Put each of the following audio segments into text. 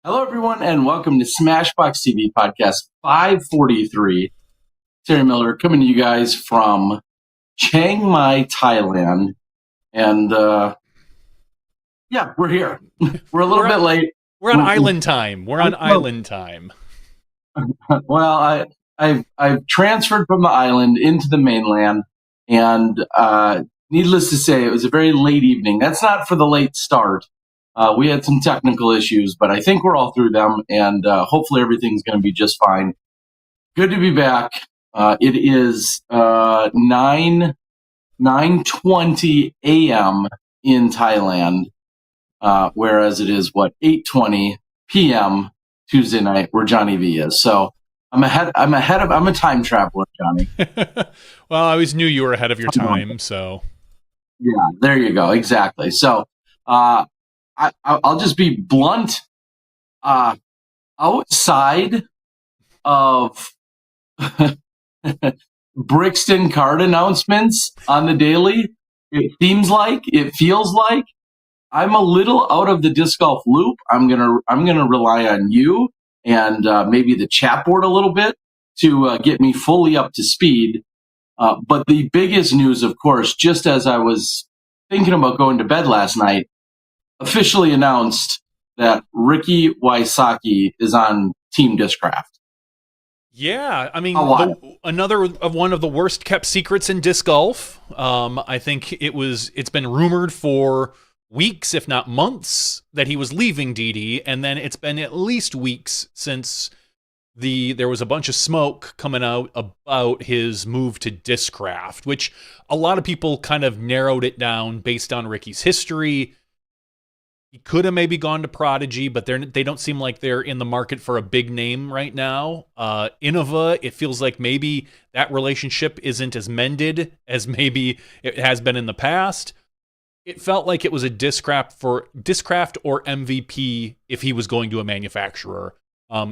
Hello, everyone, and welcome to Smashbox TV Podcast 543. Terry Miller coming to you guys from Chiang Mai, Thailand. And we're here. We're a little bit late. We're on island time. We're on island time. Well, I've transferred from the island into the mainland, and needless to say, it was a very late evening. That's not for the late start. We had some technical issues, but I think we're all through them, and hopefully everything's going to be just fine. Good to be back. It is 9:20 a.m. in Thailand, whereas it is 8:20 p.m. Tuesday night where Johnny V is. So I'm a time traveler, Johnny. Well, I always knew you were ahead of your time, so Yeah, there you go. Exactly. So I'll just be blunt. Outside of Brixton card announcements on the daily, it feels like I'm a little out of the disc golf loop. I'm gonna rely on you and maybe the chat board a little bit to get me fully up to speed. But the biggest news, of course, just as I was thinking about going to bed last night, officially announced that Ricky Wysocki is on Team Discraft. yeah. I mean, A one of the worst kept secrets in disc golf. I think it's been rumored for weeks, if not months, that he was leaving DD, and then it's been at least weeks since there was a bunch of smoke coming out about his move to Discraft, which a lot of people kind of narrowed it down based on Ricky's history. He could have maybe gone to Prodigy, but they don't seem like they're in the market for a big name right now. Innova, it feels like maybe that relationship isn't as mended as maybe it has been in the past. It felt like it was a Discraft or MVP if he was going to a manufacturer.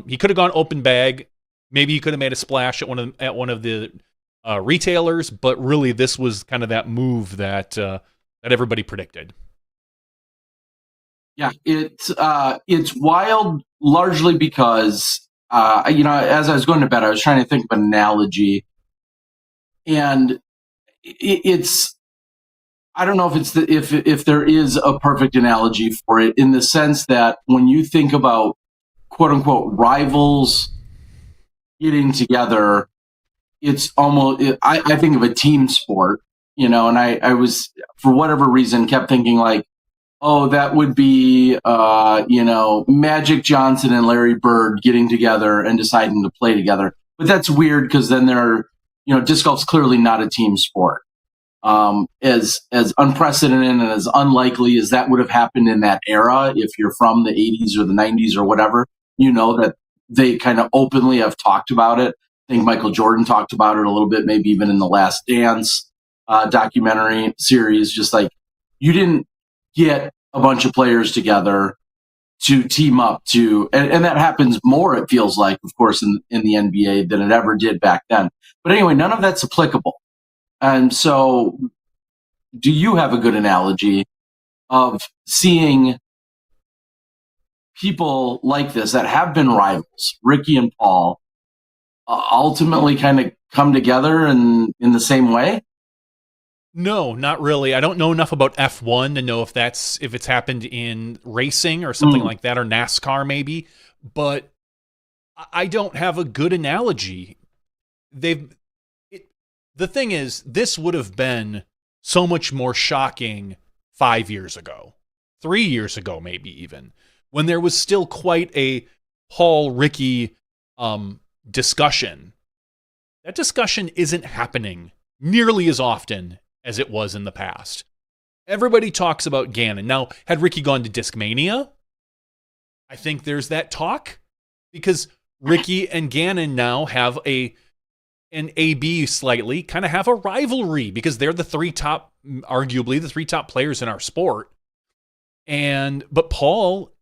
He could have gone open bag. Maybe he could have made a splash at one of the retailers, but really this was kind of that move that everybody predicted. Yeah, it's wild largely because as I was going to bed, I was trying to think of an analogy, and it's I don't know if if there is a perfect analogy for it in the sense that when you think about quote unquote rivals getting together, it's almost I think of a team sport, and I was for whatever reason kept thinking like, oh, that would be, Magic Johnson and Larry Bird getting together and deciding to play together. But that's weird because then disc golf's clearly not a team sport. As unprecedented and as unlikely as that would have happened in that era, if you're from the 80s or the 90s or whatever, that they kind of openly have talked about it. I think Michael Jordan talked about it a little bit, maybe even in the Last Dance documentary series, just like you didn't get a bunch of players together to team up and that happens more, it feels like, of course, in the NBA than it ever did back then. But anyway, none of that's applicable. And so do you have a good analogy of seeing people like this that have been rivals, Ricky and Paul, ultimately kind of come together in the same way? No, not really. I don't know enough about F1 to know if it's happened in racing or something like that, or NASCAR maybe, but I don't have a good analogy. The thing is, this would have been so much more shocking 5 years ago, 3 years ago, maybe even, when there was still quite a Paul Ricky discussion. That discussion isn't happening nearly as often as it was in the past. Everybody talks about Gannon. Now, had Ricky gone to Discmania, I think there's that talk, because Ricky and Gannon now have an AB slightly, kind of have a rivalry because they're arguably the three top players in our sport. But Paul,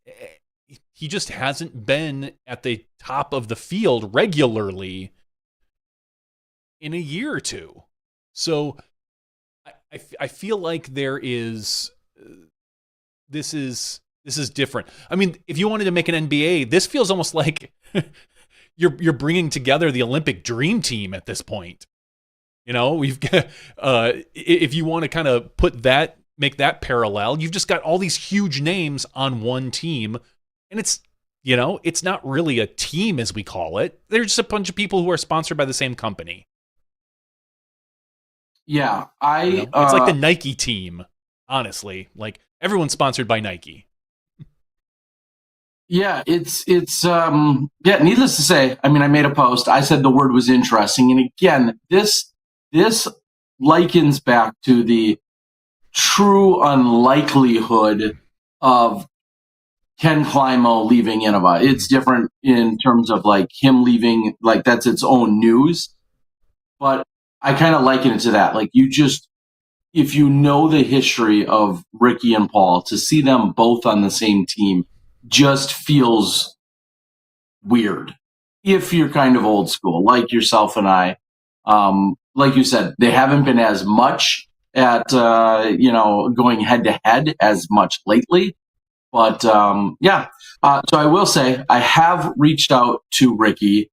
he just hasn't been at the top of the field regularly in a year or two. So I feel like this is This is different. I mean, if you wanted to make an NBA, this feels almost like you're bringing together the Olympic dream team at this point. You know, we've got, if you want to kind of make that parallel, you've just got all these huge names on one team, and it's, you know, it's not really a team as we call it. They're just a bunch of people who are sponsored by the same company. Yeah, You know? It's like the Nike team, honestly. Like everyone's sponsored by Nike. yeah, yeah, needless to say, I mean, I made a post. I said the word was interesting. And again, this likens back to the true unlikelihood of Ken Climo leaving Innova. It's different in terms of like him leaving, like that's its own news. But I kind of liken it to that. Like if you know the history of Ricky and Paul, to see them both on the same team just feels weird. If you're kind of old school, like yourself and I, like you said, they haven't been as much at, going head to head as much lately. But yeah, so I will say I have reached out to Ricky.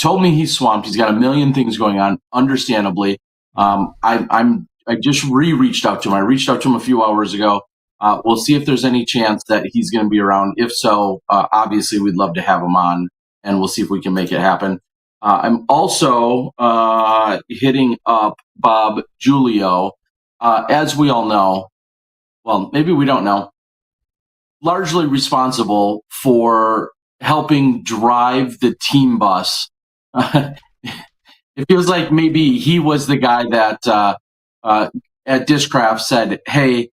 Told me he's swamped. He's got a million things going on, understandably. I just reached out to him. I reached out to him a few hours ago. We'll see if there's any chance that he's going to be around. If so, obviously we'd love to have him on, and we'll see if we can make it happen. I'm also hitting up Bob Julio. As we all know, well, maybe we don't know, largely responsible for helping drive the team bus. It feels like maybe he was the guy that at Discraft said, "Hey,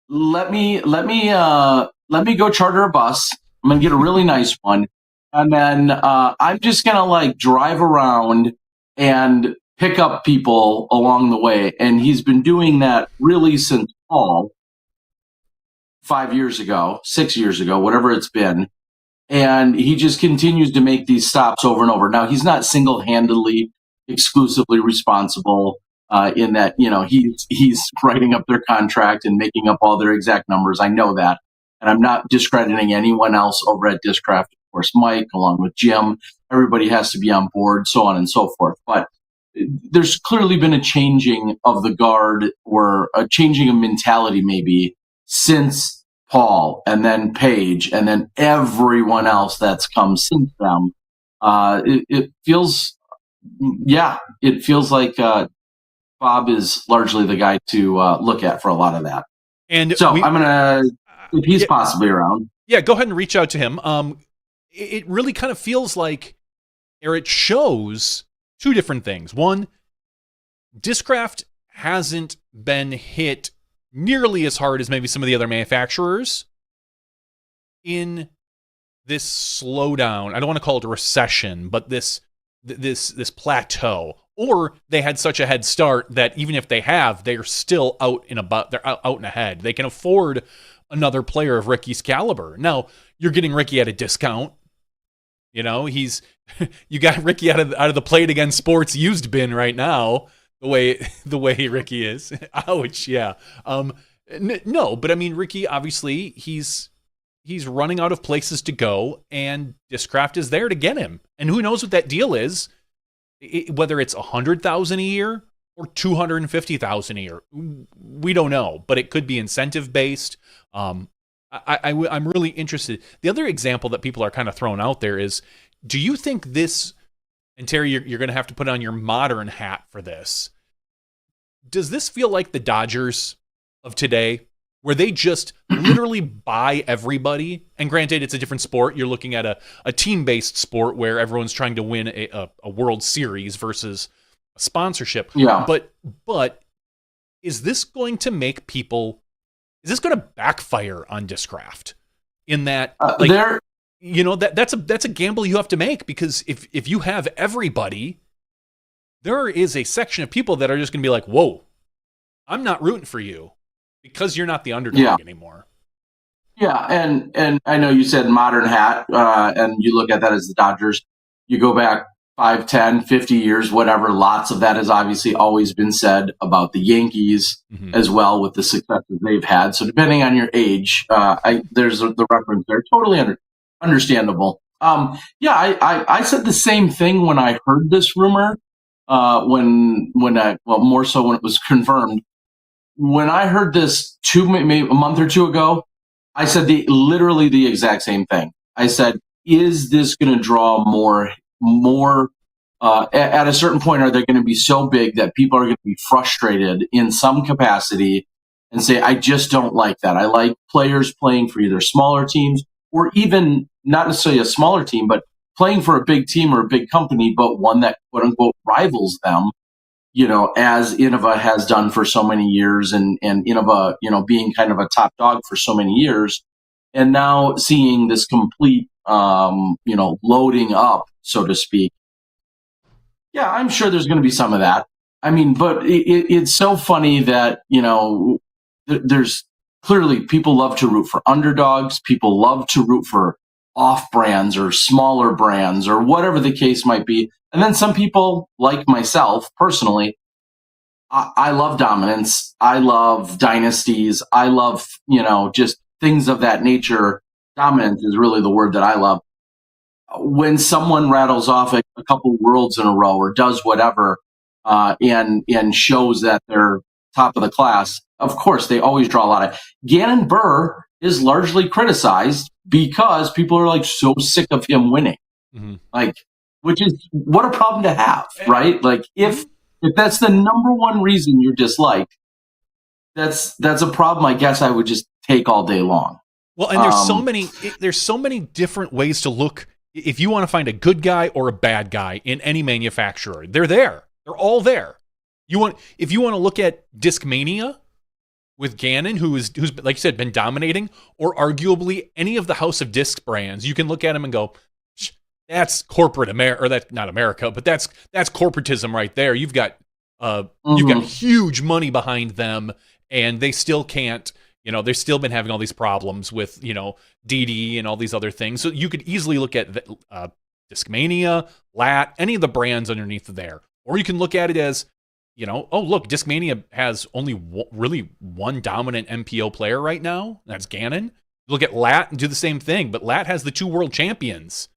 let me go charter a bus. I'm gonna get a really nice one, and then I'm just gonna like drive around and pick up people along the way." And he's been doing that really since fall. 5 years ago, 6 years ago, whatever it's been. And he just continues to make these stops over and over. Now, he's not single-handedly, exclusively responsible in that, he's writing up their contract and making up all their exact numbers. I know that. And I'm not discrediting anyone else over at Discraft. Of course, Mike, along with Jim, everybody has to be on board, so on and so forth. But there's clearly been a changing of the guard, or a changing of mentality maybe, since Paul and then Paige and then everyone else that's come since them. It feels like Bob is largely the guy to look at for a lot of that. And so I'm gonna, if he's possibly around. Yeah, go ahead and reach out to him. It really kind of feels like, or it shows two different things. One, Discraft hasn't been hit nearly as hard as maybe some of the other manufacturers in this slowdown. I don't want to call it a recession, but this plateau. Or they had such a head start that even if they have, they're still out and ahead. They can afford another player of Ricky's caliber. Now, you're getting Ricky at a discount. You know, you got Ricky out of the Play It Again Sports used bin right now. The way Ricky is. Ouch, yeah. No, but I mean, Ricky, obviously, he's running out of places to go, and Discraft is there to get him. And who knows what that deal is, whether it's $100,000 a year or $250,000 a year. We don't know, but it could be incentive-based. I'm really interested. The other example that people are kind of throwing out there is, do you think this... And Terry, you're going to have to put on your modern hat for this. Does this feel like the Dodgers of today, where they just literally buy everybody? And granted, it's a different sport. You're looking at a team-based sport where everyone's trying to win a World Series versus a sponsorship. Yeah. But is this going to make people... Is this going to backfire on Discraft? In that... that's a gamble you have to make, because if you have everybody, there is a section of people that are just going to be like, whoa, I'm not rooting for you because you're not the underdog anymore. Yeah, and I know you said modern hat, and you look at that as the Dodgers. You go back 5, 10, 50 years, whatever. Lots of that has obviously always been said about the Yankees as well with the successes they've had. So depending on your age, there's the reference there. Totally understandable. I said the same thing when I heard this rumor. More so when it was confirmed. When I heard this maybe a month or two ago, I said literally the exact same thing. I said, is this going to draw more? At a certain point, are they going to be so big that people are going to be frustrated in some capacity and say, I just don't like that. I like players playing for either smaller teams or even not necessarily a smaller team, but playing for a big team or a big company, but one that quote unquote rivals them, as Innova has done for so many years, and Innova, being kind of a top dog for so many years, and now seeing this complete, loading up, so to speak. Yeah, I'm sure there's going to be some of that. I mean, but it's so funny that, there's clearly people love to root for underdogs. People love to root for off brands or smaller brands or whatever the case might be. And then some people, like myself personally, I love dominance. I love dynasties. I love, just things of that nature. Dominance is really the word that I love. When someone rattles off a couple worlds in a row or does whatever, and shows that they're top of the class, of course, they always draw a lot of. Gannon Buhr is largely criticized because people are like so sick of him winning. Like, which is what a problem to have, right? Like, if that's the number one reason you're disliked, that's a problem I guess I would just take all day long. Well, and there's so many different ways to look. If you want to find a good guy or a bad guy in any manufacturer, they're there. They're all there. If you want to look at Discmania with Gannon, who's like you said, been dominating, or arguably any of the House of Disc brands, you can look at him and go, that's corporate America, or that's not America, but that's corporatism right there. You've got huge money behind them, and they still can't. They've still been having all these problems with, DD and all these other things. So you could easily look at Discmania, Lat, any of the brands underneath there. Or you can look at it as, oh, look, Discmania has only really one dominant MPO player right now. That's Gannon. Look at Lat and do the same thing. But Lat has the 2 world champions.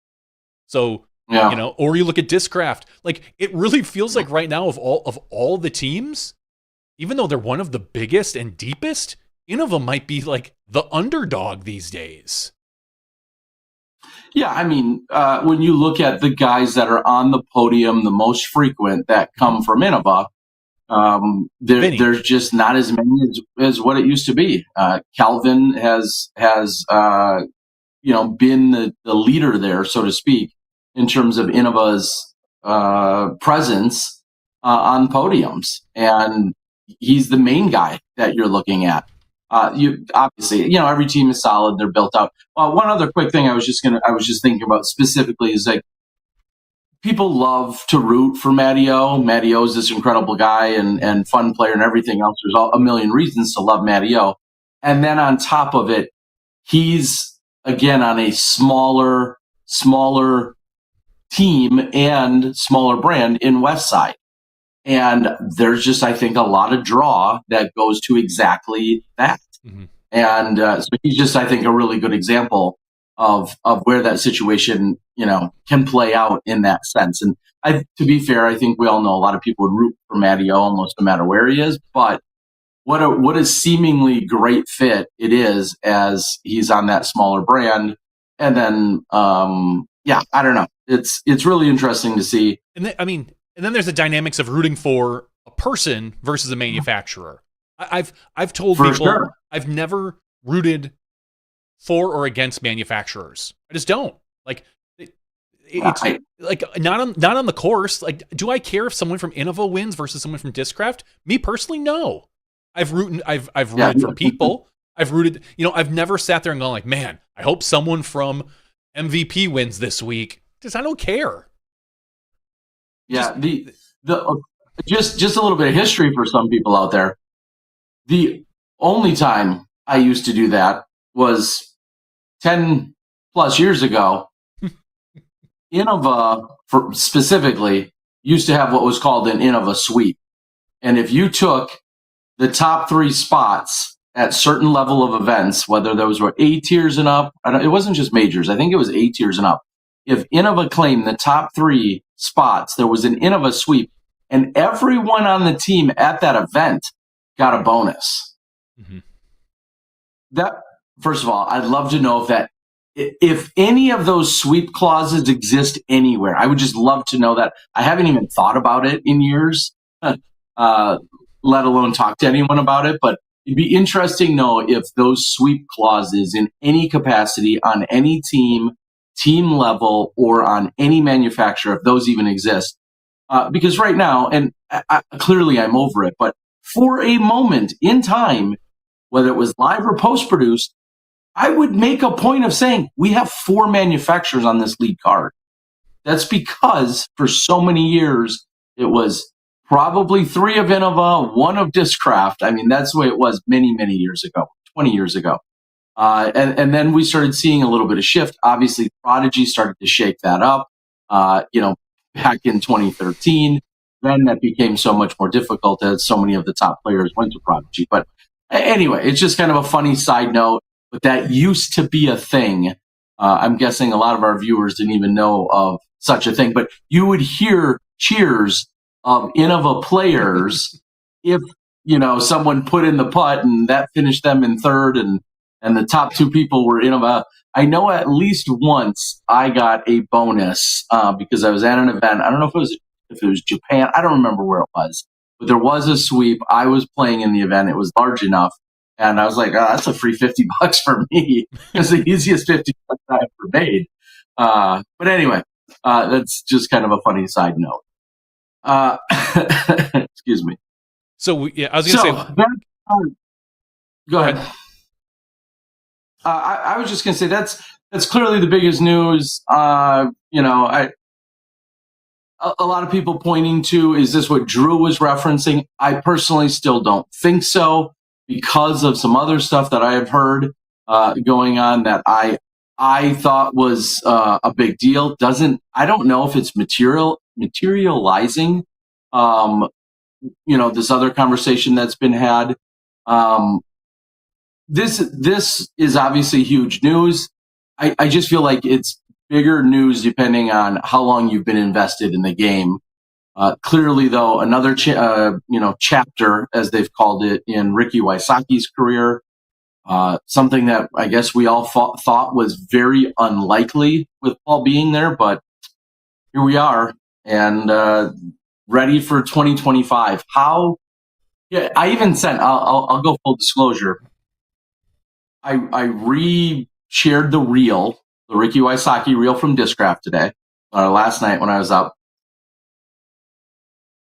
So, or you look at Discraft. Like, it really feels like right now of all the teams, even though they're one of the biggest and deepest, Innova might be like the underdog these days. Yeah, I mean, when you look at the guys that are on the podium, the most frequent that come from Innova, there's just not as many as what it used to be. Calvin has been the leader there, so to speak, in terms of Innova's presence on podiums, and he's the main guy that you're looking at. You obviously, every team is solid. They're built out. One other quick thing I was just thinking about specifically is like people love to root for Matty-O. Matty-O is this incredible guy and fun player and everything else. There's a million reasons to love Matty-O. And then on top of it, he's again on a smaller team and smaller brand in Westside. And there's just, I think, a lot of draw that goes to exactly that. And so he's just, I think, a really good example of where that situation, can play out in that sense. And to be fair, I think we all know a lot of people would root for Matty-O almost no matter where he is. But what a seemingly great fit it is as he's on that smaller brand. And then, I don't know. It's really interesting to see. And then there's the dynamics of rooting for a person versus a manufacturer. I've told people sure. I've never rooted for or against manufacturers. I just don't. Like, it's like not on the course. Like, do I care if someone from Innova wins versus someone from Discraft? Me personally, no. I've rooted for people. I've rooted. I've never sat there and gone like, man, I hope someone from MVP wins this week. Because I don't care. Yeah, just a little bit of history for some people out there. The only time I used to do that was 10 plus years ago Innova, specifically, used to have what was called an Innova sweep. And if you took the top 3 spots at certain level of events, whether those were A tiers and up, it wasn't just majors, I think it was A tiers and up. If Innova claimed the top 3 spots, there was an Innova sweep, and everyone on the team at that event got a bonus. Mm-hmm. That, first of all, I'd love to know if any of those sweep clauses exist anywhere. I would just love to know that. I haven't even thought about it in years, let alone talk to anyone about it. But it'd be interesting to know if those sweep clauses in any capacity on any team level, or on any manufacturer, if those even exist. Because right now, and clearly I'm over it, but for a moment in time, whether it was live or post-produced, I would make a point of saying we have 4 manufacturers on this lead card. That's because for so many years, it was probably 3 of Innova, 1 of Discraft. I mean, that's the way it was many, many years ago, 20 years ago. And then we started seeing a little bit of shift. Obviously, Prodigy started to shake that up, back in 2013. Then that became so much more difficult as so many of the top players went to Prodigy. But anyway, it's just kind of a funny side note. But that used to be a thing. I'm guessing a lot of our viewers didn't even know of such a thing. But you would hear cheers of Innova players if, someone put in the putt and that finished them in third, and the top 2 people were Innova. I know at least once I got a bonus because I was at an event. I don't know if it was Japan. I don't remember where it was. But there was a sweep. I was playing in the event. It was large enough. And I was like, oh, that's a free $50 for me. It's the easiest $50 I ever made. But anyway, that's just kind of a funny side note. Excuse me. So, yeah, I was going to say. Go ahead. I was just going to say that's clearly the biggest news. A lot of people pointing to, is this what Drew was referencing? I personally still don't think so, because of some other stuff that I have heard going on that I thought was a big deal. I don't know if it's materializing. This other conversation that's been had. This is obviously huge news. I just feel like it's bigger news depending on how long you've been invested in the game. Clearly, though, another chapter, as they've called it, in Ricky Wysocki's career, something that I guess we all thought was very unlikely with Paul being there, but here we are, and ready for 2025. I even sent. I'll go full disclosure. I re-shared the Ricky Wysocki reel from Discraft today, last night when I was up.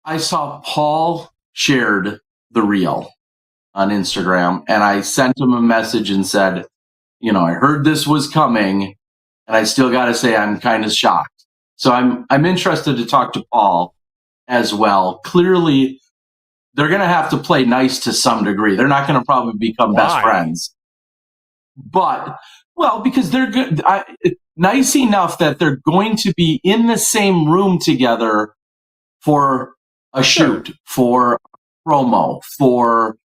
I saw Paul shared the reel on Instagram, and I sent him a message and said, I heard this was coming, and I still got to say I'm kind of shocked. So I'm interested to talk to Paul as well. Clearly, they're going to have to play nice to some degree. They're not going to probably become best friends. But, because they're good, nice enough that they're going to be in the same room together for a shoot, for a promo, for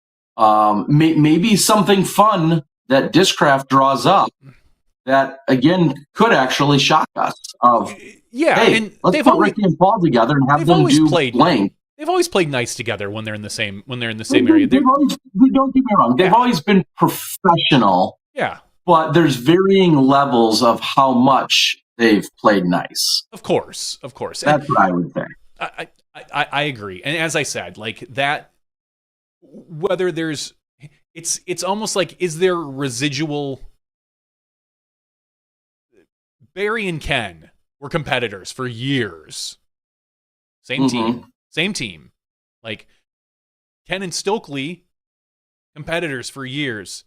maybe something fun that Discraft draws up that, again, could actually shock us. Hey, and let's put Ricky and Paul together and have them do blank. They've always played nice together when they're in the same area. Don't get me wrong. They've always been professional. Yeah. But there's varying levels of how much they've played nice. Of course. That's what I would say. I agree. And as I said, like that, whether there's, it's almost like, is there residual? Barry and Ken were competitors for years. Same team. Like Ken and Stokely, competitors for years.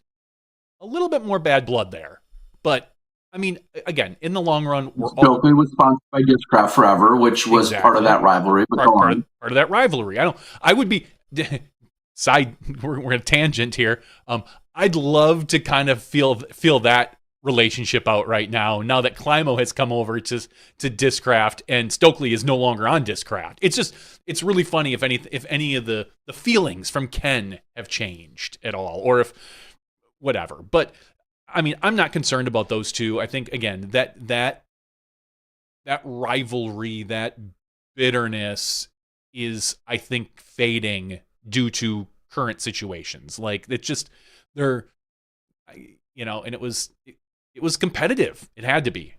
A little bit more bad blood there. But, I mean, again, in the long run, Stokely was sponsored by Discraft forever, which was part of that rivalry. But part of that rivalry. I would be... we're in a tangent here. I'd love to kind of feel that relationship out right now that Climo has come over to Discraft and Stokely is no longer on Discraft. It's really funny if any of the feelings from Ken have changed at all, or if whatever. But I mean, I'm not concerned about those two. I think again that rivalry, that bitterness is, I think, fading due to current situations. Like it's just they're, and it was competitive. It had to be.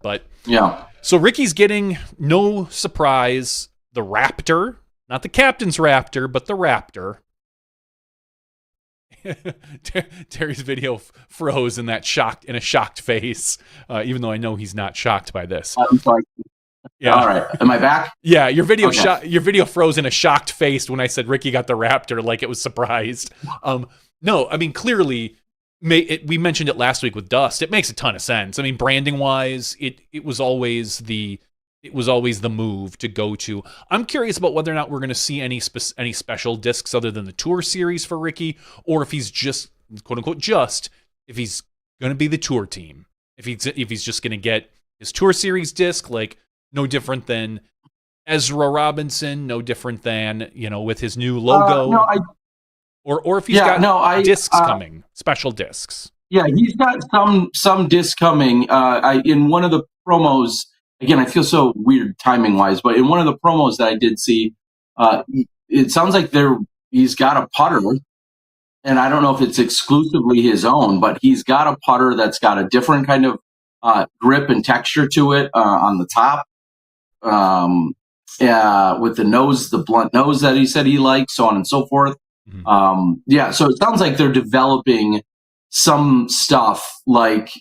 But yeah. So Ricky's getting, no surprise, the Raptor, not the captain's Raptor, but the Raptor. Terry's video froze in a shocked face, even though I know he's not shocked by this. I'm sorry. Yeah. All right. Am I back? Yeah, your video froze in a shocked face when I said Ricky got the Raptor, like it was surprised. No, I mean, clearly, we mentioned it last week with Dust. It makes a ton of sense. I mean, branding wise, it was always the move to go to. I'm curious about whether or not we're going to see any special discs other than the tour series for Ricky, or if he's just, quote unquote, if he's going to be the tour team. If he's just going to get his tour series disc, like no different than Ezra Robinson, no different than, with his new logo. Or if he's got discs coming, special discs. Yeah, he's got some discs coming. In one of the promos, again, I feel so weird timing wise, but in one of the promos that I did see, it sounds like he's got a putter, and I don't know if it's exclusively his own, but he's got a putter that's got a different kind of grip and texture to it on the top. With the nose, the blunt nose that he said he likes, so on and so forth. Mm-hmm. So it sounds like they're developing some stuff like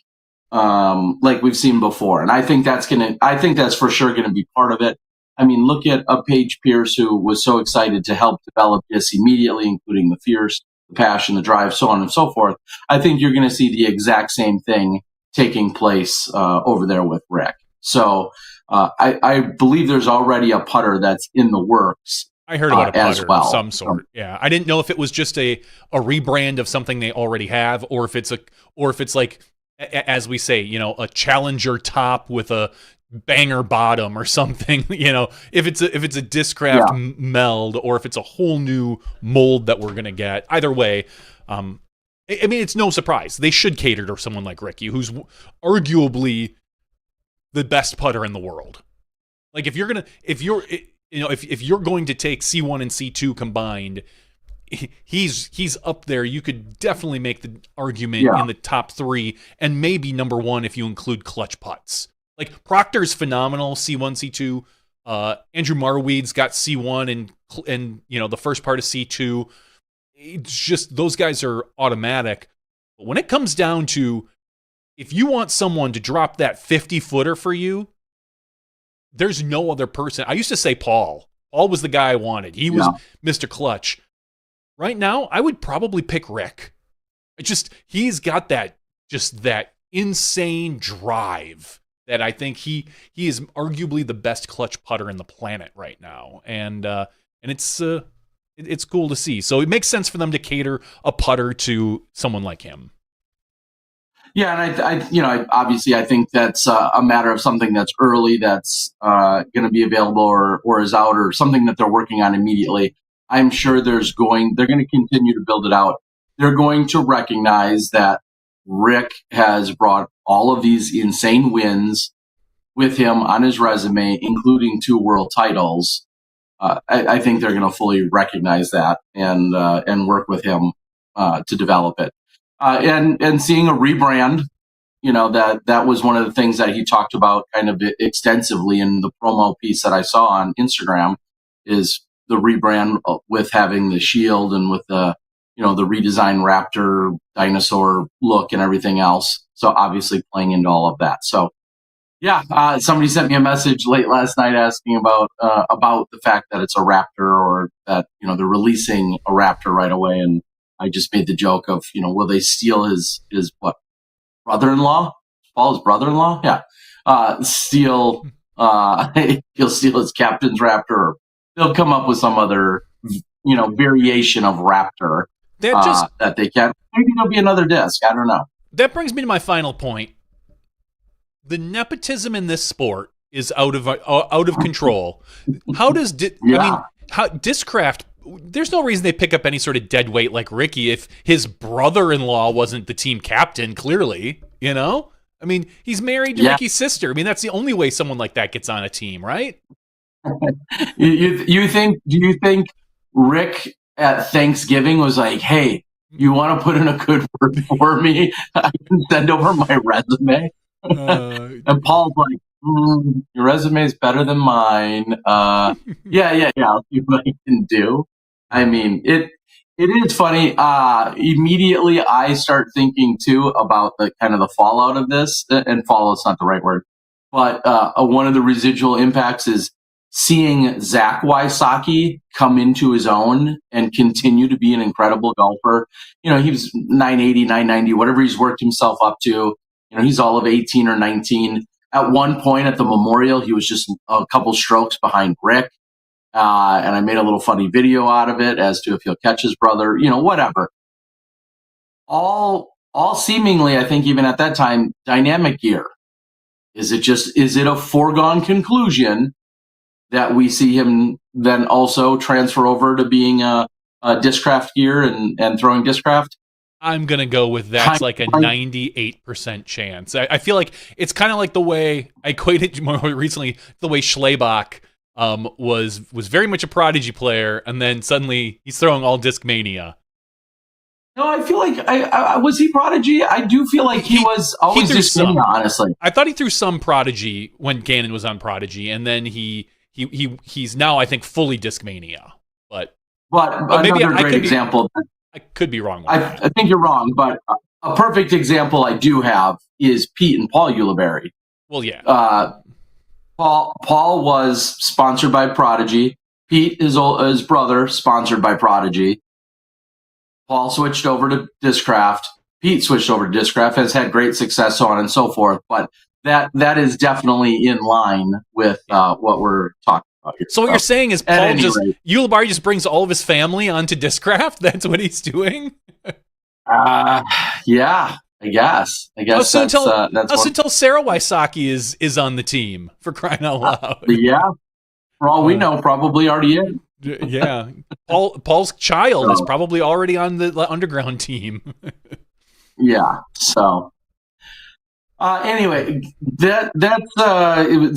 we've seen before, and I think that's for sure gonna be part of it. I mean, look at Paige Pierce, who was so excited to help develop this immediately, including the fierce, the passion, the drive, so on and so forth. I think you're going to see the exact same thing taking place over there with Rick. So I believe there's already a putter that's in the works. I heard about a putter of some sort. Yeah, I didn't know if it was just a rebrand of something they already have, or if it's like, as we say, a Challenger top with a banger bottom or something. If it's a Discraft meld, or if it's a whole new mold that we're gonna get. Either way, I mean, it's no surprise they should cater to someone like Ricky, who's arguably the best putter in the world. Like if you're going to take C1 and C2 combined, he's up there. You could definitely make the argument in the top 3, and maybe number 1 if you include clutch putts. Like Proctor's phenomenal, C1, C2. Andrew Marweed's got C1 and the first part of C2. It's just those guys are automatic. But when it comes down to, if you want someone to drop that 50-footer for you, there's no other person. I used to say Paul. Paul was the guy I wanted. He was Mr. Clutch. Right now, I would probably pick Rick. He's got that insane drive that I think he is arguably the best clutch putter in the planet right now, and it's cool to see. So it makes sense for them to cater a putter to someone like him. Yeah, and I obviously I think that's a matter of something that's early, that's going to be available or is out, or something that they're working on immediately. I'm sure they're going to continue to build it out. They're going to recognize that Rick has brought all of these insane wins with him on his resume, including 2 world titles. I think they're going to fully recognize that and work with him to develop it. And seeing a rebrand, that was one of the things that he talked about kind of extensively in the promo piece that I saw on Instagram, is the rebrand with having the shield and with the redesigned Raptor dinosaur look and everything else. So obviously playing into all of that. So somebody sent me a message late last night asking about the fact that it's a Raptor, or that, they're releasing a Raptor right away. And I just made the joke of, will they steal his brother-in-law? Paul's brother-in-law? Yeah. He'll steal his captain's Raptor, or they'll come up with some other, variation of Raptor that they can. Maybe there'll be another disc. I don't know. that brings me to my final point. The nepotism in this sport is out of control. How does how Discraft? There's no reason they pick up any sort of dead weight like Ricky if his brother-in-law wasn't the team captain. Clearly, I mean, he's married to Ricky's sister. I mean, that's the only way someone like that gets on a team, right? You think? Do you think Rick at Thanksgiving was like, "Hey, you want to put in a good word for me? I can send over my resume." And Paul's like, "Your resume is better than mine. Yeah. I'll see what I can do." I mean, it is funny. Immediately, I start thinking too about the kind of the fallout of this, and fallout's not the right word, but one of the residual impacts is seeing Zach Wysocki come into his own and continue to be an incredible golfer. He was 980, 990, whatever he's worked himself up to. He's all of 18 or 19. At one point at the Memorial, he was just a couple strokes behind Rick. And I made a little funny video out of it as to if he'll catch his brother, whatever. All seemingly, I think even at that time, dynamic gear. Is it a foregone conclusion that we see him then also transfer over to being a Discraft gear and throwing Discraft? I'm going to go with that's like a 98% chance. I feel like it's kind of like the way I equated more recently, the way Schlebach was very much a prodigy player, and then suddenly he's throwing all Discmania. No, I feel like was he prodigy? I do feel like he was always Discmania, honestly. I thought he threw some prodigy when Gannon was on prodigy, and then he's now, I think, fully Discmania. But maybe another great example. I could be wrong. I think you're wrong, but a perfect example I do have is Pete and Paul Ulibarri. Well, yeah. Paul was sponsored by Prodigy. Pete, his brother, sponsored by Prodigy. Paul switched over to Discraft. Pete switched over to Discraft, has had great success, so on and so forth. But that is definitely in line with what we're talking about here. So what you're saying is Ulibarri just brings all of his family onto Discraft? That's what he's doing? Yeah. I guess that's until Sarah Wysocki is on the team, for crying out loud. Yeah, for all we know, probably already in. Yeah, Paul's child is probably already on the underground team. Yeah. So anyway, that's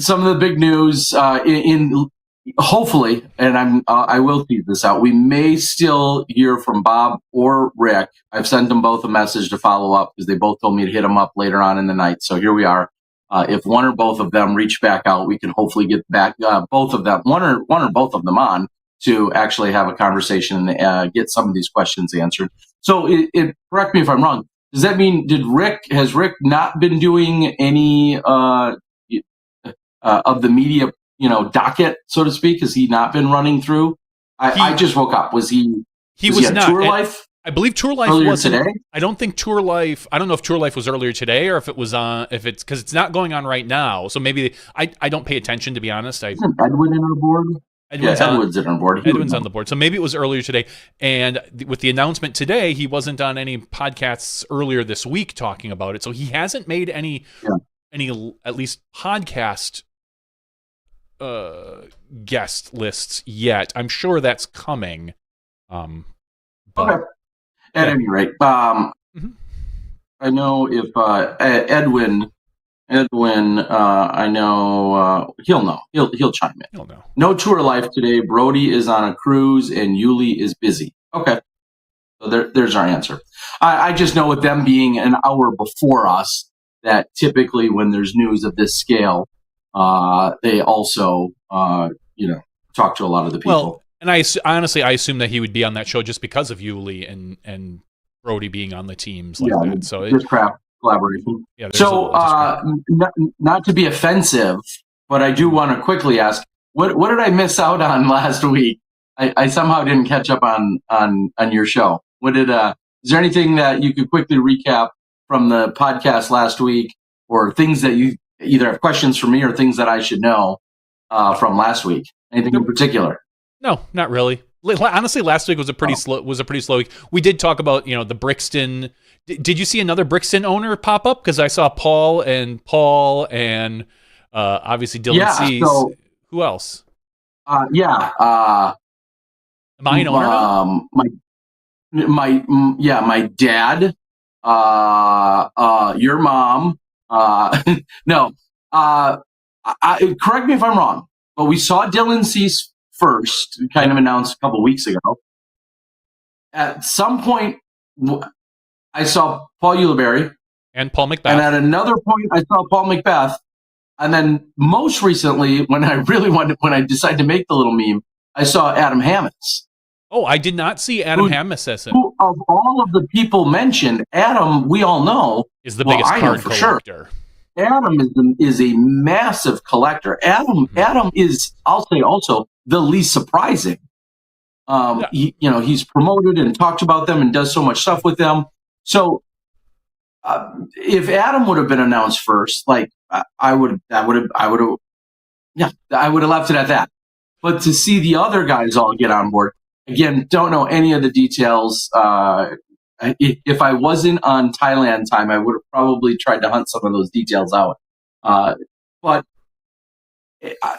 some of the big news in hopefully, and I will tease this out. We may still hear from Bob or Rick. I've sent them both a message to follow up because they both told me to hit them up later on in the night. So here we are. If one or both of them reach back out, we can hopefully get back both of them, one or both of them on to actually have a conversation and get some of these questions answered. So correct me if I'm wrong. Does that mean has Rick not been doing any of the media, docket, so to speak? Has he not been running through? I just woke up. Was he was not. Tour Life? I believe Tour Life wasn't today. I don't think Tour Life. I don't know if Tour Life was earlier today or if it was on. If it's because it's not going on right now. So maybe I don't pay attention, to be honest. Isn't Edwin in our board? Edwin's in our board. Edwin's on the board. So maybe it was earlier today. And with the announcement today, he wasn't on any podcasts earlier this week talking about it. So he hasn't made any at least podcast guest lists yet. I'm sure that's coming. Okay. At any rate, I know if Edwin, I know he'll know. He'll chime in. He'll know. No Tour Life today. Brody is on a cruise and Yuli is busy. Okay, so there's our answer. I just know with them being an hour before us, that typically when there's news of this scale, they also talk to a lot of the people. Well, and I assume that he would be on that show just because of Yuli and Brody being on the teams like that. So Discraft collaboration. Yeah. So not to be offensive, but I do want to quickly ask, what did I miss out on last week? I somehow didn't catch up on your show. Is there anything that you could quickly recap from the podcast last week, or things that you either have questions for me or things that I should know from last week? Anything in particular? No, not really. honestly, last week was a pretty slow week. We did talk about, the Brixton. Did you see another Brixton owner pop up? Because I saw Paul and obviously Dylan Cease. So, who else? Am I an owner now? My dad, your mom. No, correct me if I'm wrong, but we saw Dylan Cease first, kind of announced a couple weeks ago. At some point, I saw Paul Ulibarri and Paul Macbeth, and at another point, I saw Paul Macbeth. And then most recently, when I decided to make the little meme, I saw Adam Hammes. Oh, I did not see Adam Hammes as him. Who, of all of the people mentioned, Adam, we all know, is the biggest card collector. Sure. Adam is a massive collector. Adam is, I'll say, also the least surprising. He's promoted and talked about them and does so much stuff with them. So if Adam would have been announced first, I would have left it at that. But to see the other guys all get on board, again, don't know any of the details. If I wasn't on Thailand time, I would have probably tried to hunt some of those details out. But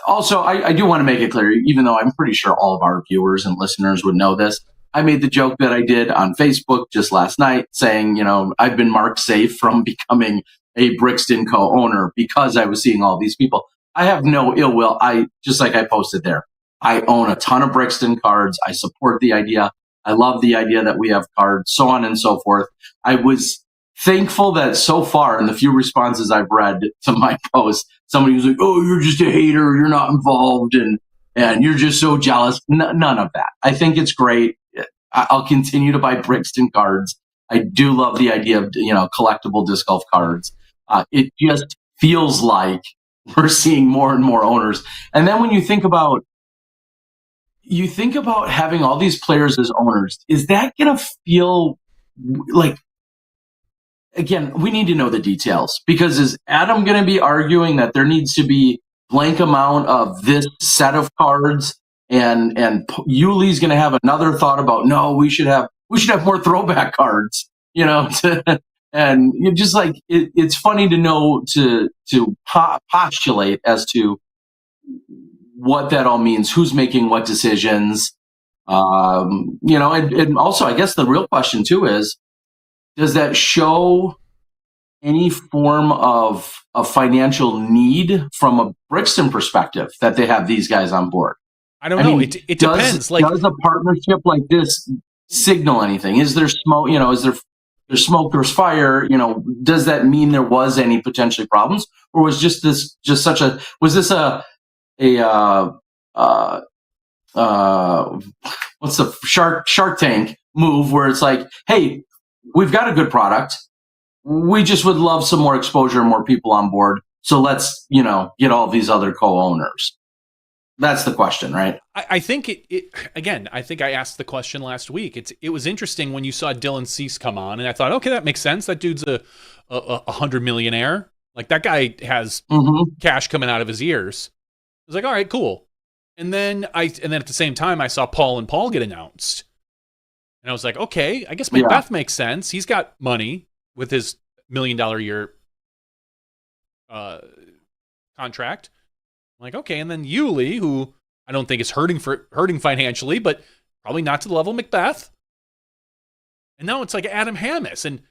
also, I do want to make it clear, even though I'm pretty sure all of our viewers and listeners would know this, I made the joke that I did on Facebook just last night saying, I've been marked safe from becoming a Brixton co-owner because I was seeing all these people. I have no ill will. Just like I posted there, I own a ton of Brixton cards. I support the idea. I love the idea that we have cards, so on and so forth. I was thankful that so far in the few responses I've read to my post, somebody was like, "Oh, you're just a hater. You're not involved, and you're just so jealous." None of that. I think it's great. I'll continue to buy Brixton cards. I do love the idea of collectible disc golf cards. It just feels like we're seeing more and more owners. And then when you think about having all these players as owners, is that going to feel like, again, we need to know the details, because is Adam going to be arguing that there needs to be blank amount of this set of cards, and Yuli's going to have another thought about, no, we should have more throwback cards, and you're just like, it's funny to know, to postulate as to what that all means, who's making what decisions, and also I guess the real question too is, does that show any form of financial need from a Brixton perspective that they have these guys on board? I don't know. It depends. Does a partnership like this signal anything? Is there smoke? Is there's smoke, there's fire? Does that mean there was any potentially problems, or was this a what's the Shark Tank move where it's like, hey, we've got a good product, we just would love some more exposure and more people on board, so let's get all these other co-owners? That's the question, right? I think again, I think I asked the question last week. It was interesting when you saw Dylan Cease come on, and I thought, okay, that makes sense. That dude's a 100 millionaire. Like, that guy has cash coming out of his ears. I was like, all right, cool. And then at the same time, I saw Paul and Paul get announced, and I was like, okay, I guess Macbeth makes sense. He's got money with his $1 million a year contract. I'm like, okay, and then Yuli, who I don't think is hurting financially, but probably not to the level of Macbeth. And now it's like Adam Hammes, and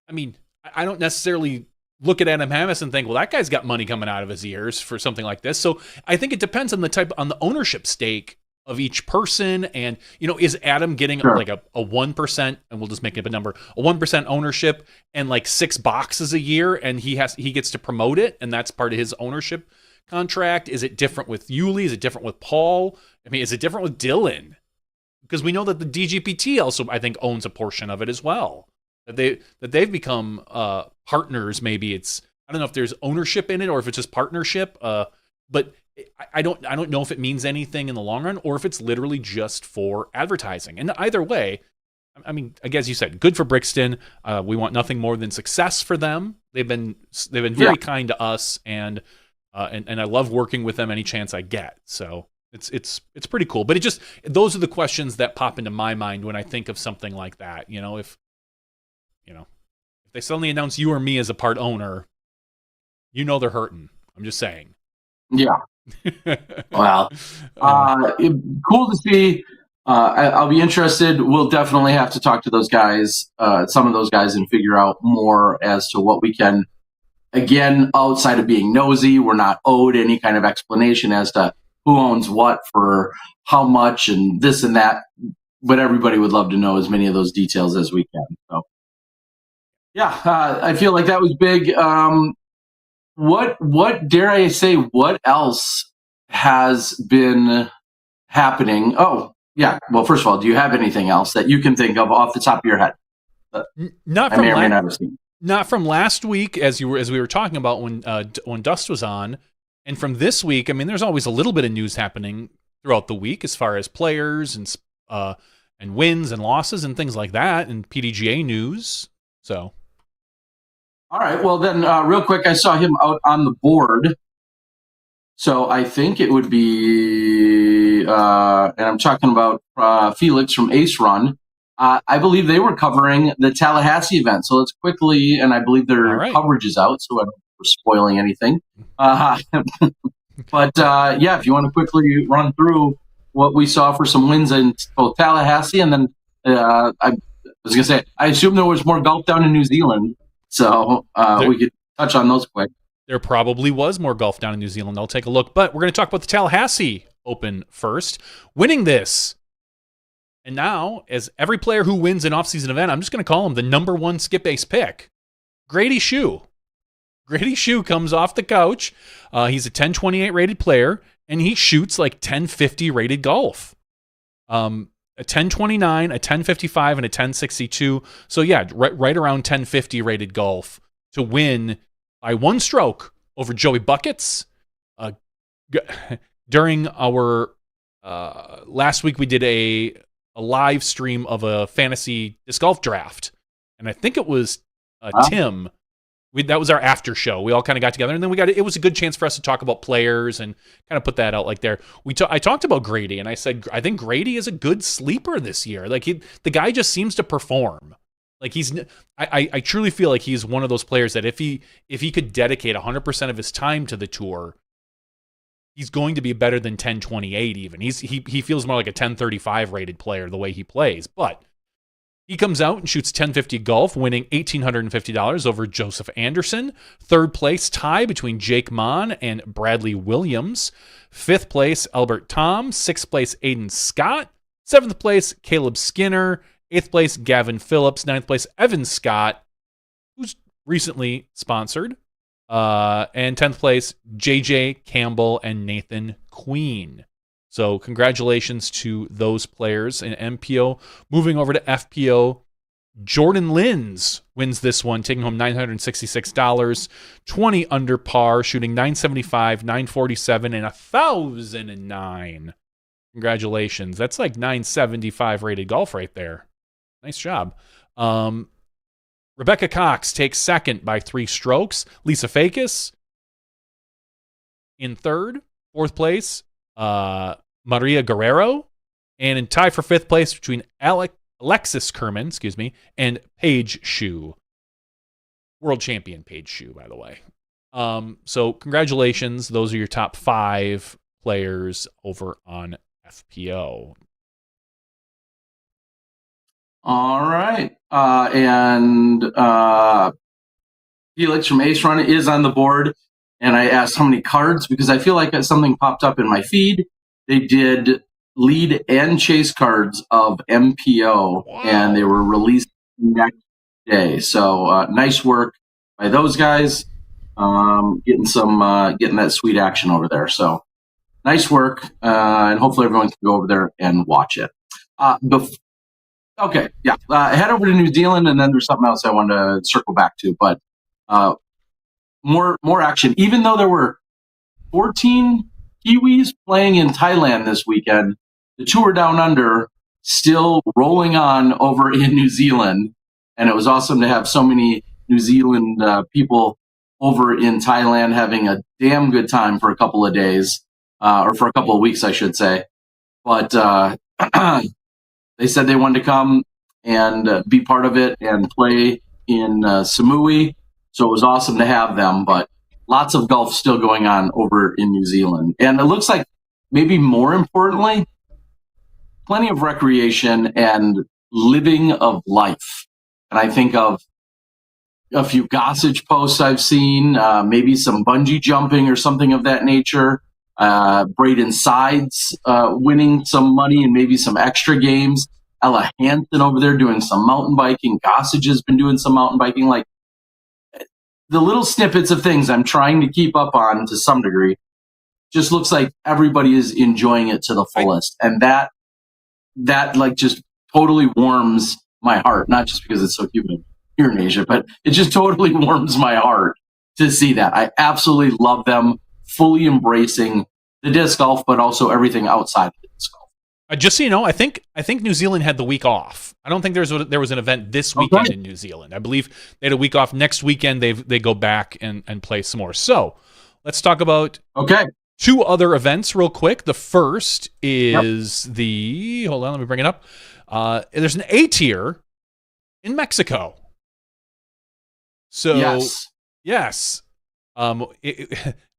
I mean, I don't necessarily look at Adam Hammes and think, well, that guy's got money coming out of his ears for something like this. So I think it depends on the ownership stake of each person. And, is Adam getting like a 1%, and we'll just make up a number, a 1% ownership and like 6 boxes a year, and he gets to promote it, and that's part of his ownership contract? Is it different with Yuli? Is it different with Paul? I mean, is it different with Dylan? Because we know that the DGPT also, I think, owns a portion of it as well. That they've become partners. Maybe I don't know if there's ownership in it or if it's just partnership. But I don't know if it means anything in the long run or if it's literally just for advertising. And either way, I mean, as you said, good for Brixton. We want nothing more than success for them. They've been very kind to us, and I love working with them any chance I get. So It's pretty cool. But those are the questions that pop into my mind when I think of something like that. If they suddenly announce you or me as a part owner, they're hurting. I'm just saying. Yeah. Well, cool to see. I'll be interested. We'll definitely have to talk to those guys, some of those guys, and figure out more as to what we can. Again, outside of being nosy, we're not owed any kind of explanation as to who owns what for how much and this and that. But everybody would love to know as many of those details as we can. So, yeah, I feel like that was big. What dare I say? What else has been happening? Oh, yeah. Well, first of all, do you have anything else that you can think of off the top of your head? Not I from may or may not have seen. Not from last week, as we were talking about when Dust was on, and from this week. I mean, there's always a little bit of news happening throughout the week as far as players and wins and losses and things like that, and PDGA news. So, all right. Well, then, real quick, I saw him out on the board. So I think it would be, and I'm talking about Felix from Ace Run. I believe they were covering the Tallahassee event. So let's quickly, and I believe their coverage is out, so I don't think we're spoiling anything. But yeah, if you want to quickly run through what we saw for some wins in both Tallahassee, and then I was going to say, I assume there was more golf down in New Zealand, so we could touch on those quick. There probably was more golf down in New Zealand. I'll take a look. But we're going to talk about the Tallahassee Open first. Winning this. And now, as every player who wins an off-season event, I'm just going to call him the number one skip ace pick. Grady Shue. Grady Shue comes off the couch. He's a 1028 rated player, and he shoots like 1050 rated golf. A 1029, a 1055, and a 1062. So yeah, right around 1050 rated golf to win by one stroke over Joey Buckets. During our last week, we did a live stream of a fantasy disc golf draft, and I think it was Tim. That was our after show. We all kind of got together, and then it was a good chance for us to talk about players and kind of put that out like there. I talked about Grady, and I said I think Grady is a good sleeper this year. Like the guy just seems to perform. Like I truly feel like he's one of those players that if he could dedicate 100% of his time to the tour, he's going to be better than 1028 even. He feels more like a 1035 rated player the way he plays. But he comes out and shoots 1050 golf, winning $1,850 over Joseph Anderson. Third place tie between Jake Mon and Bradley Williams. Fifth place, Albert Tom. Sixth place, Aiden Scott. Seventh place, Caleb Skinner. Eighth place, Gavin Phillips. Ninth place, Evan Scott, who's recently sponsored. And 10th place, JJ Campbell and Nathan Queen. So congratulations to those players in MPO. Moving over to FPO, Jordan Lins wins this one, taking home $966, 20 under par, shooting 975, 947, and 1,009. Congratulations. That's like 975 rated golf right there. Nice job. Rebecca Cox takes second by 3 strokes. Lisa Fakis in third. Fourth place, Maria Guerrero. And in tie for fifth place between Alexis Kerman, and Paige Shue. World champion Paige Shue, by the way. So congratulations. Those are your top 5 players over on FPO. All right. And Felix from Ace Run is on the board. And I asked how many cards because I feel like something popped up in my feed. They did lead and chase cards of MPO, wow, and they were released next day. So nice work by those guys, getting that sweet action over there. So nice work, and hopefully everyone can go over there and watch it. Okay, yeah. Head over to New Zealand, and then there's something else I wanted to circle back to. But more action. Even though there were 14 Kiwis playing in Thailand this weekend, the Tour Down Under still rolling on over in New Zealand. And it was awesome to have so many New Zealand people over in Thailand having a damn good time for a couple of days. or for a couple of weeks, I should say. But they said they wanted to come and be part of it and play in Samui. So it was awesome to have them. But lots of golf still going on over in New Zealand. And it looks like maybe more importantly, plenty of recreation and living of life. And I think of a few Gossage posts I've seen, maybe some bungee jumping or something of that nature. Braden Sides winning some money and maybe some extra games. Ella Hansen over there doing some mountain biking. Gossage has been doing some mountain biking. Like the little snippets of things I'm trying to keep up on to some degree. Just looks like everybody is enjoying it to the fullest, and that like just totally warms my heart. Not just because it's so humid here in Asia, but it just totally warms my heart to see that. I absolutely love them fully embracing the disc golf, but also everything outside of the disc golf. Just so you know, I think New Zealand had the week off. I don't think there was an event this weekend in New Zealand. I believe they had a week off. Next weekend they go back and play some more. So let's talk about two other events real quick. The first is hold on, let me bring it up. There's an A tier in Mexico. So yes. I'm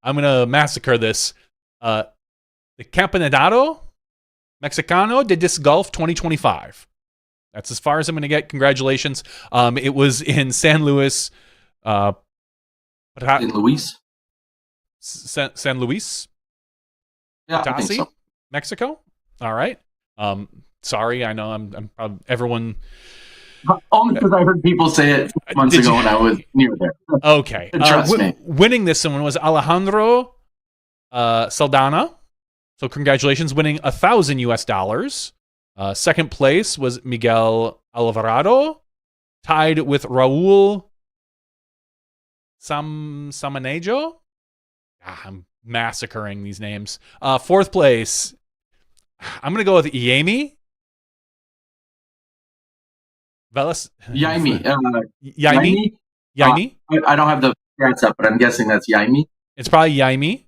gonna massacre this. The Campeonato Mexicano de Disc Golf 2025. That's as far as I'm going to get. Congratulations. It was in San Luis. San Luis? San Luis? Yeah, I think so. Mexico? All right. Sorry, I know I'm probably everyone. Only because I heard people say it months ago when I was near there. Okay. Trust me. Winning this one was Alejandro Saldana. So congratulations, winning $1,000 US. Second place was Miguel Alvarado, tied with Raul Samanejo. I'm massacring these names. Fourth place, I'm going to go with Yaimi. Yaimi. Yaimi? I don't have the stats up, but I'm guessing that's Yaimi. It's probably Yaimi,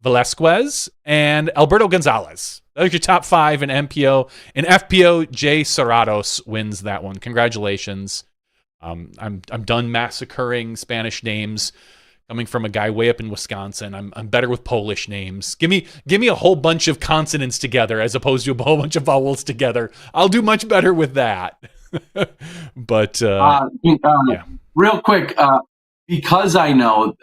Velasquez, and Alberto Gonzalez. Those are your top five in MPO. In FPO, Jay Serratos wins that one. Congratulations. I'm done massacring Spanish names coming from a guy way up in Wisconsin. I'm better with Polish names. Give me a whole bunch of consonants together as opposed to a whole bunch of vowels together. I'll do much better with that. But real quick, because I know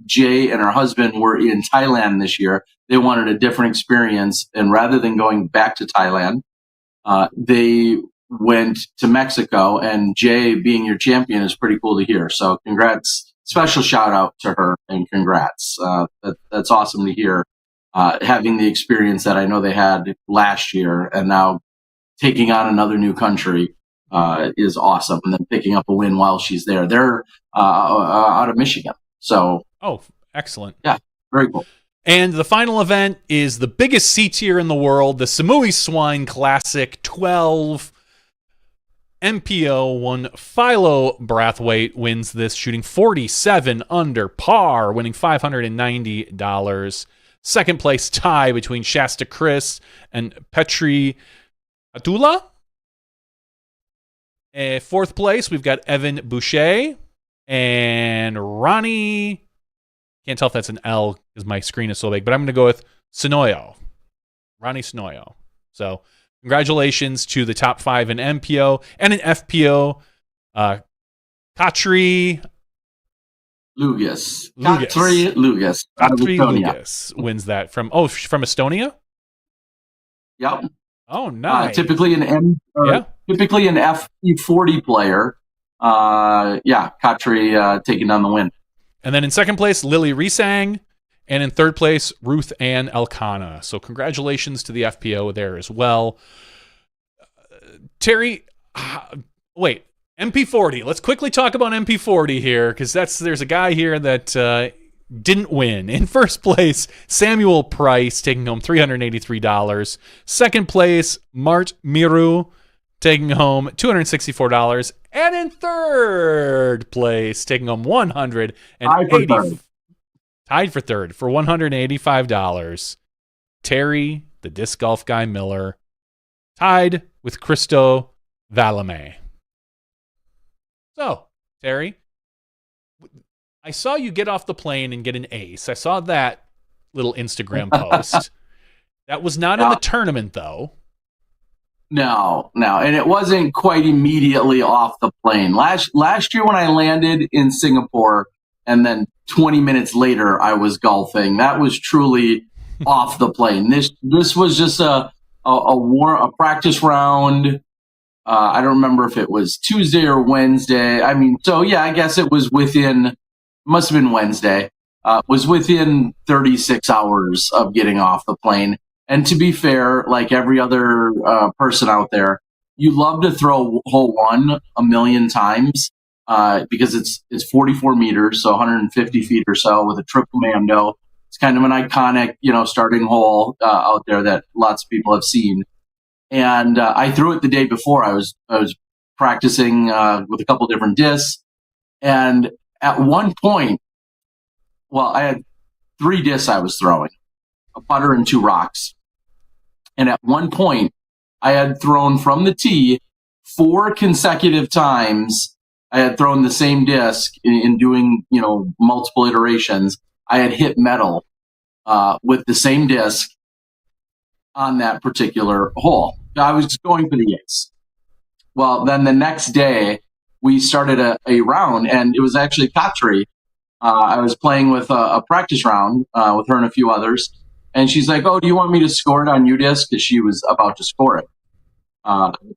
Jay and her husband were in Thailand this year, they wanted a different experience, and rather than going back to Thailand, they went to Mexico. And Jay, being your champion, is pretty cool to hear. So, congrats! Special shout out to her and congrats. That's awesome to hear. Having the experience that I know they had last year, and now taking on another new country. Is awesome, and then picking up a win while she's there. They're out of Michigan, so excellent. Yeah, very cool. And the final event is the biggest C tier in the world, the Samui Swine Classic 12. MPO one Philo Brathwaite wins this, shooting 47 under par, winning $590. Second place tie between Shasta Chris and Petri Atula. Fourth place, we've got Evan Boucher and Ronnie. Can't tell if that's an L because my screen is so big, but I'm going to go with Sonoyo. Ronnie Sonoyo. So, congratulations to the top five in MPO and in FPO. Katri Lugas. Katri Lugas. Katri Lugas wins that from Estonia? Yep. Oh, nice. Typically an FP40 player. Katri taking down the win. And then in second place, Lily Resang. And in third place, Ruth Ann Elkanah. So congratulations to the FPO there as well. Terry, wait, MP40. Let's quickly talk about MP40 here, because there's a guy here that didn't win. In first place, Samuel Price taking home $383. Second place, Mart Miru taking home $264. And in third place, taking home $180. Tied for third for $185. Terry, the disc golf guy Miller, tied with Cristo Valame. So, Terry, I saw you get off the plane and get an ace. I saw that little Instagram post. That was not in the tournament, though. No, and it wasn't quite immediately off the plane. Last year when I landed in Singapore, and then 20 minutes later I was golfing. That was truly off the plane. This was just a practice round. I don't remember if it was Tuesday or Wednesday. I mean, so yeah, I guess it was must have been Wednesday. Was within 36 hours of getting off the plane. And to be fair, like every other person out there, you love to throw hole one a million times because it's 44 meters, so 150 feet or so with a triple mando. It's kind of an iconic, starting hole out there that lots of people have seen. And I threw it the day before. I was practicing with a couple different discs, and at one point, I had 3 discs I was throwing, a putter and 2 rocks. And at one point, I had thrown from the tee 4 consecutive times. I had thrown the same disc in doing, multiple iterations. I had hit metal with the same disc on that particular hole. I was just going for the ace. Well, then the next day, we started a round, and it was actually Katri. I was playing with a practice round with her and a few others. And she's like, "Oh, do you want me to score it on U-Disc?" Because she was about to score it,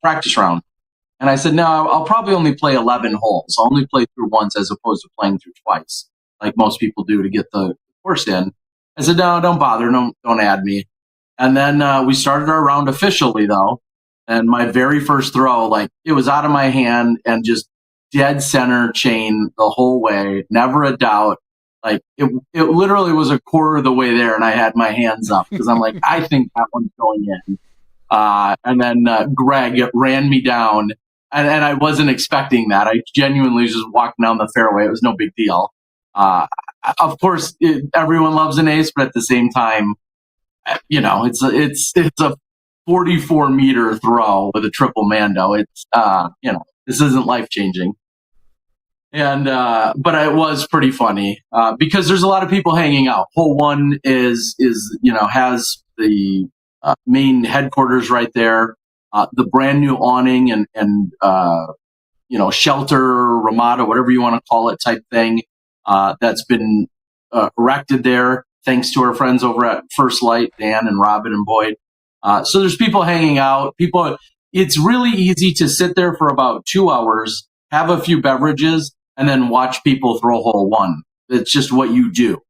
practice round. And I said, "No, I'll probably only play 11 holes. I'll only play through once as opposed to playing through twice, like most people do to get the course in." I said, "No, don't bother. Don't add me." And then we started our round officially, though. And my very first throw, it was out of my hand and just dead center chain the whole way. Never a doubt. It literally was a quarter of the way there, and I had my hands up because I'm like, I think that one's going in. And then Greg ran me down, and I wasn't expecting that. I genuinely just walked down the fairway. It was no big deal. Of course, everyone loves an ace, but at the same time, it's a 44 meter throw with a triple mando. It's this isn't life changing. And but it was pretty funny because there's a lot of people hanging out. Hole one is has the main headquarters right there, the brand new awning and shelter, ramada, whatever you want to call it, type thing that's been erected there thanks to our friends over at First Light, Dan and Robin and Boyd. So there's people hanging out. It's really easy to sit there for about 2 hours, have a few beverages, and then watch people throw hole one. It's just what you do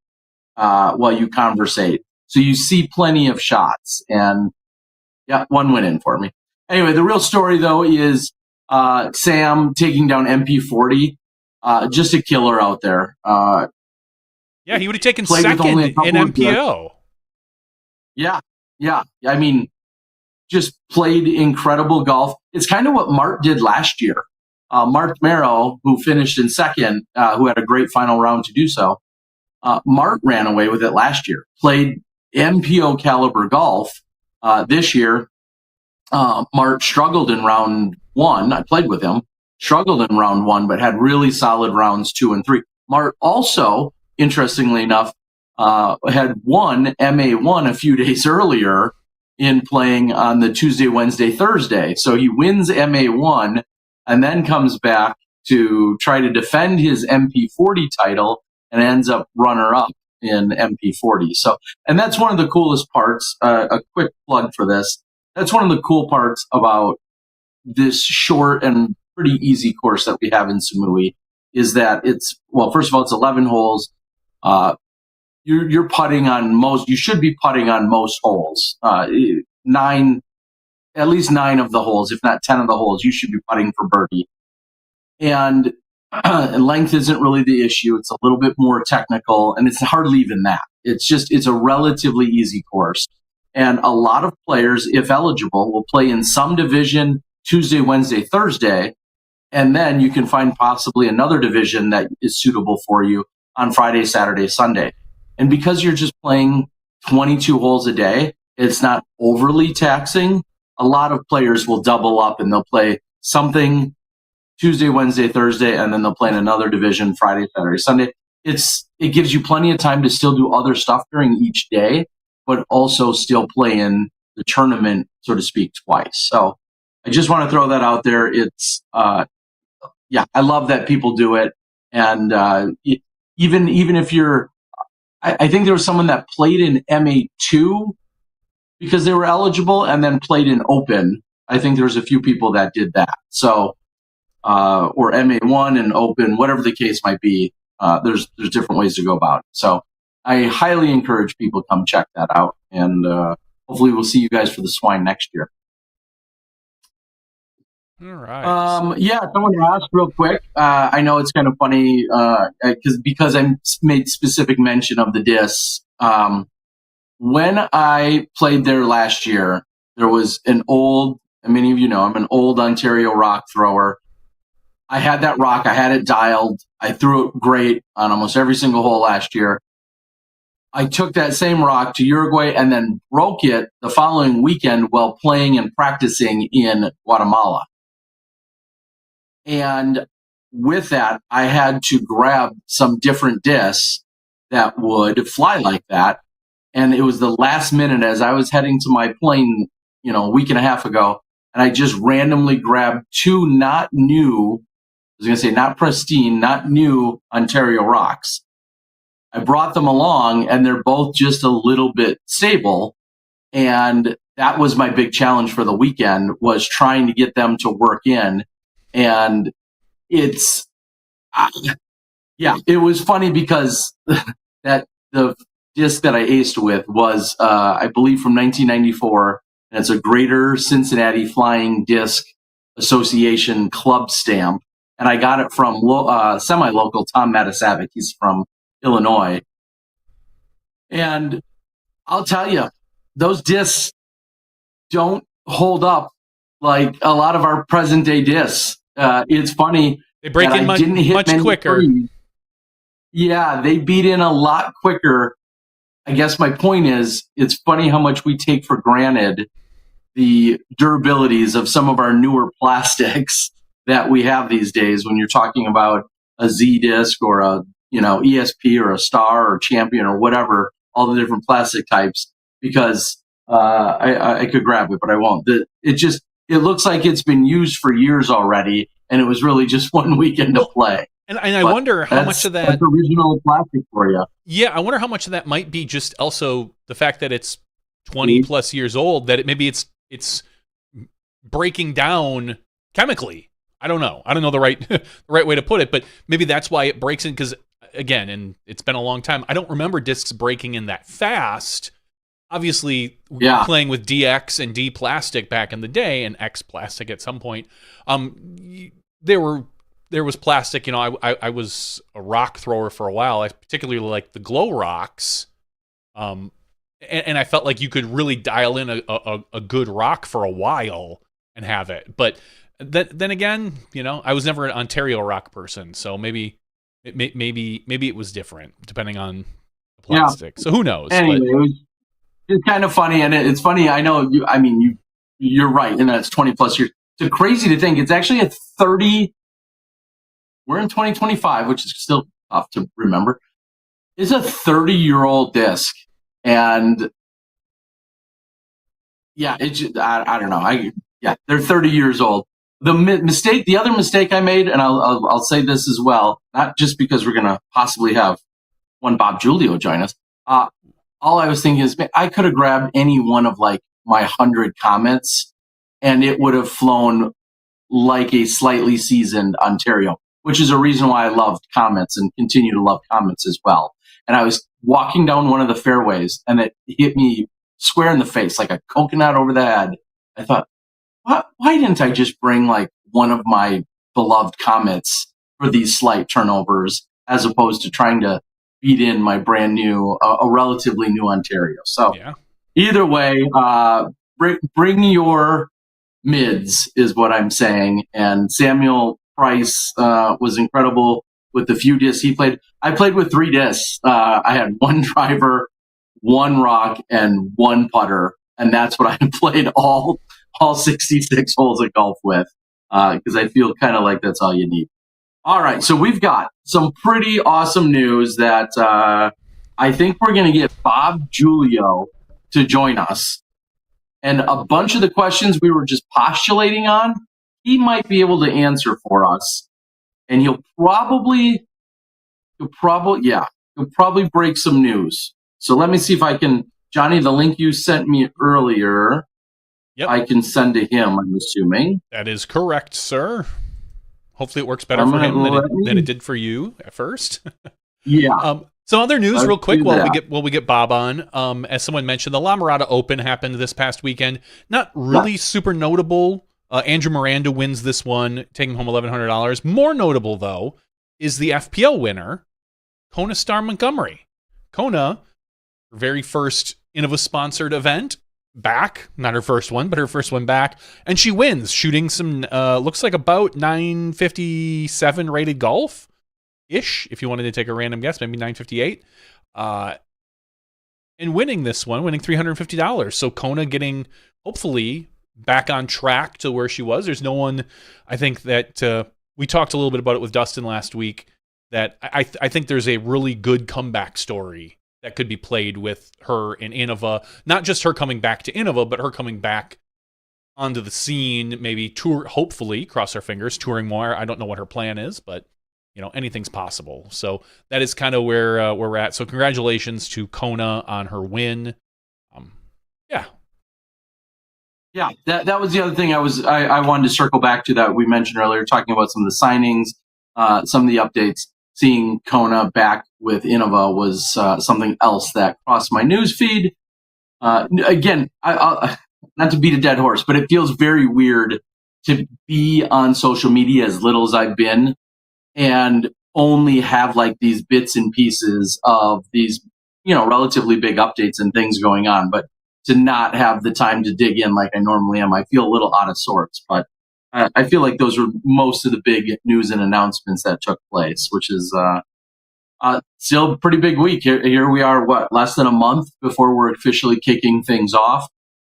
while you conversate. So you see plenty of shots, and one went in for me. Anyway, the real story though is Sam taking down MP40. Just a killer out there. He would have taken second in MPO. Yeah. I mean, just played incredible golf. It's kind of what Mart did last year. Mark Merrow, who finished in second, who had a great final round to do so. Mart ran away with it last year. Played MPO caliber golf this year. Mart struggled in round 1. I played with him. Struggled in round 1, but had really solid rounds 2 and 3. Mart also, interestingly enough, had won MA1 a few days earlier in playing on the Tuesday, Wednesday, Thursday. So he wins MA1 and then comes back to try to defend his MP40 title and ends up runner-up in MP40. So, and that's one of the coolest parts. A quick plug for this. That's one of the cool parts about this short and pretty easy course that we have in Samui is that first of all, it's 11 holes. You're putting on most. You should be putting on most holes. At least 9 of the holes, if not 10 of the holes, you should be putting for birdie. And length isn't really the issue. It's a little bit more technical, and it's hardly even that. It's a relatively easy course. And a lot of players, if eligible, will play in some division Tuesday, Wednesday, Thursday, and then you can find possibly another division that is suitable for you on Friday, Saturday, Sunday. And because you're just playing 22 holes a day, it's not overly taxing. A lot of players will double up and they'll play something Tuesday, Wednesday, Thursday, and then they'll play in another division Friday, Saturday, Sunday. It gives you plenty of time to still do other stuff during each day, but also still play in the tournament, so to speak, twice. So I just want to throw that out there. It's I love that people do it, and even if you're, I think there was someone that played in MA2 because they were eligible, and then played in Open. I think there's a few people that did that. So or MA1 and Open, whatever the case might be. There's different ways to go about it. So I highly encourage people to come check that out, and hopefully we'll see you guys for the Swine next year. All right. Someone asked real quick. I know it's kind of funny because I made specific mention of the discs. When I played there last year, there was an old, and many of you know, I'm an old Ontario rock thrower. I had that rock. I had it dialed. I threw it great on almost every single hole last year. I took that same rock to Uruguay and then broke it the following weekend while playing and practicing in Guatemala. And with that, I had to grab some different discs that would fly like that. And it was the last minute as I was heading to my plane, a week and a half ago. And I just randomly grabbed two not new, I was going to say not pristine, not new Ontario rocks. I brought them along and they're both just a little bit stable. And that was my big challenge for the weekend, was trying to get them to work in. And it was funny because that the disc that I aced with was, I believe, from 1994. And it's a Greater Cincinnati Flying Disc Association club stamp. And I got it from semi-local Tom Matasavic. He's from Illinois. And I'll tell you, those discs don't hold up like a lot of our present-day discs. It's funny. They break in much quicker. Threes. Yeah, they beat in a lot quicker. I guess my point is, it's funny how much we take for granted the durabilities of some of our newer plastics that we have these days when you're talking about a Z disc or a ESP or a Star or Champion or whatever, all the different plastic types, because I could grab it, but I won't. It looks like it's been used for years already, and it was really just one weekend to play. And I wonder how much of that... That's original plastic for you. Yeah, I wonder how much of that might be just also the fact that it's 20 plus years old, that maybe it's breaking down chemically. I don't know. I don't know the right way to put it, but maybe that's why it breaks in, because, again, and it's been a long time, I don't remember discs breaking in that fast. Obviously, we were playing with DX and D plastic back in the day, and X plastic at some point. There was plastic. I was a rock thrower for a while. I particularly liked the glow rocks, and I felt like you could really dial in a good rock for a while and have it. But then again, I was never an Ontario rock person, so maybe it was different depending on the plastic. Yeah. So who knows? Anyway, it's kind of funny, and it's funny. I know you. I mean, you're right, and that's 20 plus years. It's crazy to think it's actually a 30. We're in 2025, which is still tough to remember. It's a 30-year-old disc, and I don't know. They're 30 years old. The other mistake I made, and I'll say this as well, not just because we're going to possibly have one Bob Julio join us. All I was thinking is, man, I could have grabbed any one of like my 100 Comets, and it would have flown like a slightly seasoned Ontario, which is a reason why I loved Comets and continue to love Comets as well. And I was walking down one of the fairways, and it hit me square in the face, like a coconut over the head. I thought, why didn't I just bring like one of my beloved Comets for these slight turnovers, as opposed to trying to beat in my brand new, a relatively new Ontario? So Either way, bring your mids is what I'm saying. And Samuel Price was incredible with the few discs he played. I played with 3 discs. I had 1 driver, 1 rock, and 1 putter, and that's what I played all 66 holes of golf with, because I feel kind of like that's all you need. All right, so we've got some pretty awesome news that I think we're going to get Bob Julio to join us. And a bunch of the questions we were just postulating on, he might be able to answer for us. And he'll probably break some news. So let me see if I can, Johnny, the link you sent me earlier, Yep. I can send to him, I'm assuming. That is correct, sir. Hopefully it works better for him than it did for you at first. Yeah. Some other news real quick while we get Bob on. As someone mentioned, the La Mirada Open happened this past weekend. Not really super notable. Andrew Miranda wins this one, taking home $1,100. More notable, though, is the FPL winner, Kona Star Montgomery. Kona, her very first Innova-sponsored event, back. Not her first one, but her first one back. And she wins, shooting some, looks like about 957 rated golf-ish, if you wanted to take a random guess, maybe 958. And winning this one, winning $350. So Kona getting, hopefully, back on track to where she was. There's no one, I think that, we talked a little bit about it with Dustin last week, that I think there's a really good comeback story that could be played with her in Innova. Not just her coming back to Innova, but her coming back onto the scene, maybe tour, hopefully, cross our fingers, touring more. I don't know what her plan is, but anything's possible. So that is kind of where we're at. So congratulations to Kona on her win. Yeah, that was the other thing I wanted to circle back to that we mentioned earlier, talking about some of the signings, some of the updates. Seeing Kona back with Innova was something else that crossed my news feed. Again, I not to beat a dead horse, but it feels very weird to be on social media as little as I've been and only have like these bits and pieces of these, relatively big updates and things going on, but to not have the time to dig in like I normally am. I feel a little out of sorts, but I feel like those were most of the big news and announcements that took place, which is still a pretty big week. Here we are, less than a month before we're officially kicking things off.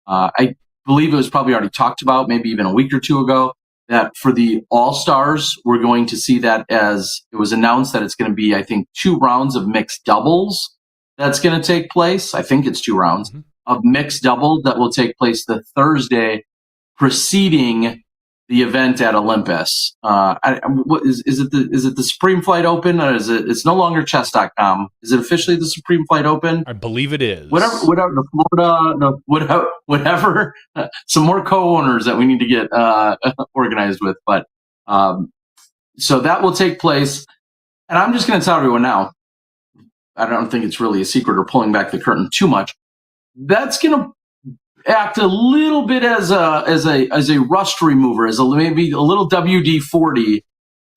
I believe it was probably already talked about, maybe even a week or 2 ago, that for the All-Stars, we're going to see that as it was announced that it's going to be, I think, 2 rounds of mixed doubles that's going to take place. I think it's 2 rounds of mixed doubles that will take place the Thursday preceding the event at Olympus. Is it the Supreme Flight Open, or is it? It's no longer chess.com. Is it officially the Supreme Flight Open? I believe it is. Whatever. The Florida, whatever. Some more co-owners that we need to get organized with, but so that will take place. And I'm just going to tell everyone now. I don't think it's really a secret or pulling back the curtain too much. That's going to act a little bit as a rust remover, maybe a little WD-40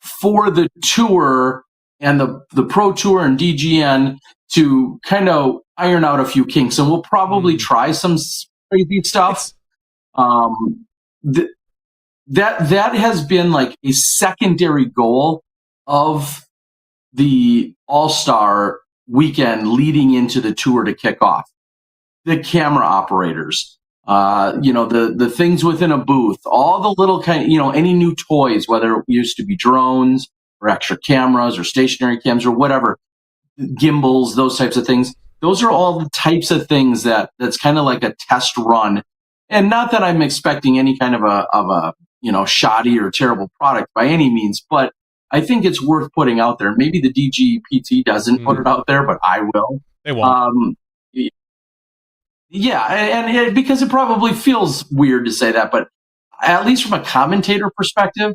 for the tour and the Pro Tour and DGN to kind of iron out a few kinks, and we'll probably try some crazy stuff. That has been like a secondary goal of the All-Star weekend leading into the tour to kick off. The camera operators, the things within a booth, all the little any new toys, whether it used to be drones or extra cameras or stationary cams or whatever, gimbals, those types of things. Those are all the types of things that's kind of like a test run. And not that I'm expecting any kind of a shoddy or terrible product by any means, but I think it's worth putting out there. Maybe the DGPT doesn't put it out there, but I will. They won't. Yeah, and because it probably feels weird to say that, but at least from a commentator perspective,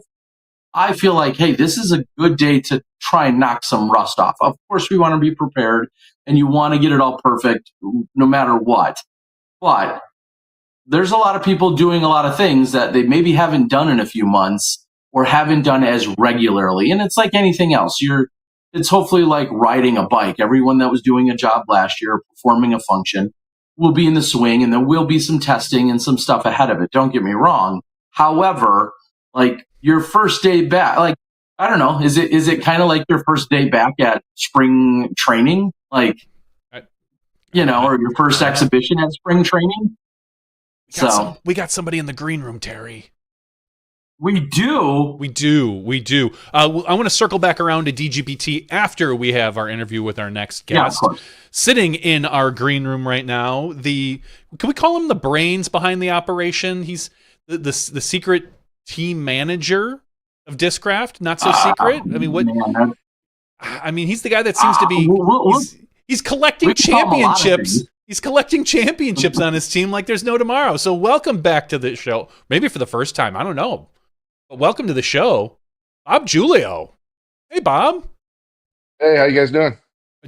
I feel like, hey, this is a good day to try and knock some rust off. Of course, we want to be prepared, and you want to get it all perfect no matter what. But there's a lot of people doing a lot of things that they maybe haven't done in a few months or haven't done as regularly. And it's like anything else. It's hopefully like riding a bike. Everyone that was doing a job last year, performing a function, will be in the swing, and there will be some testing and some stuff ahead of it. Don't get me wrong. However, like your first day back, like I don't know. Is it kind of like your first day back at spring training, like or your first exhibition at spring training? We got somebody in the green room, Terry. We do. I want to circle back around to DGPT after we have our interview with our next guest. Yeah, of course. Sitting in our green room right now, can we call him the brains behind the operation? He's the secret team manager of Discraft. Not so secret. I mean, what? Man, I mean, he's the guy that seems to be. He's collecting championships. He's collecting championships on his team like there's no tomorrow. So welcome back to the show. Maybe for the first time. I don't know. But welcome to the show, Bob Julio. Hey, Bob. Hey, how you guys doing?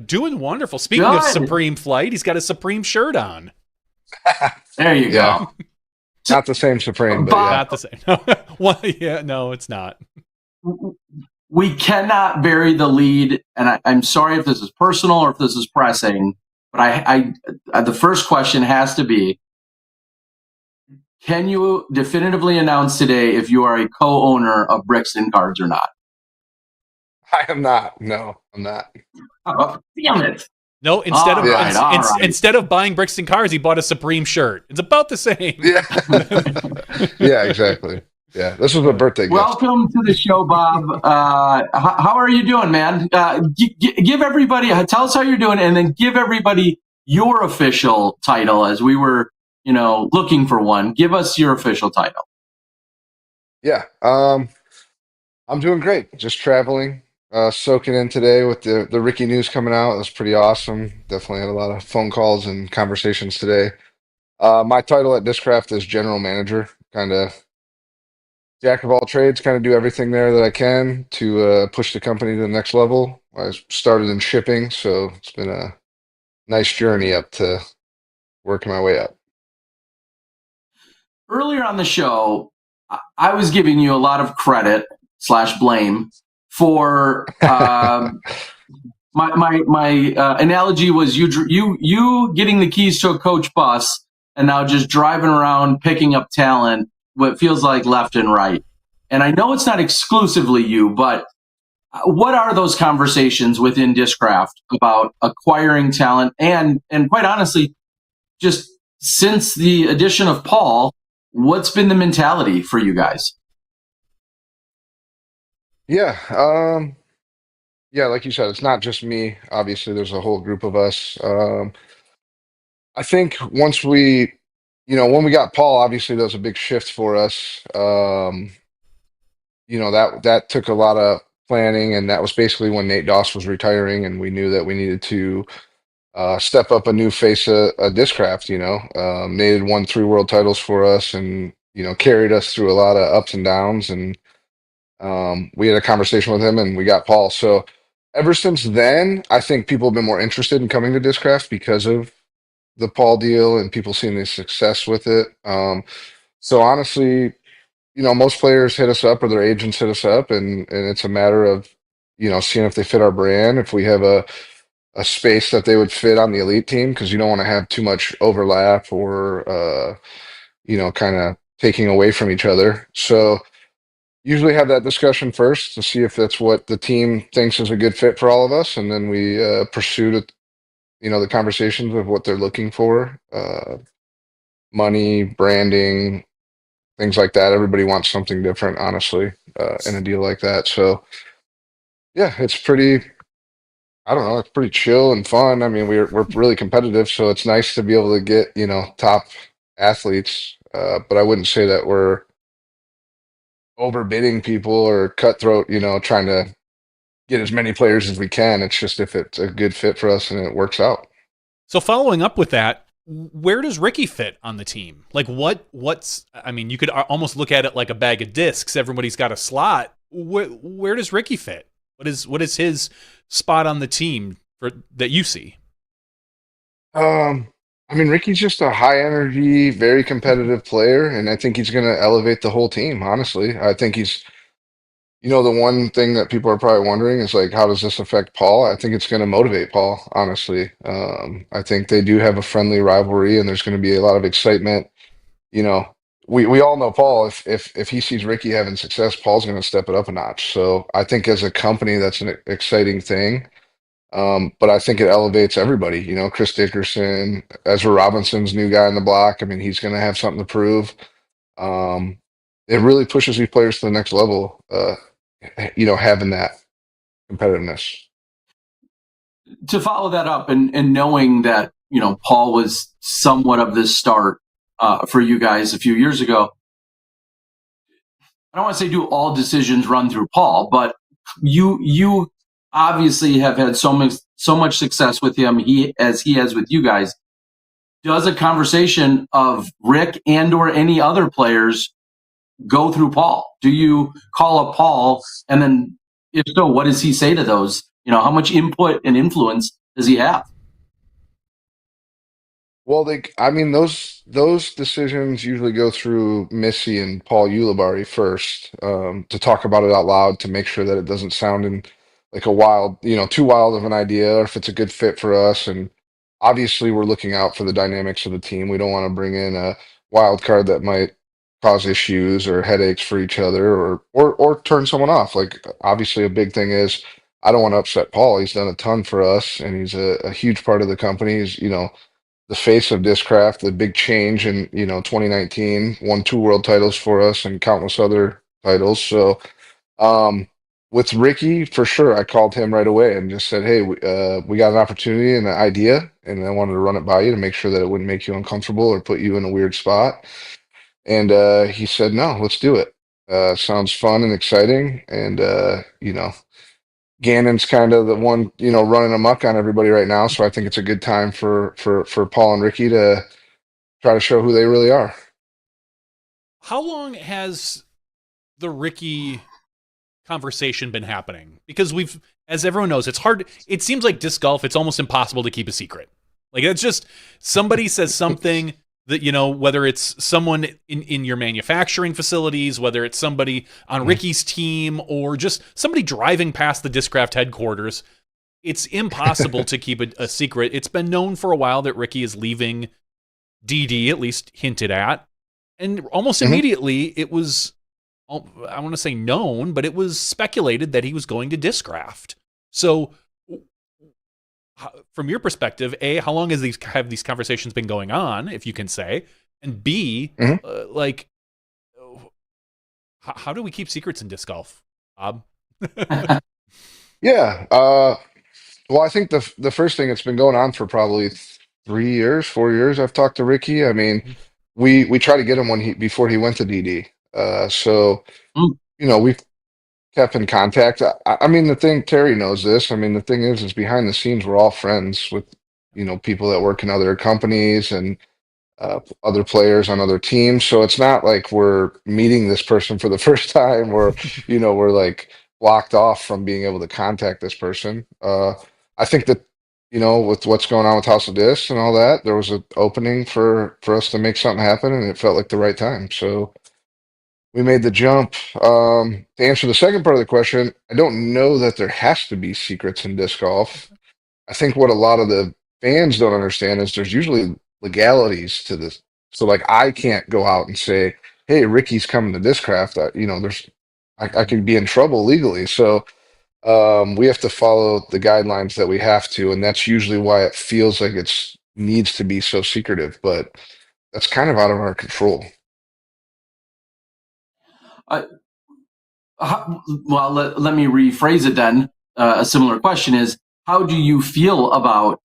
Doing wonderful. Speaking of Supreme Flight, he's got a Supreme shirt on. There you go. Not the same Supreme, but not the same. Well, yeah, no, it's not. We cannot bury the lead, and I'm sorry if this is personal or if this is pressing, but I the first question has to be, can you definitively announce today if you are a co-owner of Brixton Cards or not? I am not. No, I'm not. Oh, damn it. No, instead of buying Brixton Cards, he bought a Supreme shirt. It's about the same. Yeah, yeah, exactly. Yeah, this was a birthday gift. Welcome to the show, Bob. How are you doing, man? Give everybody, tell us how you're doing, and then give everybody your official title as we were, looking for one. Give us your official title. Yeah, I'm doing great. Just traveling, soaking in today with the Ricky news coming out. It was pretty awesome. Definitely had a lot of phone calls and conversations today. My title at Discraft is general manager, kind of jack of all trades, kind of do everything there that I can to push the company to the next level. I started in shipping, so it's been a nice journey up to working my way up. Earlier on the show, I was giving you a lot of credit / blame for my analogy was you getting the keys to a coach bus and now just driving around picking up talent, what feels like left and right. And I know it's not exclusively you, but what are those conversations within Discraft about acquiring talent and quite honestly, just since the addition of Paul, what's been the mentality for you guys? Yeah, like you said, it's not just me. Obviously, there's a whole group of us. I think once when we got Paul, obviously that was a big shift for us. That took a lot of planning, and that was basically when Nate Doss was retiring, and we knew that we needed to step up a new face of Discraft. Nate had won 3 world titles for us, and carried us through a lot of ups and downs, and we had a conversation with him, and we got Paul. So ever since then, I think people have been more interested in coming to Discraft because of the Paul deal and people seeing the success with it. So honestly, most players hit us up or their agents hit us up, and it's a matter of seeing if they fit our brand, if we have a space that they would fit on the elite team, because you don't want to have too much overlap or kind of taking away from each other. So usually have that discussion first to see if that's what the team thinks is a good fit for all of us, and then we pursue the conversations of what they're looking for, money, branding, things like that. Everybody wants something different, honestly, in a deal like that. So yeah, it's pretty, I don't know, it's pretty chill and fun. I mean, we're really competitive, so it's nice to be able to get, top athletes. But I wouldn't say that we're overbidding people or cutthroat, trying to get as many players as we can. It's just if it's a good fit for us and it works out. So following up with that, where does Ricky fit on the team? Like you could almost look at it like a bag of discs. Everybody's got a slot. Where does Ricky fit? What is his spot on the team that you see? Ricky's just a high energy, very competitive player, and I think he's going to elevate the whole team. Honestly, I think he's, the one thing that people are probably wondering is like, how does this affect Paul? I think it's going to motivate Paul, honestly. I think they do have a friendly rivalry, and there's going to be a lot of excitement, we all know Paul. If he sees Ricky having success, Paul's going to step it up a notch. So I think as a company, that's an exciting thing. But I think it elevates everybody. You know, Chris Dickerson, Ezra Robinson's new guy on the block. I mean, he's going to have something to prove. Um, it really pushes these players to the next level. You know, having that competitiveness. To follow that up and knowing that, Paul was somewhat of the start for you guys a few years ago, I don't want to say do all decisions run through Paul, but you obviously have had so much success with him, as he has with you guys. Does a conversation of Rick and or any other players go through Paul? Do you call up Paul, and then if so, what does he say to those? How much input and influence does he have? Well, I mean, those decisions usually go through Missy and Paul Ulibarri first, to talk about it out loud to make sure that it doesn't sound in like a wild, too wild of an idea, or if it's a good fit for us. And obviously, we're looking out for the dynamics of the team. We don't want to bring in a wild card that might cause issues or headaches for each other, or turn someone off. Like obviously, a big thing is I don't want to upset Paul. He's done a ton for us, and he's a huge part of the company. He's, the face of Discraft, the big change in 2019, won 2 world titles for us and countless other titles. So um, with Ricky, for sure, I called him right away and just said, "Hey, we got an opportunity and an idea, and I wanted to run it by you to make sure that it wouldn't make you uncomfortable or put you in a weird spot." And he said, "No, let's do it. Sounds fun and exciting." And Gannon's kind of the one, running amok on everybody right now. So I think it's a good time for Paul and Ricky to try to show who they really are. How long has the Ricky conversation been happening? Because as everyone knows, it's hard. It seems like disc golf, it's almost impossible to keep a secret. Like it's just somebody says something that, whether it's someone in your manufacturing facilities, whether it's somebody on Ricky's team, or just somebody driving past the Discraft headquarters, it's impossible to keep a secret. It's been known for a while that Ricky is leaving DD, at least hinted at. And almost immediately, it was, I want to say known, but it was speculated that he was going to Discraft. So from your perspective, A, how long have these conversations been going on, if you can say? And B, how do we keep secrets in disc golf, Bob? Yeah. Well, I think the first thing, it's been going on for probably 3 years, 4 years. I've talked to Ricky. I mean, we tried to get him before he went to DD. So Mm. we kept in contact. I mean, the thing, Terry knows this. I mean, the thing is behind the scenes, we're all friends with, people that work in other companies and other players on other teams. So it's not like we're meeting this person for the first time, or, we're like blocked off from being able to contact this person. I think that, with what's going on with House of Disc and all that, there was an opening for us to make something happen, and it felt like the right time. So we made the jump. To answer the second part of the question, I don't know that there has to be secrets in disc golf. I think what a lot of the fans don't understand is there's usually legalities to this. So, like, I can't go out and say, "Hey, Ricky's coming to Discraft." I could be in trouble legally. So, we have to follow the guidelines that we have to, and that's usually why it feels like it's needs to be so secretive. But that's kind of out of our control. Uh, well, let me rephrase it then. A similar question is, how do you feel about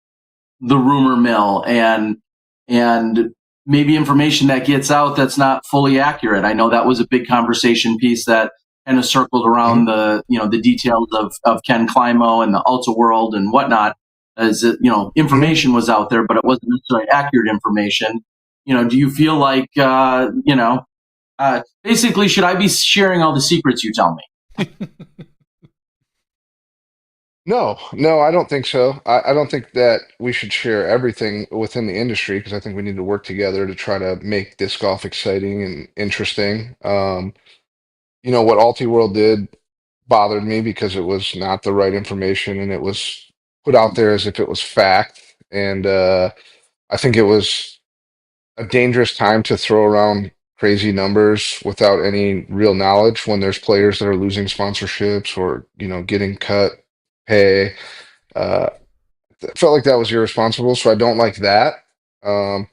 the rumor mill and maybe information that gets out that's not fully accurate? I know that was a big conversation piece that kind of circled around the details of Ken Climo and the Ultra World and whatnot. As information was out there, but it wasn't necessarily accurate information. Do you feel like basically, should I be sharing all the secrets you tell me? No, I don't think so. I don't think that we should share everything within the industry, because I think we need to work together to try to make disc golf exciting and interesting. What Alti World did bothered me because it was not the right information, and it was put out there as if it was fact. And I think it was a dangerous time to throw around crazy numbers without any real knowledge when there's players that are losing sponsorships or, getting cut pay. Uh, I felt like that was irresponsible, so I don't like that. Um,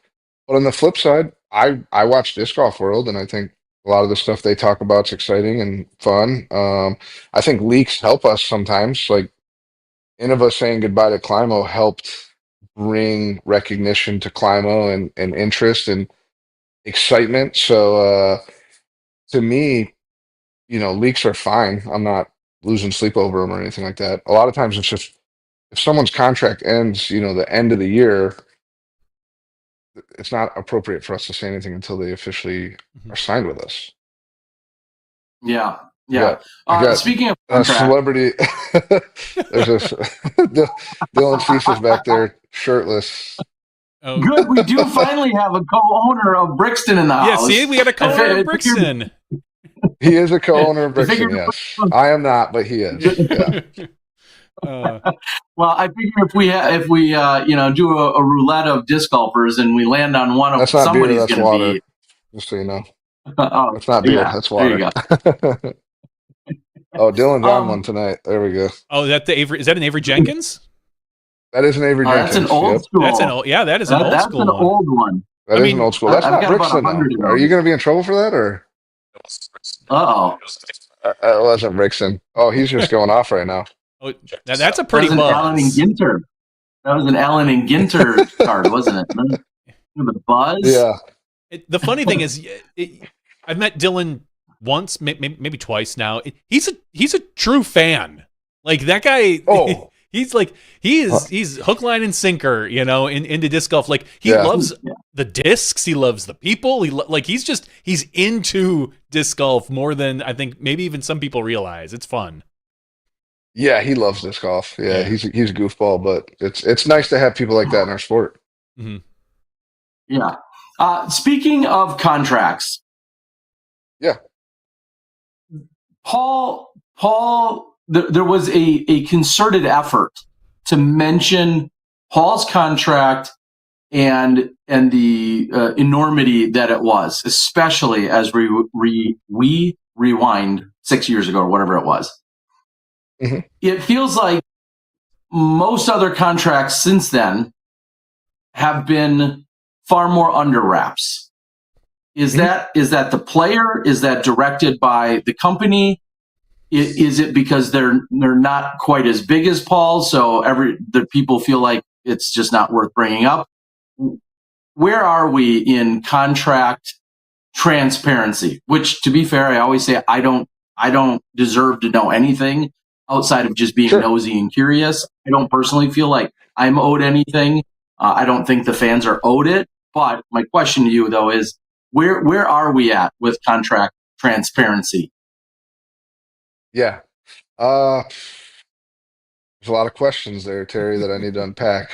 but on the flip side, I watch Disc Golf World, and I think a lot of the stuff they talk about is exciting and fun. I think leaks help us sometimes. Like Innova saying goodbye to Climo helped bring recognition to Climo and interest and excitement. So to me, leaks are fine. I'm not losing sleep over them or anything like that. A lot of times it's just if someone's contract ends, the end of the year, it's not appropriate for us to say anything until they officially Mhm. are signed with us. Yeah. I Yeah. got, I got Speaking of a contract, celebrity. There's a Dylan Cease is back there shirtless. Oh, good. We do finally have a co-owner of Brixton in the yeah. house. See, we got a co-owner I of Brixton. He is a co-owner of I figured, Brixton. Yes, I am not, but he is. Yeah, uh, well, I figure if we do a roulette of disc golfers and we land on one of that's them, not beer. somebody's That's going to water. be. Just so you know, Oh, that's not beer. yeah. That's There you water. go. Oh, Dylan's on one Um, tonight. There we go. oh, is that an Avery Jenkins? That is an Avery that's an Jenkins. old Yep, school. That is an old That's school an one. old one. that I is an mean, old school. That's I've not got about Brixton though. 100 of Are you those. going to be in trouble for that, or Uh-oh. it wasn't Brixton? Oh, he's just going off right now. oh, that's a That pretty was an Allen and buzz. Ginter. That was an Allen and Ginter card, wasn't it? The buzz. Yeah. The funny thing is, I've met Dylan once, maybe twice now. He's a true fan. Like that guy. Oh. He's hook, line, and sinker. Into disc golf. Like he Yeah. loves the discs. He loves the people. He's into disc golf more than I think maybe even some people realize. It's fun. Yeah, he loves disc golf. Yeah, Yeah. he's a goofball, but it's nice to have people like that in our sport. Mm-hmm. Yeah. Speaking of contracts, Yeah. Paul, there was a concerted effort to mention Paul's contract and the enormity that it was, especially as we rewind 6 years ago or whatever it was. Mm-hmm. It feels like most other contracts since then have been far more under wraps. Is that the player? Is that directed by the company? Is it because they're not quite as big as Paul, so the people feel like it's just not worth bringing up? Where are we in contract transparency? Which, to be fair, I always say I don't deserve to know anything outside of just being Sure. nosy and curious. I don't personally feel like I'm owed anything. I don't think the fans are owed it. But my question to you, though, is where are we at with contract transparency? Yeah. There's a lot of questions there, Terry, that I need to unpack.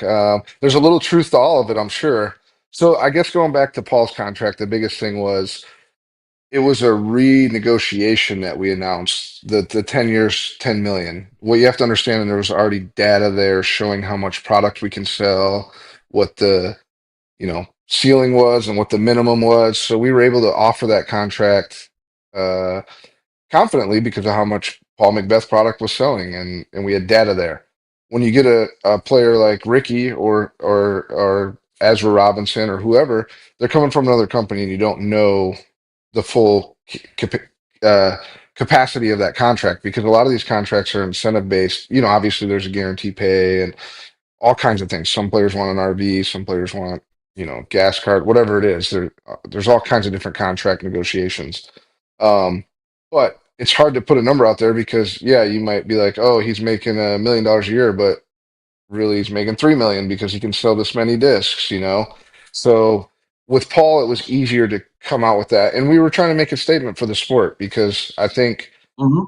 There's a little truth to all of it, I'm sure. So I guess going back to Paul's contract, the biggest thing was it was a renegotiation that we announced, the 10 years, 10 million. What you have to understand, and there was already data there showing how much product we can sell, what the, ceiling was and what the minimum was. So we were able to offer that contract uh, confidently because of how much Paul Macbeth product was selling, and we had data there. When you get a player like Ricky or Ezra Robinson or whoever, they're coming from another company and you don't know the full uh, capacity of that contract because a lot of these contracts are incentive based. Obviously there's a guarantee pay and all kinds of things. Some players want an RV, some players want gas card, whatever it is. There's all kinds of different contract negotiations. But it's hard to put a number out there because yeah, you might be like, oh, he's making $1 million a year, but really he's making 3 million because he can sell this many discs. So with Paul, it was easier to come out with that. And we were trying to make a statement for the sport because I think Mm-hmm.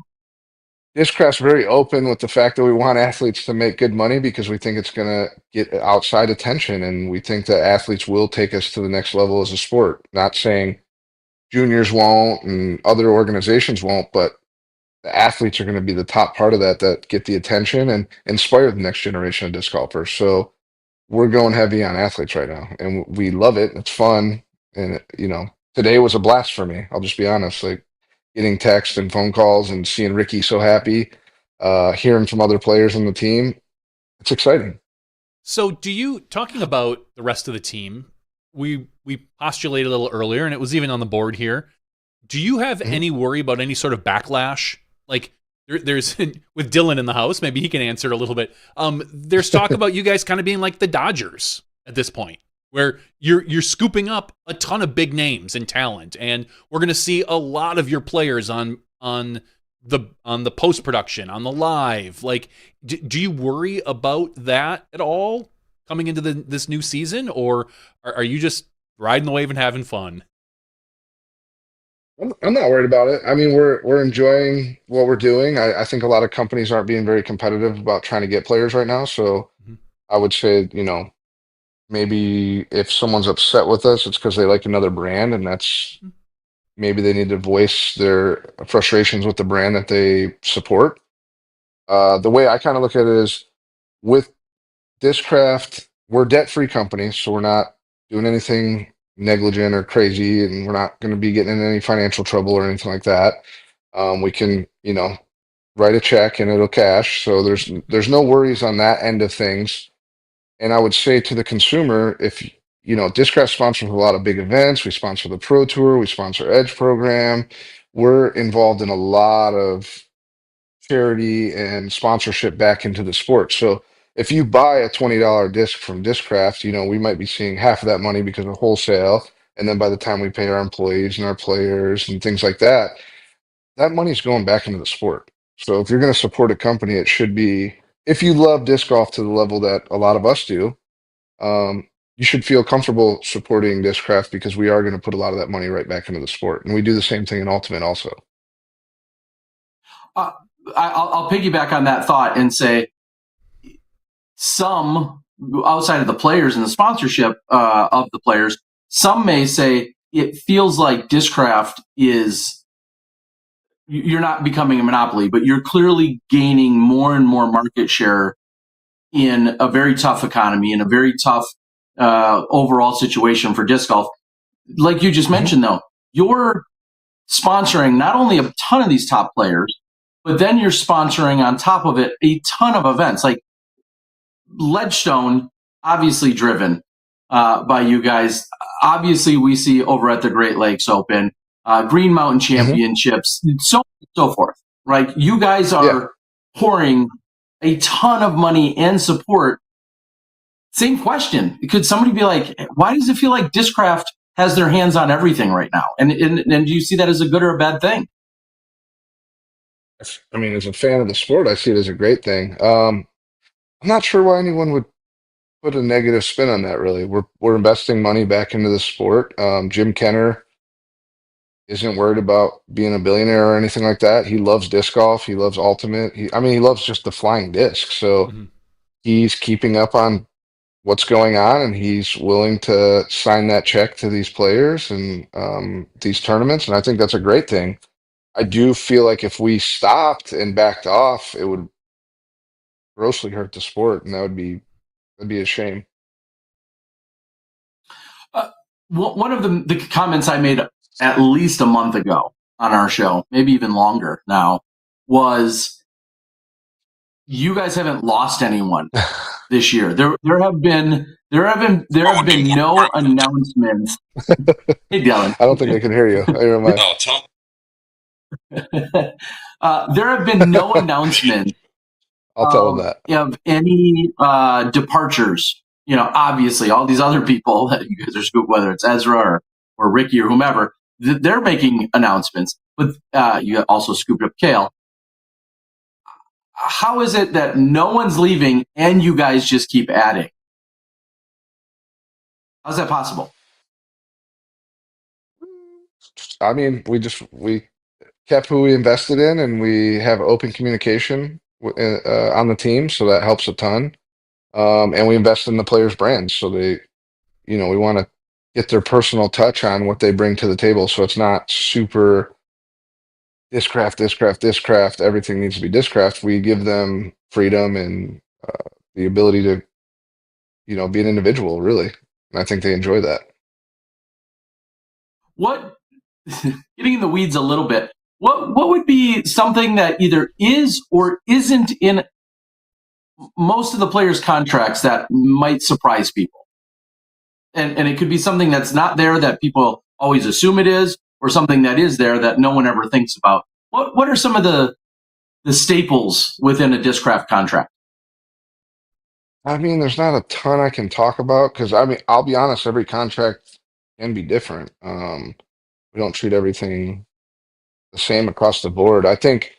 Discraft's very open with the fact that we want athletes to make good money because we think it's going to get outside attention and we think that athletes will take us to the next level as a sport. Not saying juniors won't and other organizations won't, but the athletes are going to be the top part of that get the attention and inspire the next generation of disc golfers. So we're going heavy on athletes right now and we love it. It's fun. And, today was a blast for me. I'll just be honest. Like getting texts and phone calls and seeing Ricky so happy, hearing from other players on the team, it's exciting. So, do you talking about the rest of the team? We postulated a little earlier, and it was even on the board here. Do you have Mhm. any worry about any sort of backlash? Like there's with Dylan in the house, maybe he can answer it a little bit. There's talk about you guys kind of being like the Dodgers at this point, where you're scooping up a ton of big names and talent, and we're going to see a lot of your players on the post production, on the live. Like, do you worry about that at all coming into this new season, or are you just riding the wave and having fun? I'm not worried about it. I mean, we're enjoying what we're doing. I think a lot of companies aren't being very competitive about trying to get players right now. So Mhm. I would say, maybe if someone's upset with us, it's because they like another brand, and that's maybe they need to voice their frustrations with the brand that they support. The way I kind of look at it is with Discraft, we're a debt-free company, so we're not doing anything negligent or crazy, and we're not going to be getting in any financial trouble or anything like that. We can, write a check and it'll cash. So there's no worries on that end of things. And I would say to the consumer, if Discraft sponsors a lot of big events. We sponsor the Pro Tour, we sponsor Edge program. We're involved in a lot of charity and sponsorship back into the sport. So if you buy a $20 disc from Discraft, we might be seeing half of that money because of wholesale. And then by the time we pay our employees and our players and things like that, that money's going back into the sport. So if you're going to support a company, it should be, if you love disc golf to the level that a lot of us do, um, you should feel comfortable supporting Discraft because we are going to put a lot of that money right back into the sport. And we do the same thing in Ultimate also. Uh, I'll piggyback on that thought and say some outside of the players and the sponsorship of the players, some may say it feels like Discraft is you're not becoming a monopoly, but you're clearly gaining more and more market share in a very tough economy, in a very tough overall situation for disc golf. Like you just Mhm. mentioned, though, you're sponsoring not only a ton of these top players, but then you're sponsoring on top of it a ton of events. Like Ledgestone, obviously driven by you guys. Obviously, we see over at the Great Lakes Open, Green Mountain Mhm. Championships, so forth. Right? You guys Yeah. are pouring a ton of money and support. Same question. Could somebody be like, why does it feel like Discraft has their hands on everything right now? And do you see that as a good or a bad thing? I mean, as a fan of the sport, I see it as a great thing. I'm not sure why anyone would put a negative spin on that, really. We're investing money back into the sport. Jim Kenner isn't worried about being a billionaire or anything like that. He loves disc golf. He loves Ultimate. I mean, he loves just the flying disc. So Mhm. he's keeping up on what's going on, and he's willing to sign that check to these players and these tournaments. And I think that's a great thing. I do feel like if we stopped and backed off, it would grossly hurt the sport, and that'd be a shame. Uh, one of the comments I made at least a month ago on our show, maybe even longer now, was you guys haven't lost anyone this year. There have been no announcements. Hey, Dylan. I don't think I can hear you. Hey, am I? There have been no announcements I'll tell him that. of any departures. Obviously, all these other people that you guys are whether it's Ezra or Ricky or whomever, they're making announcements. But you also scooped up Kale. How is it that no one's leaving and you guys just keep adding? How's that possible? I mean, we kept who we invested in, and we have open communication on the team, so that helps a ton. And we invest in the players' brands, so we want to get their personal touch on what they bring to the table, so it's not super Discraft, Discraft, Discraft. Everything needs to be Discraft. We give them freedom and the ability to, be an individual, really. And I think they enjoy that. what getting in the weeds a little bit, what would be something that either is or isn't in most of the players' contracts that might surprise people? And it could be something that's not there that people always assume it is, or something that is there that no one ever thinks about. What are some of the staples within a Discraft contract? I mean, there's not a ton I can talk about because I mean, I'll be honest, every contract can be different. We don't treat everything the same across the board. I think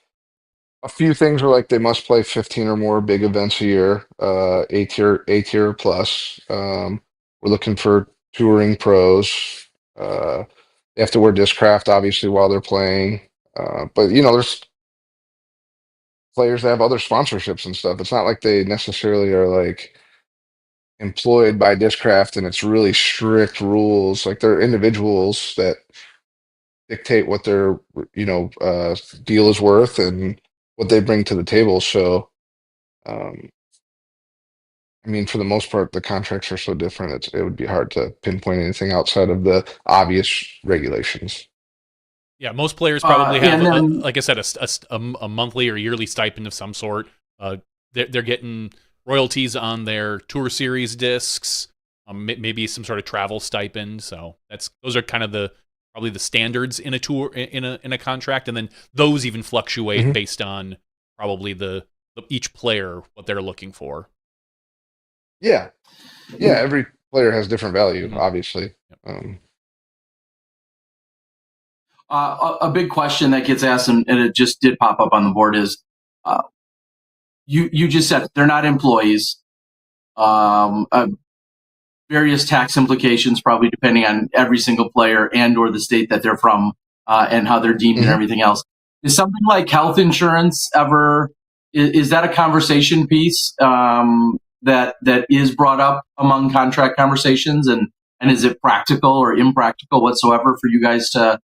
a few things are like they must play 15 or more big events a year, A tier plus. We're looking for touring pros. They have to wear Discraft obviously while they're playing. But you know, there's players that have other sponsorships and stuff. It's not like they necessarily are like employed by Discraft and it's really strict rules. Like they're individuals that dictate what their deal is worth and what they bring to the table. So um, I mean, for the most part, the contracts are so different. It would be hard to pinpoint anything outside of the obvious regulations. Yeah, most players probably have, And then, like I said, a monthly or yearly stipend of some sort. They're getting royalties on their tour series discs, maybe some sort of travel stipend. So those are kind of probably the standards in a tour in a contract, and then those even fluctuate Mhm. based on probably each player what they're looking for. Yeah, yeah. Every player has different value, Mhm. obviously. Yep. Um, a big question that gets asked, and it just did pop up on the board, is uh, you just said they're not employees. Um, uh, Various tax implications, probably depending on every single player and or the state that they're from, and how they're deemed and mhm. everything else. Is something like health insurance ever? Is that a conversation piece that is brought up among contract conversations, and is it practical or impractical whatsoever for you guys to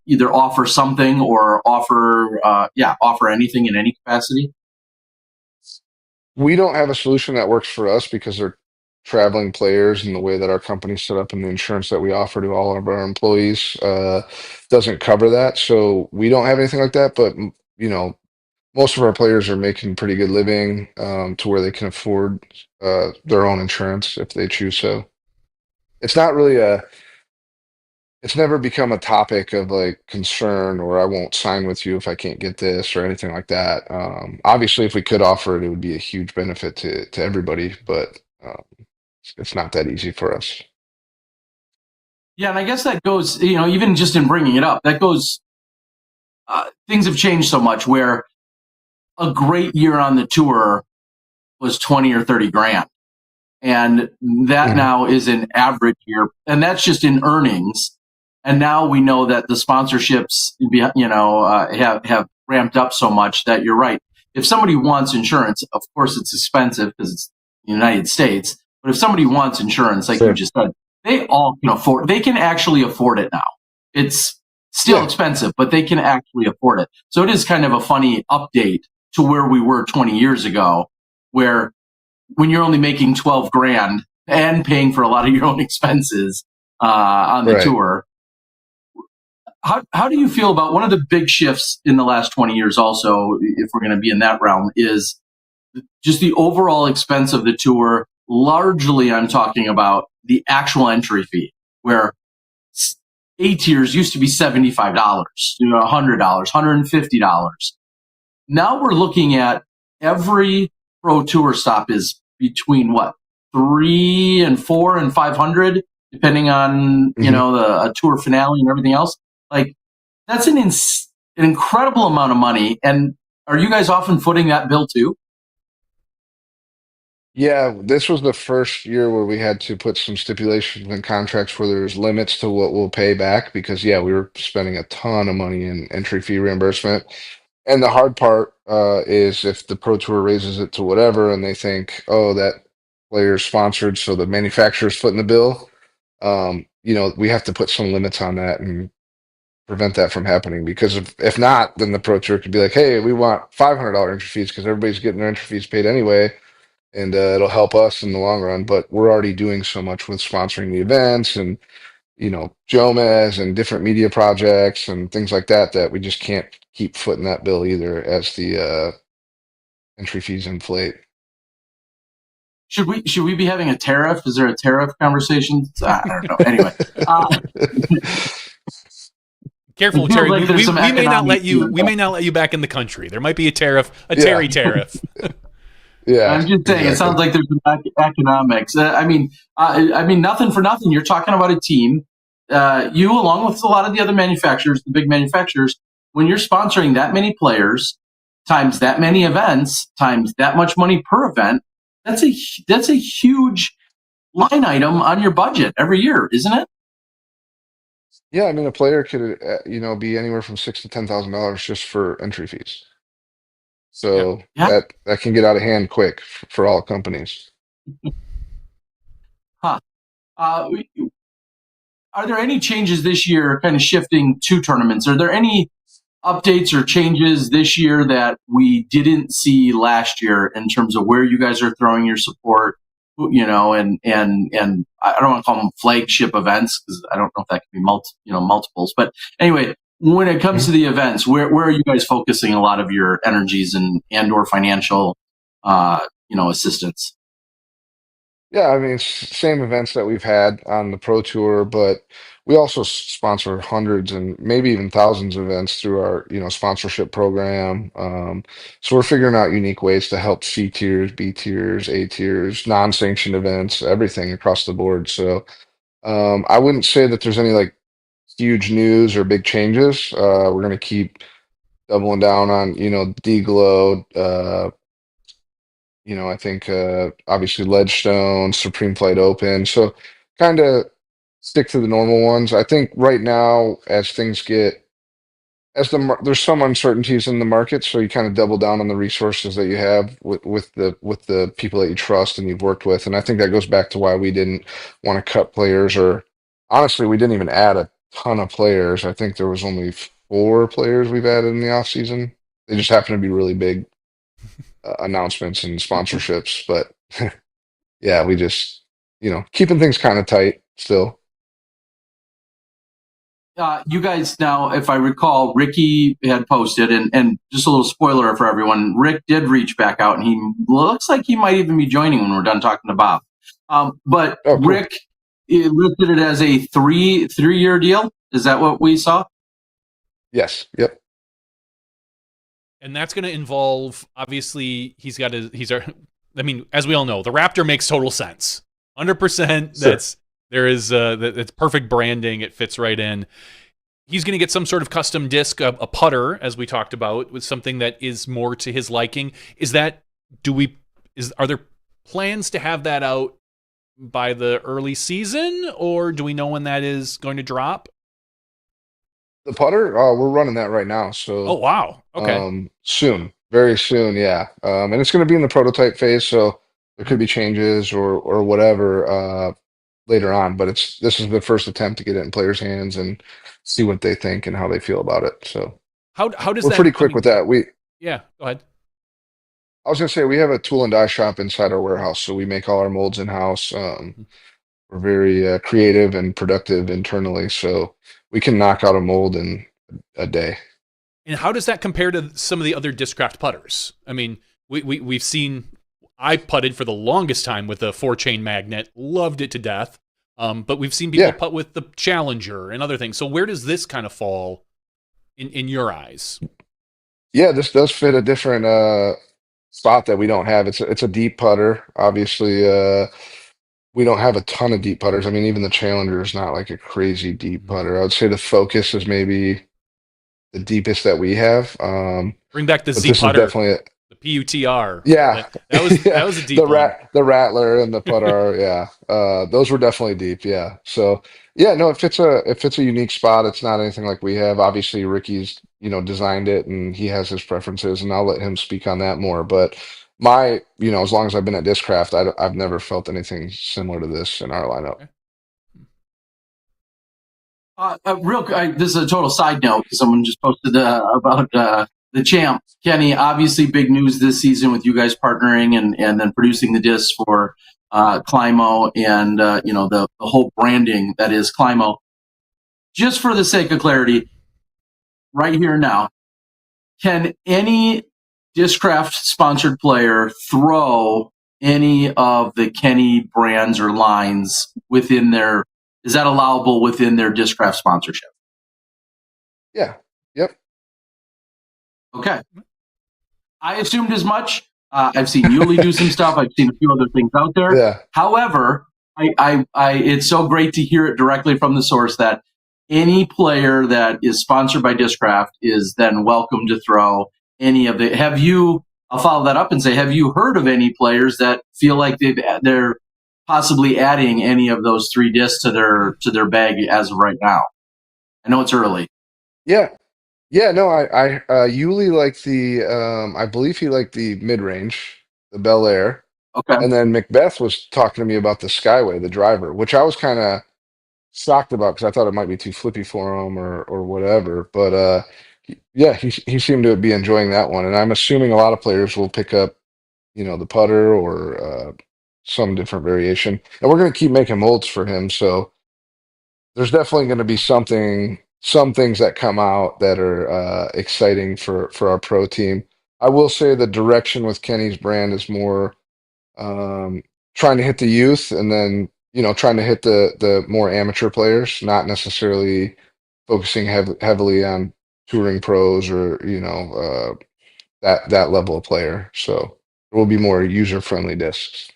either offer something or offer anything in any capacity? We don't have a solution that works for us because they're traveling players and the way that our company's set up and the insurance that we offer to all of our employees doesn't cover that. So we don't have anything like that. But you know, most of our players are making pretty good living to where they can afford their own insurance if they choose so. It's not really it's never become a topic of like concern or I won't sign with you if I can't get this or anything like that. Obviously, if we could offer it, it would be a huge benefit to everybody, but it's not that easy for us. Yeah, and I guess that goes, even just in bringing it up, that goes. Things have changed so much where a great year on the tour was 20 or 30 grand. And that Mhm. now is an average year. And that's just in earnings. And now we know that the sponsorships, have ramped up so much that you're right. If somebody wants insurance, of course it's expensive because it's the United States. But if somebody wants insurance, like you Sure. just said, they all can afford. They can actually afford it now. It's still Yeah. expensive, but they can actually afford it. So it is kind of a funny update to where we were 20 years ago, where when you're only making 12 grand and paying for a lot of your own expenses on the Right. tour. How do you feel about one of the big shifts in the last 20 years also, if we're going to be in that realm, is just the overall expense of the tour? Largely, I'm talking about the actual entry fee, where A tiers used to be $75, $100, $150. Now we're looking at every pro tour stop is between what, 3 and 4 and 500, depending on Mhm. a tour finale and everything else. Like that's an incredible amount of money. And are you guys often footing that bill too? Yeah, this was the first year where we had to put some stipulations in contracts where there's limits to what we'll pay back because yeah, we were spending a ton of money in entry fee reimbursement. And the hard part is if the Pro Tour raises it to whatever and they think, oh, that player's sponsored, so the manufacturer's footing the bill. We have to put some limits on that and prevent that from happening because if not, then the Pro Tour could be like, hey, we want $500 entry fees because everybody's getting their entry fees paid anyway, and it'll help us in the long run. But we're already doing so much with sponsoring the events and Jomez and different media projects and things like that that we just can't keep footing that bill either as the entry fees inflate. Should we be having a tariff? Is there a tariff conversation? I don't know. Anyway, Careful, it feels Terry. like there's some We may not let economics you. here. We may not let you back in the country. There might be a tariff, a Yeah. Terry tariff. Yeah, I'm just saying, it sounds like there's some economics. I mean, nothing for nothing. You're talking about a team. You, along with a lot of the other manufacturers, the big manufacturers, when you're sponsoring that many players times that many events times that much money per event, that's a huge line item on your budget every year, isn't it? Yeah, I mean, a player could, be anywhere from $6,000 to $10,000 just for entry fees. Yeah. So Yeah. that can get out of hand quick for all companies. Huh. Are there any changes this year, kind of shifting to tournaments? Are there any updates or changes this year that we didn't see last year in terms of where you guys are throwing your support? And I don't want to call them flagship events because I don't know if that can be multiples. But anyway, when it comes to the events, where are you guys focusing a lot of your energies and or financial, assistance? Yeah, I mean, same events that we've had on the Pro Tour, but we also sponsor hundreds and maybe even thousands of events through our, sponsorship program. So we're figuring out unique ways to help C tiers, B tiers, A tiers, non-sanctioned events, everything across the board. So I wouldn't say that there's any like huge news or big changes. We're going to keep doubling down on, D-Glow, I think obviously Ledgestone, Supreme Flight Open. So kind of stick to the normal ones. I think right now, as things get, there's some uncertainties in the market, so you kind of double down on the resources that you have with the people that you trust and you've worked with. And I think that goes back to why we didn't want to cut players, or honestly, we didn't even add a ton of players. I think there was only 4 players we've added in the off season. They just happen to be really big announcements and sponsorships. But yeah, we just, keeping things kind of tight still. You guys now, if I recall, Ricky had posted, and just a little spoiler for everyone, Rick did reach back out, and he looks like he might even be joining when we're done talking to Bob. But Oh, cool. Rick listed it as a three-year deal. Is that what we saw? Yes. Yep. And that's going to involve, obviously, I mean, as we all know, the Raptor makes total sense. 100%. Sure. That's perfect branding. It fits right in. He's going to get some sort of custom disc, a putter, as we talked about, with something that is more to his liking. Are there plans to have that out by the early season, or do we know when that is going to drop? The putter, we're running that right now. So, Oh, wow. Okay. Soon, very soon, yeah. And it's going to be in the prototype phase, so there could be changes or whatever later on. But this is the first attempt to get it in players' hands and see what they think and how they feel about it. So How does we're that pretty quick with that. Yeah, go ahead. I was going to say we have a tool and die shop inside our warehouse, so we make all our molds in house. We're very creative and productive internally, so we can knock out a mold in a day. And how does that compare to some of the other Discraft putters? I mean, we've seen. I putted for the longest time with a 4-chain magnet, loved it to death. But we've seen people putt with the Challenger and other things. So where does this kind of fall in your eyes? Yeah, this does fit a different spot that we don't have. It's a deep putter. Obviously, we don't have a ton of deep putters. I mean, even the Challenger is not like a crazy deep putter. I would say the Focus is maybe the deepest that we have. Bring back the But Z this is putter, definitely the PUTR. yeah. That was Yeah. that was a deep one. The Rattler and the putter, yeah. Those were definitely deep, yeah. So yeah, no, it fits a unique spot. It's not anything like we have. Obviously, Ricky's, designed it and he has his preferences, and I'll let him speak on that more. But as long as I've been at Discraft, I've never felt anything similar to this in our lineup. This is a total side note because someone just posted about the champ. Kenny, obviously big news this season with you guys partnering and then producing the discs for Climo and the whole branding that is Climo. just for the sake of clarity, right here now, can any Discraft sponsored player throw any of the Kenny brands or lines within their? Is that allowable within their Discraft sponsorship? Yeah. Yep. Okay. I assumed as much. I've seen Yuli do some stuff. I've seen a few other things out there. Yeah. However, it's so great to hear it directly from the source that any player that is sponsored by Discraft is then welcome to throw any of the. Have you? I'll follow that up and say, have you heard of any players that feel like they're possibly adding any of those 3 discs to their bag as of right now? I know it's early. Yeah. Yeah, no, Yuli liked the I believe he liked the mid-range, the Bel Air. Okay. And then Macbeth was talking to me about the Skyway, the driver, which I was kind of shocked about because I thought it might be too flippy for him or whatever. But yeah, he seemed to be enjoying that one, and I'm assuming a lot of players will pick up, the putter or some different variation. And we're going to keep making molds for him, so there's definitely going to be some things that come out that are exciting for our pro team. I will say the direction with Kenny's brand is more um, trying to hit the youth, and then trying to hit the more amateur players, not necessarily focusing heavily on touring pros or that level of player. So there will be more user friendly discs.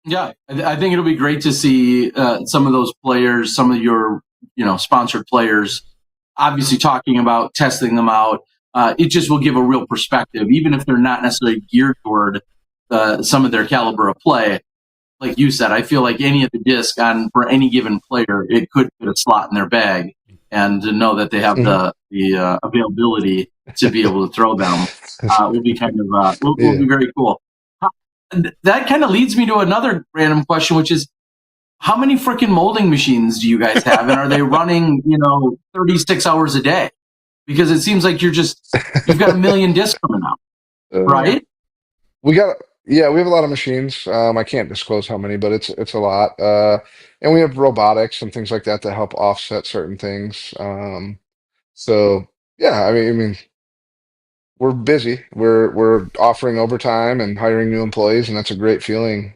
Yeah, I think it'll be great to see some of those players, some of your sponsored players, obviously talking about testing them out. It just will give a real perspective, even if they're not necessarily geared toward some of their caliber of play. Like you said, I feel like any of the disc on for any given player, it could fit a slot in their bag, and to know that they have the availability to be able to throw them will be kind of will be very cool. That kind of leads me to another random question, which is, how many freaking molding machines do you guys have, and are they running 36 hours a day? Because it seems like you've got a million discs coming out, right? We got Yeah, we have a lot of machines. I can't disclose how many, but it's a lot. And we have robotics and things like that to help offset certain things. So yeah, I mean, we're busy. We're offering overtime and hiring new employees, and that's a great feeling.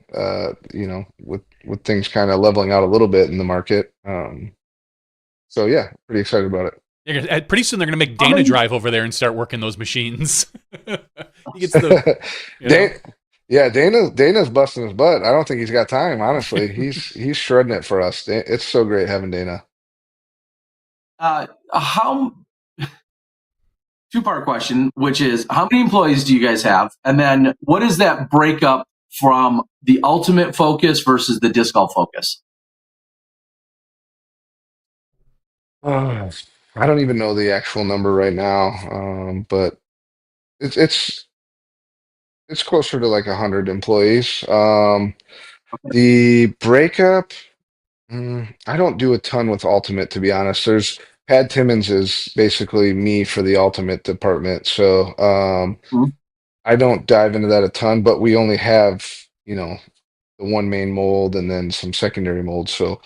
With things kind of leveling out a little bit in the market. So yeah, pretty excited about it. Pretty soon they're going to make Dana drive over there and start working those machines. He gets the, Yeah, Dana's busting his butt. I don't think he's got time, honestly. He's shredding it for us. It's so great having Dana. How 2-part question, which is, how many employees do you guys have? And then what is that breakup from the ultimate focus versus the disc golf focus? Oh, I don't even know the actual number right now, but it's it's closer to like 100 employees. The breakup, I don't do a ton with Ultimate, to be honest. There's Pat Timmons is basically me for the Ultimate department, so Mhm. I don't dive into that a ton. But we only have, you know, the one main mold and then some secondary molds, so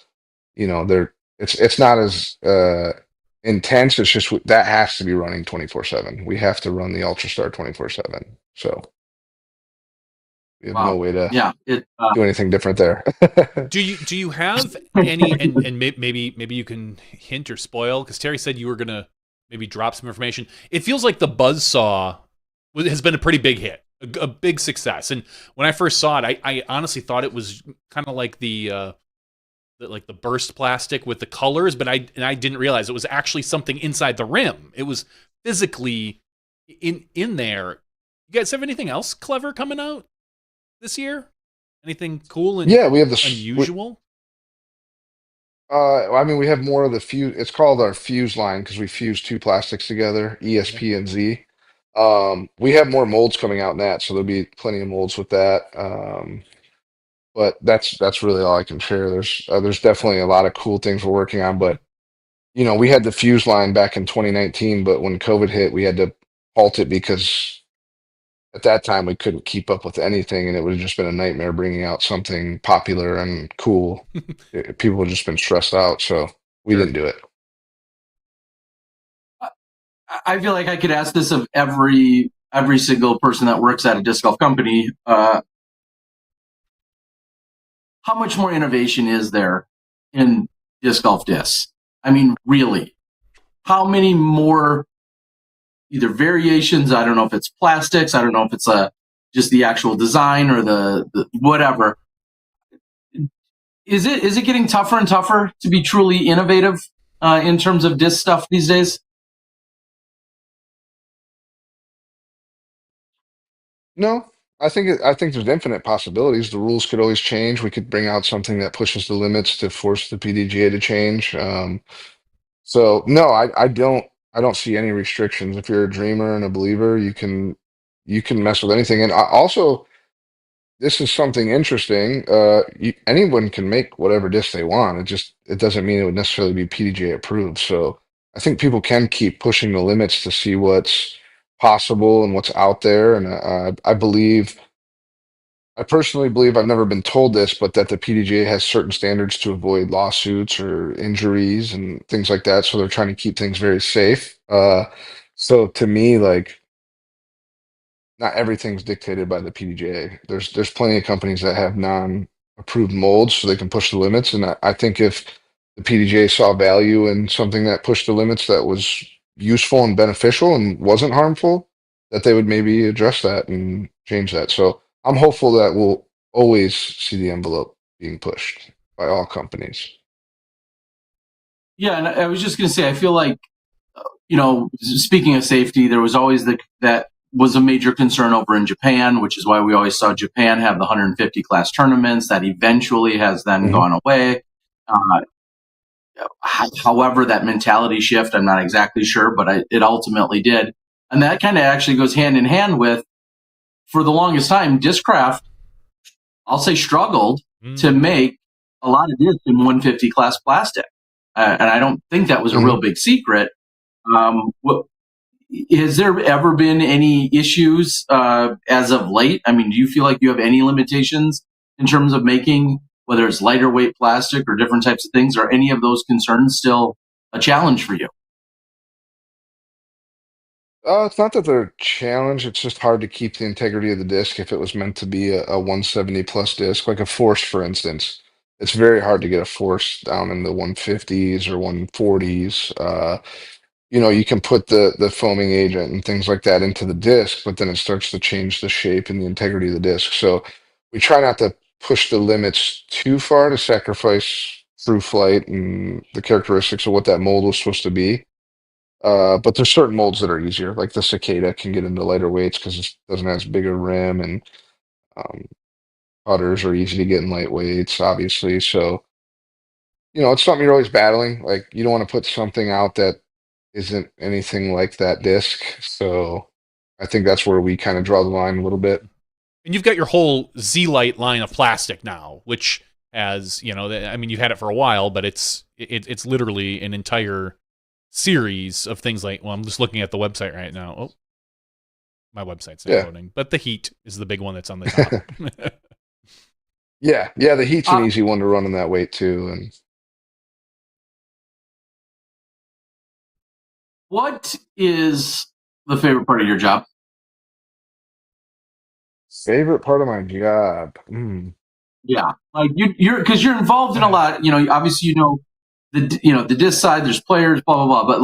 they're it's not as intense. It's just that has to be running 24/7. We have to run the UltraStar 24/7, so we have no Wow. way to Yeah. do anything different there. do you have any, and maybe you can hint or spoil, because Terry said you were gonna maybe drop some information. It feels like the Buzzsaw has been a pretty big hit, a big success. And when I first saw it, I honestly thought it was kind of like like the burst plastic with the colors, but I didn't realize it was actually something inside the rim. It was physically in there. You guys have anything else clever coming out this year? Anything cool and Yeah, we have unusual? I mean, we have more of the fuse. It's called our fuse line because we fuse two plastics together, ESP and Z. We have more molds coming out in that, so there'll be plenty of molds with that. But that's really all I can share. There's definitely a lot of cool things we're working on, but we had the fuse line back in 2019, but when COVID hit, we had to halt it because at that time we couldn't keep up with anything, and it would have just been a nightmare bringing out something popular and cool. People have just been stressed out. So we Sure. didn't do it. I feel like I could ask this of every single person that works at a disc golf company. How much more innovation is there in disc golf discs? I mean, really, how many more either variations? I don't know if it's plastics. I don't know if it's just the actual design or the whatever. Is it getting tougher and tougher to be truly innovative in terms of disc stuff these days? No, I think there's infinite possibilities. The rules could always change. We could bring out something that pushes the limits to force the PDGA to change. So no, I don't see any restrictions. If you're a dreamer and a believer, you can mess with anything. And also, this is something interesting. Anyone can make whatever disc they want. It doesn't mean it would necessarily be PDGA approved. So I think people can keep pushing the limits to see what's possible and what's out there. And I personally believe, I've never been told this, but that the PDGA has certain standards to avoid lawsuits or injuries and things like that. So they're trying to keep things very safe. So to me, like, not everything's dictated by the PDGA. There's plenty of companies that have non-approved molds, so they can push the limits. And I think if the PDGA saw value in something that pushed the limits that was useful and beneficial and wasn't harmful, that they would maybe address that and change that. So I'm hopeful that we'll always see the envelope being pushed by all companies. Yeah, and I was just going to say, I feel like, speaking of safety, there was always that was a major concern over in Japan, which is why we always saw Japan have the 150 class tournaments. That eventually has then Hmm. gone away. Uh, However, that mentality shift, I'm not exactly sure, but it ultimately did. And that kind of actually goes hand in hand with, for the longest time, Discraft, I'll say, struggled to Mm. make a lot of discs in 150 class plastic. And I don't think that was a Hmm. real big secret. What, has there ever been any issues as of late? I mean, do you feel like you have any limitations in terms of making, whether it's lighter weight plastic or different types of things? Are any of those concerns still a challenge for you? It's not that they're challenged. It's just hard to keep the integrity of the disc if it was meant to be a 170 plus disc, like a force, for instance. It's very hard to get a force down in the 150s or 140s. You can put the foaming agent and things like that into the disc, but then it starts to change the shape and the integrity of the disc. So we try not to push the limits too far to sacrifice through flight and the characteristics of what that mold was supposed to be. But there's certain molds that are easier, like the cicada can get into lighter weights because it doesn't have as big a rim, and um, putters are easy to get in lightweights, obviously. So, it's something you're always battling. Like, you don't want to put something out that isn't anything like that disc. So I think that's where we kind of draw the line a little bit. And you've got your whole Z-Lite line of plastic now, which has, I mean, you've had it for a while, but it's literally an entire series of things like, well, I'm just looking at the website right now. Oh, my website's not Yeah. loading, but the Heat is the big one that's on the top. Yeah. Yeah. The heat's an Uh, easy one to run in that weight too. And what is the favorite part of your job? favorite part of my job. Yeah, like you're because you're involved in a lot. Obviously, the disc side. There's players, blah blah blah. But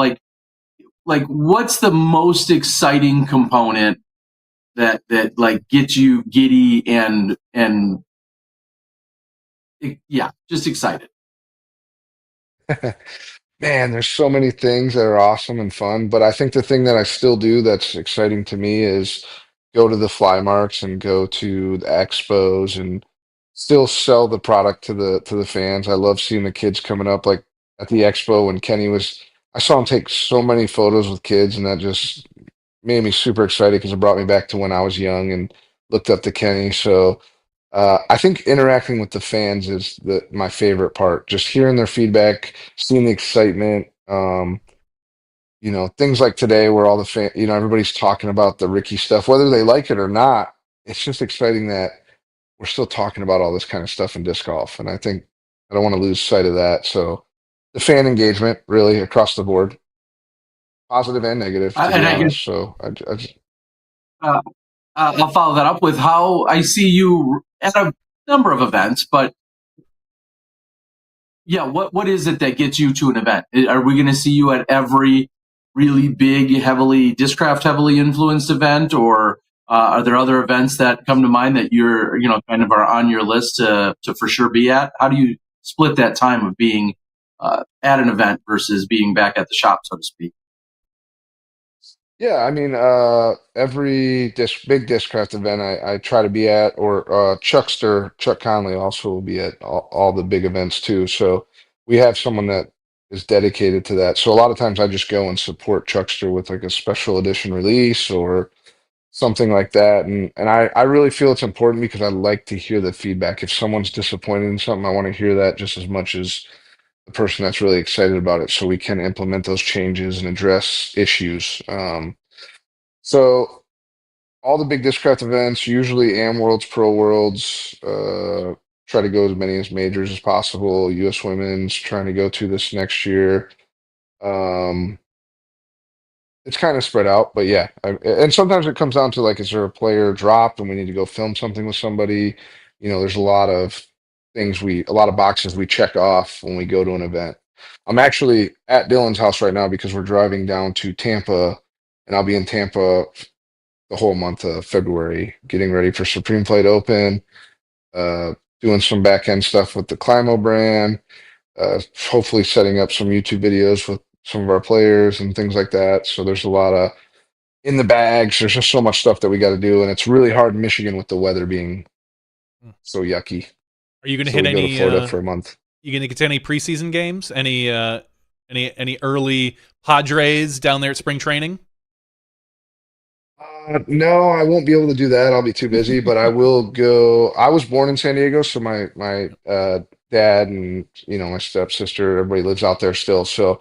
like what's the most exciting component that like gets you giddy and yeah, just excited. Man, there's so many things that are awesome and fun, but I think the thing that I still do that's exciting to me is go to the fly marks and go to the expos and still sell the product to the fans. I love seeing the kids coming up, like at the expo when I saw him take so many photos with kids, and that just made me super excited because it brought me back to when I was young and looked up to Kenny. So I think interacting with the fans is my favorite part. Just hearing their feedback, seeing the excitement. Things like today where all the everybody's talking about the Ricky stuff, whether they like it or not. It's just exciting that we're still talking about all this kind of stuff in disc golf, and I think I don't want to lose sight of that. So the fan engagement really across the board, positive and negative, to And be I guess honest. So I just, uh, I'll follow that up with how I see you at a number of events, but yeah, what is it that gets you to an event? Are we going to see you at every really big, heavily Discraft heavily influenced event, or are there other events that come to mind that you're kind of are on your list to for sure be at? How do you split that time of being at an event versus being back at the shop, so to speak? yeah, I mean, every big Discraft event I try to be at, or Chuck Conley also will be at all the big events too. So we have someone that is dedicated to that. So a lot of times I just go and support Chuckster with like a special edition release or something like that. And I really feel it's important because I like to hear the feedback. If someone's disappointed in something, I want to hear that just as much as the person that's really excited about it, so we can implement those changes and address issues. So all the big Discraft events, usually Am Worlds, Pro Worlds, try to go as many as majors as possible. US Women's trying to go to this next year. Um, it's kind of spread out, but yeah. And sometimes it comes down to like, is there a player dropped and we need to go film something with somebody? There's a lot of boxes we check off when we go to an event. I'm actually at Dylan's house right now because we're driving down to Tampa, and I'll be in Tampa the whole month of February, getting ready for Supreme Plate Open, uh, doing some back end stuff with the Climo brand, hopefully setting up some YouTube videos with some of our players and things like that. So there's a lot of in the bags. There's just so much stuff that we got to do, and it's really hard in Michigan with the weather being so yucky. Are you going to So hit we go to any? Florida for a month. You going to get to any preseason games? Any early Padres down there at spring training? No, I won't be able to do that. I'll be too busy, but I will go. I was born in San Diego, so my dad and my stepsister, everybody lives out there still. So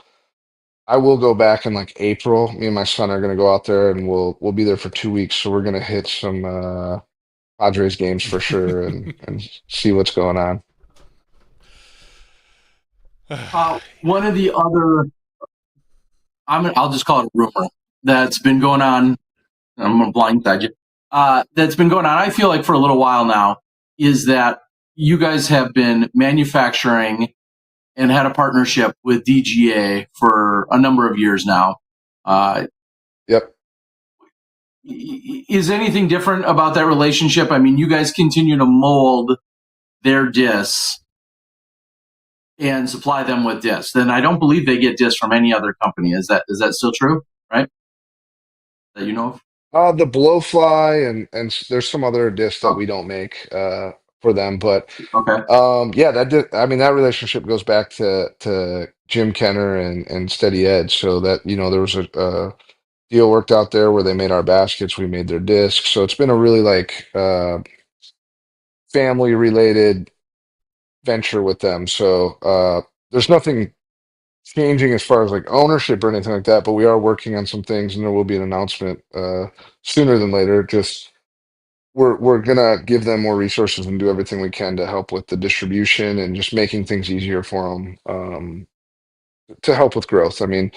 I will go back in like April. Me and my son are going to go out there, and we'll be there for 2 weeks. So we're going to hit some Padres games for sure, and see what's going on. One of the other, I'll just call it a rumor that's been going on. I'm going to blindside you. That's been going on, I feel like, for a little while now, is that you guys have been manufacturing and had a partnership with DGA for a number of years now. Yep. Is anything different about that relationship? I mean, you guys continue to mold their discs and supply them with discs. Then I don't believe they get discs from any other company. Is that still true? Right? That you know of? The Blowfly and there's some other discs that we don't make for them, but Okay. yeah, I mean that relationship goes back to Jim Kenner and Steady Ed. So that there was a deal worked out there where they made our baskets, we made their discs. So it's been a really like family related venture with them. So there's nothing changing as far as like ownership or anything like that, but we are working on some things, and there will be an announcement sooner than later. Just we're gonna give them more resources and do everything we can to help with the distribution and just making things easier for them to help with growth. I mean,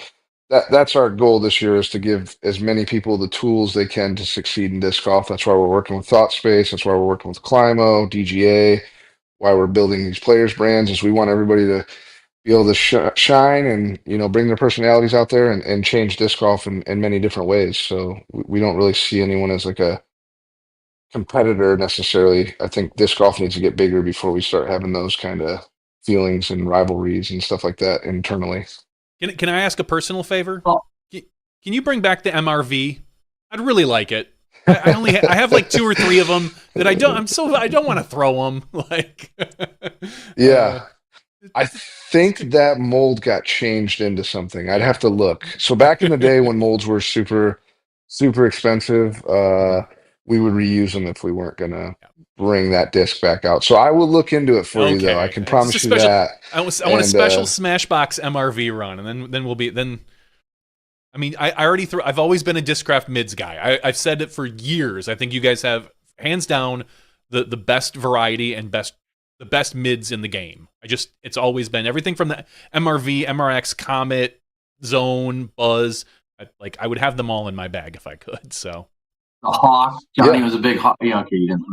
that's our goal this year, is to give as many people the tools they can to succeed in disc golf. That's why we're working with Thought Space. That's why we're working with Climo, DGA. Why we're building these players brands is we want everybody to be able to shine and bring their personalities out there and change disc golf in many different ways. So we don't really see anyone as like a competitor necessarily. I think disc golf needs to get bigger before we start having those kind of feelings and rivalries and stuff like that internally. Can I ask a personal favor? Well, Can you bring back the MRV? I'd really like it. I have like 2 or 3 of them that I don't want to throw them. Like, Yeah. I think that mold got changed into something. I'd have to look. So back in the day when molds were super, super expensive, we would reuse them if we weren't gonna bring that disc back out. So I will look into it for you, though. I can promise you that. I want a special Smashbox MRV run, and then we'll be then. I mean, I already threw. I've always been a Discraft mids guy. I've said it for years. I think you guys have hands down the best variety and best the best mids in the game. It's always been everything from the MRV, MRX, Comet, Zone, Buzz. I would have them all in my bag if I could. So the Hawk, Johnny was a big Hawk. Okay, you didn't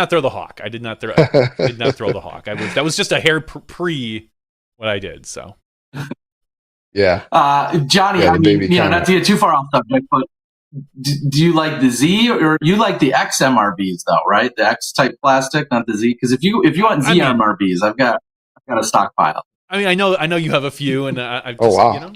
throw the Hawk. I did not throw the Hawk. I did not throw the Hawk. That was just a hair pre what I did. So yeah, Johnny. I mean, not to get too far off subject, but do you like the Z or you like the X MRBs though? Right, the X type plastic, not the Z. Because if you want Z MRBs, I've got a stockpile. I mean, I know you have a few, and I've just, wow.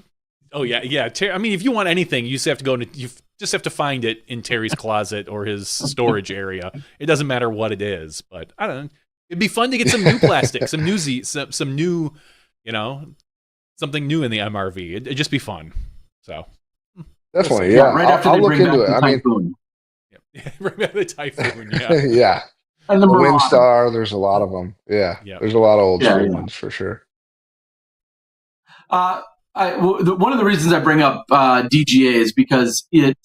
Oh yeah. I mean, if you want anything, you just have to you just have to find it in Terry's closet or his storage area. It doesn't matter what it is, but I don't know. It'd be fun to get some new plastic, some new some new, something new in the MRV. It'd just be fun. So definitely, yeah. Right after I'll look into it. I mean, right after the Typhoon, yeah, yeah. And the Windstar, there's a lot of them. Yeah, there's a lot of old school ones for sure. One of the reasons I bring up DGA is because it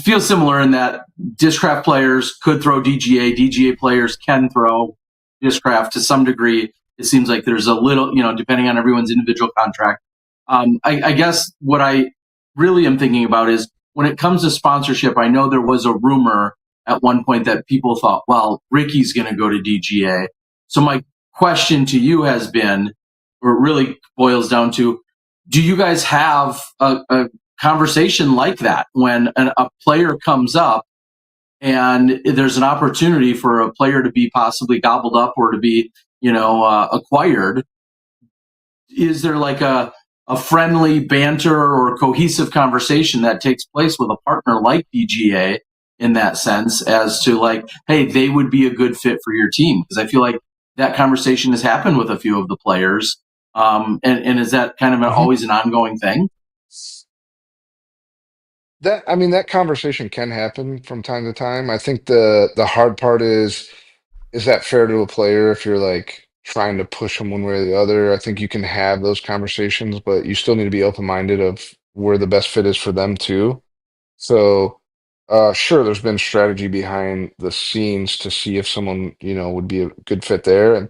feels similar in that Discraft players could throw DGA. DGA players can throw Discraft to some degree. It seems like there's a little, depending on everyone's individual contract. I guess what I really am thinking about is when it comes to sponsorship, I know there was a rumor at one point that people thought, well, Ricky's going to go to DGA. So my question to you has been, or it really boils down to, do you guys have a conversation like that when a player comes up and there's an opportunity for a player to be possibly gobbled up or to be, acquired? Is there like a friendly banter or cohesive conversation that takes place with a partner like DGA in that sense as to like, hey, they would be a good fit for your team? Because I feel like that conversation has happened with a few of the players. And is that kind of always an ongoing thing? That conversation can happen from time to time. I think the hard part is that fair to a player if you're like trying to push them one way or the other? I think you can have those conversations, but you still need to be open-minded of where the best fit is for them too. So, sure, there's been strategy behind the scenes to see if someone, would be a good fit there, and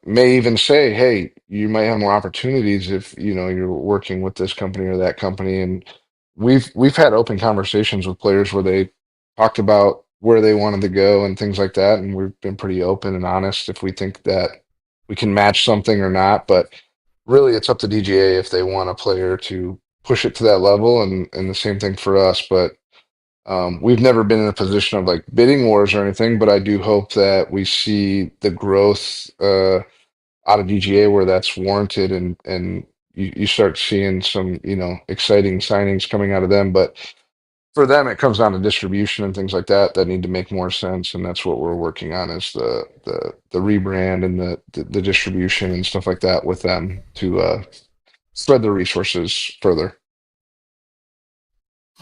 may even say, hey, you might have more opportunities if, you're working with this company or that company. And we've had open conversations with players where they talked about where they wanted to go and things like that, and we've been pretty open and honest if we think that we can match something or not. But really, it's up to DGA if they want a player to push it to that level, and the same thing for us. But we've never been in a position of like bidding wars or anything, but I do hope that we see the growth out of DGA where that's warranted, and you start seeing some exciting signings coming out of them. But for them, it comes down to distribution and things like that that need to make more sense, and that's what we're working on is the rebrand and the distribution and stuff like that with them to spread the resources further.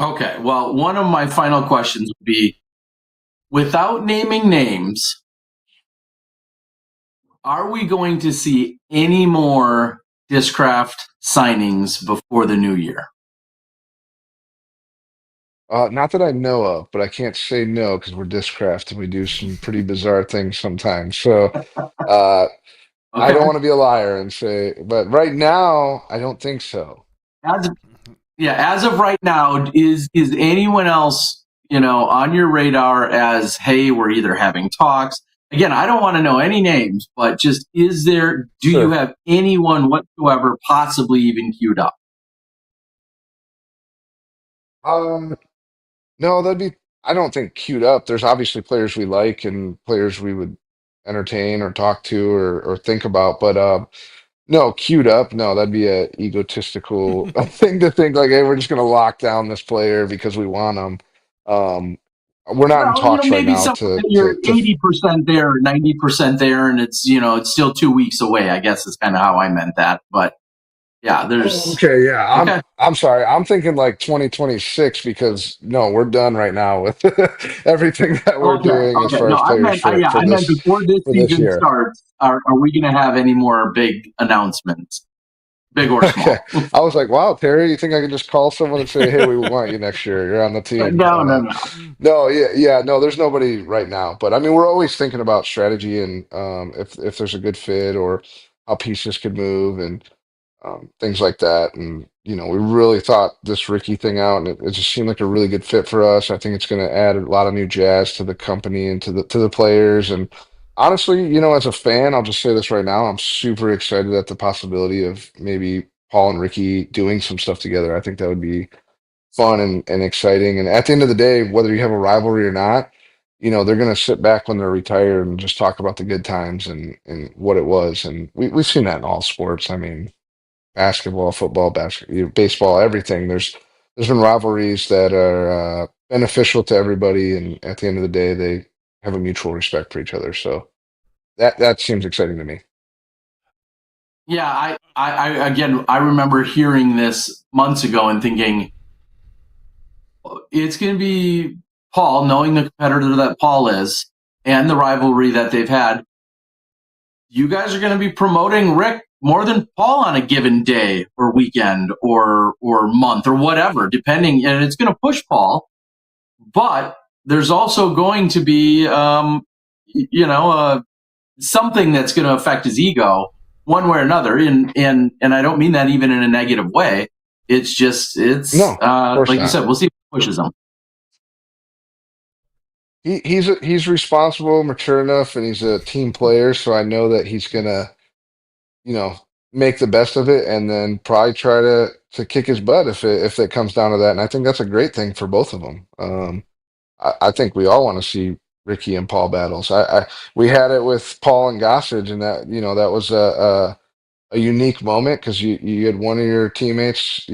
Okay, well, one of my final questions would be, without naming names, are we going to see any more Discraft signings before the new year? Not that I know of, but I can't say no because we're Discraft and we do some pretty bizarre things sometimes. So I don't want to be a liar and say, but right now, I don't think so. As of right now, is anyone else, on your radar as, hey, we're either having talks? Again, I don't want to know any names, but just do you have anyone whatsoever possibly even queued up? No, I don't think queued up. There's obviously players we like and players we would entertain or talk to or think about, but no, queued up. No, that'd be a egotistical thing to think like, hey, we're just gonna lock down this player because we want them. We're not in talks right maybe now you're 80% there, 90% there, and it's still 2 weeks away. I guess is kind of how I meant that, but yeah, there's okay, yeah. I'm sorry. I'm thinking like 2026 because no, we're done right now with everything that we're doing as far as players I meant before this for season year. starts. Are we going to have any more big announcements? big or Okay. small. I was like, wow, Terry, you think I can just call someone and say, hey, we want you next year. You're on the team. No, no, no. No, yeah, yeah, no, there's nobody right now. But I mean, we're always thinking about strategy and if there's a good fit or how pieces could move and things like that. And we really thought this Ricky thing out, and it just seemed like a really good fit for us. I think it's going to add a lot of new jazz to the company and to the players. And honestly, as a fan, I'll just say this right now: I'm super excited at the possibility of maybe Paul and Ricky doing some stuff together. I think that would be fun and exciting. And at the end of the day, whether you have a rivalry or not. They're going to sit back when they're retired and just talk about the good times and what it was. And we've seen that in all sports. I mean, basketball, football, baseball, everything. There's been rivalries that are beneficial to everybody, and at the end of the day, they have a mutual respect for each other. So that seems exciting to me. Yeah, I again, I remember hearing this months ago and thinking it's going to be Paul, knowing the competitor that Paul is and the rivalry that they've had. You guys are going to be promoting Rick more than Paul on a given day or weekend or month or whatever, depending, and it's going to push Paul. But there's also going to be, something that's going to affect his ego one way or another, and I don't mean that even in a negative way. It's just No, of course like you not. said, we'll see if it pushes him. He's responsible, mature enough, and he's a team player. So I know that he's gonna, you know, make the best of it, and then probably try to kick his butt if it comes down to that. And I think that's a great thing for both of them. I think we all want to see Ricky and Paul battles. We had it with Paul and Gossage, and that was a unique moment because you had one of your teammates,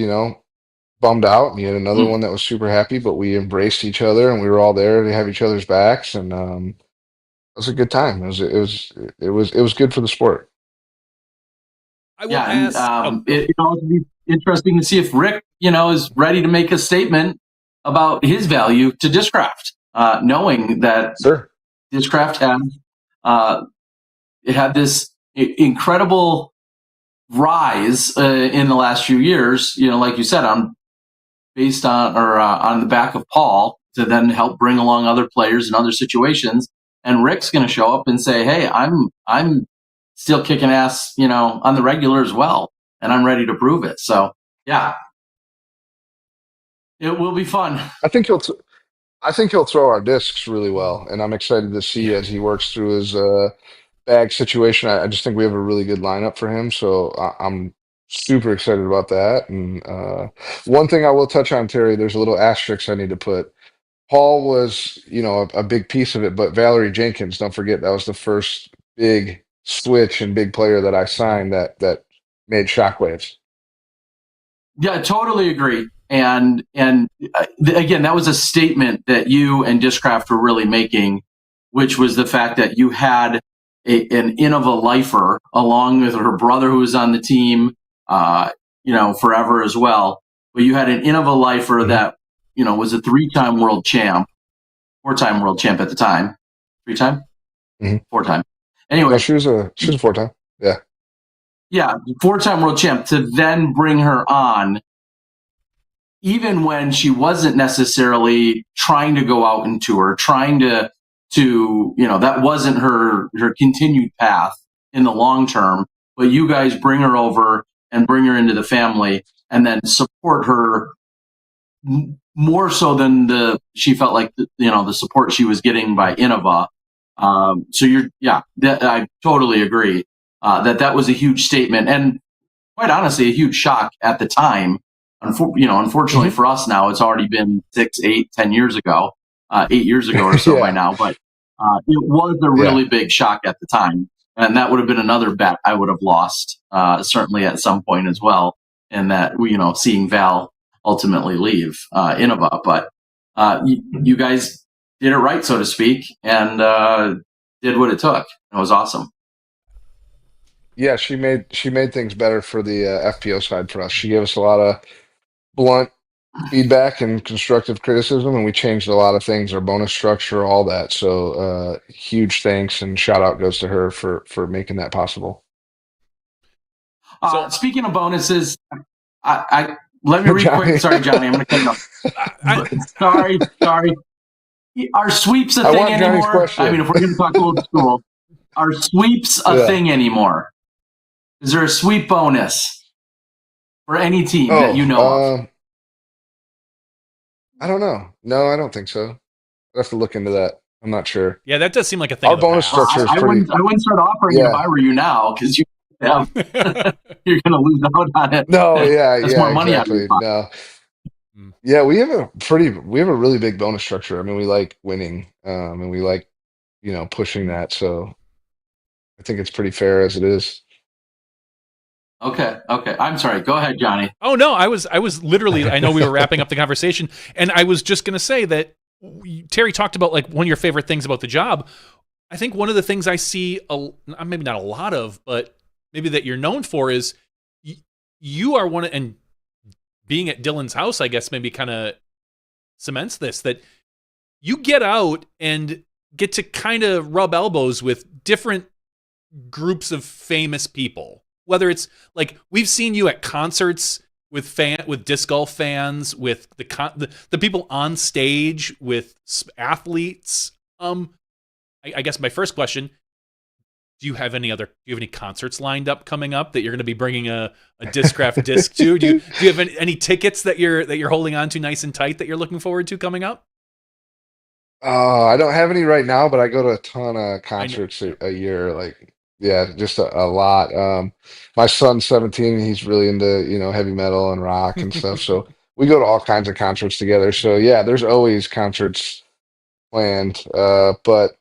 bummed out, and you had another Mm. one that was super happy, but we embraced each other and we were all there to have each other's backs, and it was a good time. It was good for the sport. I will Yeah, and ask. Oh, go ahead. it'll also be interesting to see if Rick, is ready to make a statement about his value to Discraft, knowing that Sure. Discraft uh, it had this incredible rise in the last few years. Like you said, on based on or on the back of Paul to then help bring along other players in other situations. And Rick's going to show up and say, "Hey, I'm still kicking ass, on the regular as well, and I'm ready to prove it." So yeah, it will be fun. I think I think he'll throw our discs really well, and I'm excited to see as he works through his bag situation. I just think we have a really good lineup for him, so I'm super excited about that. And one thing I will touch on, Terry, there's a little asterisk I need to put. Paul was, a big piece of it, but Valerie Jenkins, don't forget, that was the first big switch and big player that I signed that made shockwaves. Yeah, I totally agree. And again, that was a statement that you and Discraft were really making, which was the fact that you had an Innova lifer along with her brother who was on the team, forever as well. But you had an Innova lifer Hmm. that was a three-time world champ, four-time world champ at the time, three-time, Hmm. four-time. No, Anyway, she was a four time. Yeah. yeah, four-time world champ to then bring her on even when she wasn't necessarily trying to go out and tour, trying to that wasn't her continued path in the long term. But you guys bring her over and bring her into the family, and then support her more so than she felt like the support she was getting by Innova. So I totally agree that was a huge statement, and quite honestly, a huge shock at the time. Unfortunately Hmm. for us now, it's already been 6, 8, 10 years ago, 8 years ago or so by Yeah. now. But it was a Yeah. really big shock at the time, and that would have been another bet I would have lost, certainly at some point as well. And that seeing Val ultimately leave Innova, but you guys did it right, so to speak, and did what it took. It was awesome. Yeah, she made things better for the FPO side for us. She gave us a lot of blunt feedback and constructive criticism, and we changed a lot of things, our bonus structure, all that. So huge thanks and shout out goes to her for making that possible. Speaking of bonuses, I let me read quick. Sorry, Johnny, I'm going to cut you off. Sorry. Are sweeps a thing anymore? I mean, if we're going to talk old school, are sweeps a thing anymore? Is there a sweep bonus for any team that you know of? I don't know. No, I don't think so. I have to look into that. I'm not sure. Yeah, that does seem like a thing. Our bonus structure is pretty. I wouldn't start offering it if I were you now, because you're going to lose out on it. No, that's more money exactly. No. Yeah, we have a really big bonus structure. I mean, we like winning, and we like, pushing that. So I think it's pretty fair as it is. Okay. I'm sorry. Go ahead, Johnny. Oh no, I was literally. I know we were wrapping up the conversation, and I was just going to say that Terry talked about like one of your favorite things about the job. I think one of the things I see, maybe not a lot of, but maybe that you're known for is you are one of, and being at Dylan's house, I guess maybe kind of cements this, that you get out and get to kind of rub elbows with different groups of famous people. Whether it's like we've seen you at concerts with disc golf fans, with the people on stage, with athletes. I guess my first question: do you have any concerts lined up coming up that you're going to be bringing a Discraft disc to? Do you have any tickets that you're holding on to nice and tight that you're looking forward to coming up? I don't have any right now, but I go to a ton of concerts a year. Like, yeah, just a lot. My son's 17. He's really into, heavy metal and rock and stuff. So we go to all kinds of concerts together. So yeah, there's always concerts planned, but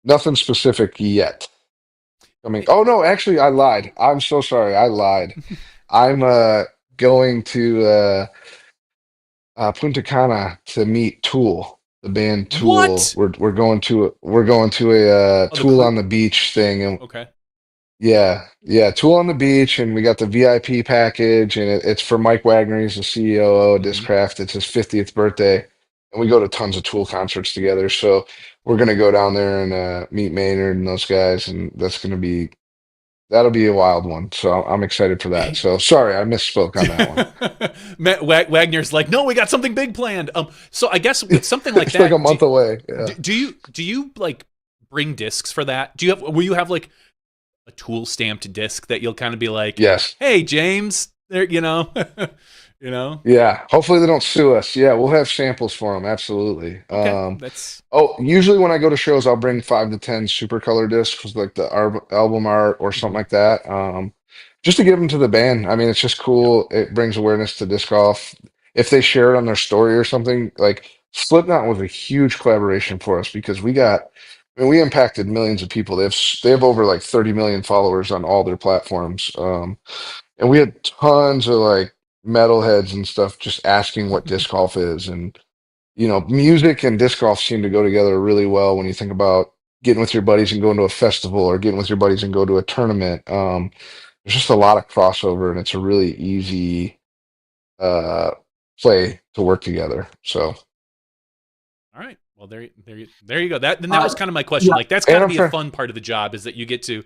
nothing specific yet. Oh no, actually, I lied. I'm so sorry. I lied. I'm going to Punta Cana to meet Tool, the band Tool. What? We're going to a Tool on the beach thing. And okay. Yeah, Tool on the beach, and we got the VIP package, and it's for Mike Wagner. He's the CEO of Discraft. It's his 50th birthday, and we go to tons of Tool concerts together. So we're gonna go down there and meet Maynard and those guys, and that'll be a wild one. So I'm excited for that. So sorry, I misspoke on that one. Wagner's like, no, we got something big planned. So I guess with something like it's that, like a month away. Yeah. Do you like bring discs for that? Will you have like a Tool stamped disc that you'll kind of be like, yes, hey James, there, Yeah, hopefully they don't sue us. Yeah, we'll have samples for them. Absolutely. Okay, Usually when I go to shows, I'll bring 5 to 10 super color discs, like the album art or something like that. Just to give them to the band. I mean, it's just cool. It brings awareness to disc golf. If they share it on their story or something, like Slipknot was a huge collaboration for us because we impacted millions of people. They have over like 30 million followers on all their platforms. And we had tons of like metalheads and stuff just asking what disc golf is. And, music and disc golf seem to go together really well when you think about getting with your buddies and going to a festival or getting with your buddies and go to a tournament. There's just a lot of crossover and it's a really easy play to work together. So. All right. Well, there you go. That was kind of my question. Like, that's got to be a fun part of the job, is that you get to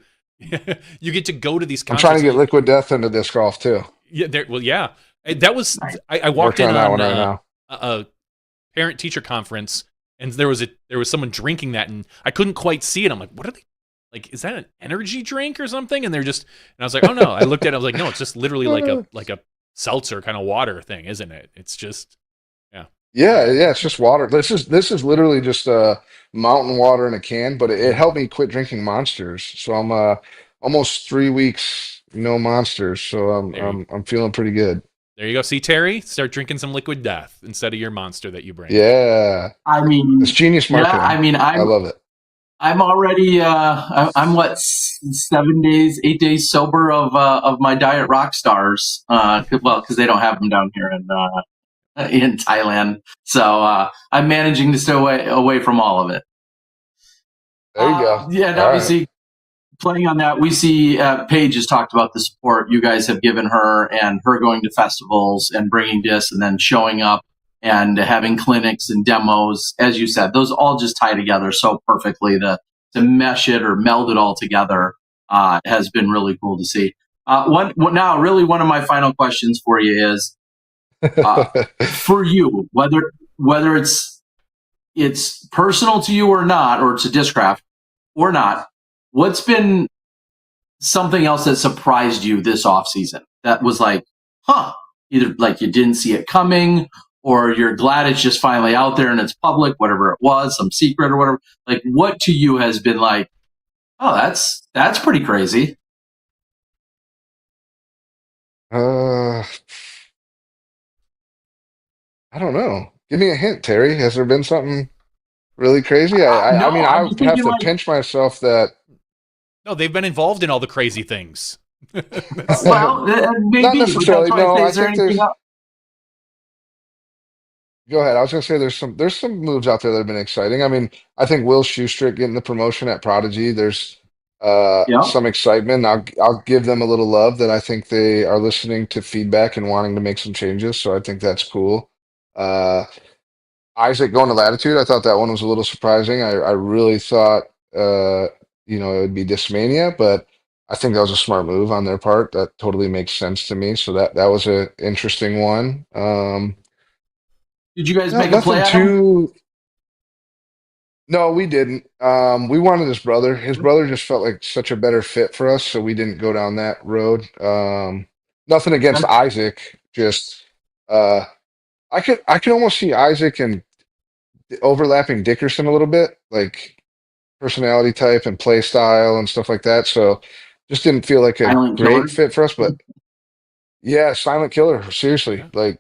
go to these concerts. I'm trying to get Liquid Death into disc golf too. Yeah. Yeah. That was I walked in on a parent teacher conference, and there was someone drinking that, and I couldn't quite see it. I'm like, what are they? Like, is that an energy drink or something? And I was like, oh no. I looked at it. I was like, no, it's just literally like a seltzer kind of water thing, isn't it? It's just. Yeah, it's just water. This is literally just mountain water in a can, but it helped me quit drinking Monsters. So I'm almost 3 weeks no Monsters. So I'm feeling pretty good. There you go. See, Terry, start drinking some Liquid Death instead of your Monster that you bring. Yeah, I mean, it's genius marketing. Yeah, I mean, I love it. I'm already I'm what 8 days sober of my Diet Rock Stars. Because they don't have them down here in Thailand. So I'm managing to stay away from all of it. There you go. Yeah, and obviously playing on that, we see Paige has talked about the support you guys have given her and her going to festivals and bringing discs and then showing up and having clinics and demos. As you said, those all just tie together so perfectly. To mesh it or meld it all together has been really cool to see. One of my final questions for you is, for you, whether it's personal to you or not, or it's a Discraft or not, what's been something else that surprised you this off season that was like, either like you didn't see it coming, or you're glad it's just finally out there and it's public, whatever it was, some secret or whatever. Like, what to you has been like, oh, that's pretty crazy. uh, I don't know. Give me a hint, Terry. Has there been something really crazy? I No, mean, I'm I just have thinking to like, pinch myself that No, they've been involved in all the crazy things. well, not maybe, but that's necessarily. why I No, say, I is there think anything there's. else? Go ahead. I was gonna say there's some moves out there that have been exciting. I mean, I think Will Schuster getting the promotion at Prodigy. There's Yeah. some excitement. I'll give them a little love that I think they are listening to feedback and wanting to make some changes. So I think that's cool. Uh, Isaac going to Latitude. I thought that one was a little surprising. I really thought it would be Discmania, but I think that was a smart move on their part. That totally makes sense to me. So that was a interesting one. Did you guys Not make a play nothing at him? too. No, we didn't. We wanted his brother. His brother just felt like such a better fit for us, so we didn't go down that road. Nothing against Okay. Isaac, just uh, I could almost see Isaac and overlapping Dickerson a little bit, like personality type and play style and stuff like that. So just didn't feel like a Silent great killer. fit for us. But yeah, Silent Killer, seriously, Yeah. like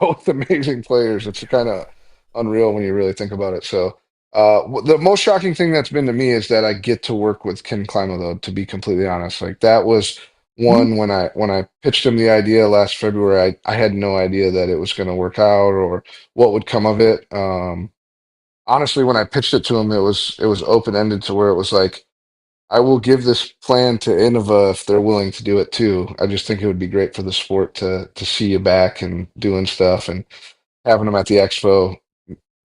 both amazing players. It's kind of unreal when you really think about it. So, the most shocking thing that's been to me is that I get to work with Ken Klimo, though, to be completely honest. Like that was Mhm. one when I pitched him the idea last February, I had no idea that it was going to work out or what would come of it. Honestly, when I pitched it to him, it was open ended to where it was like, I will give this plan to Innova if they're willing to do it too. I just think it would be great for the sport to see you back and doing stuff and having him at the expo,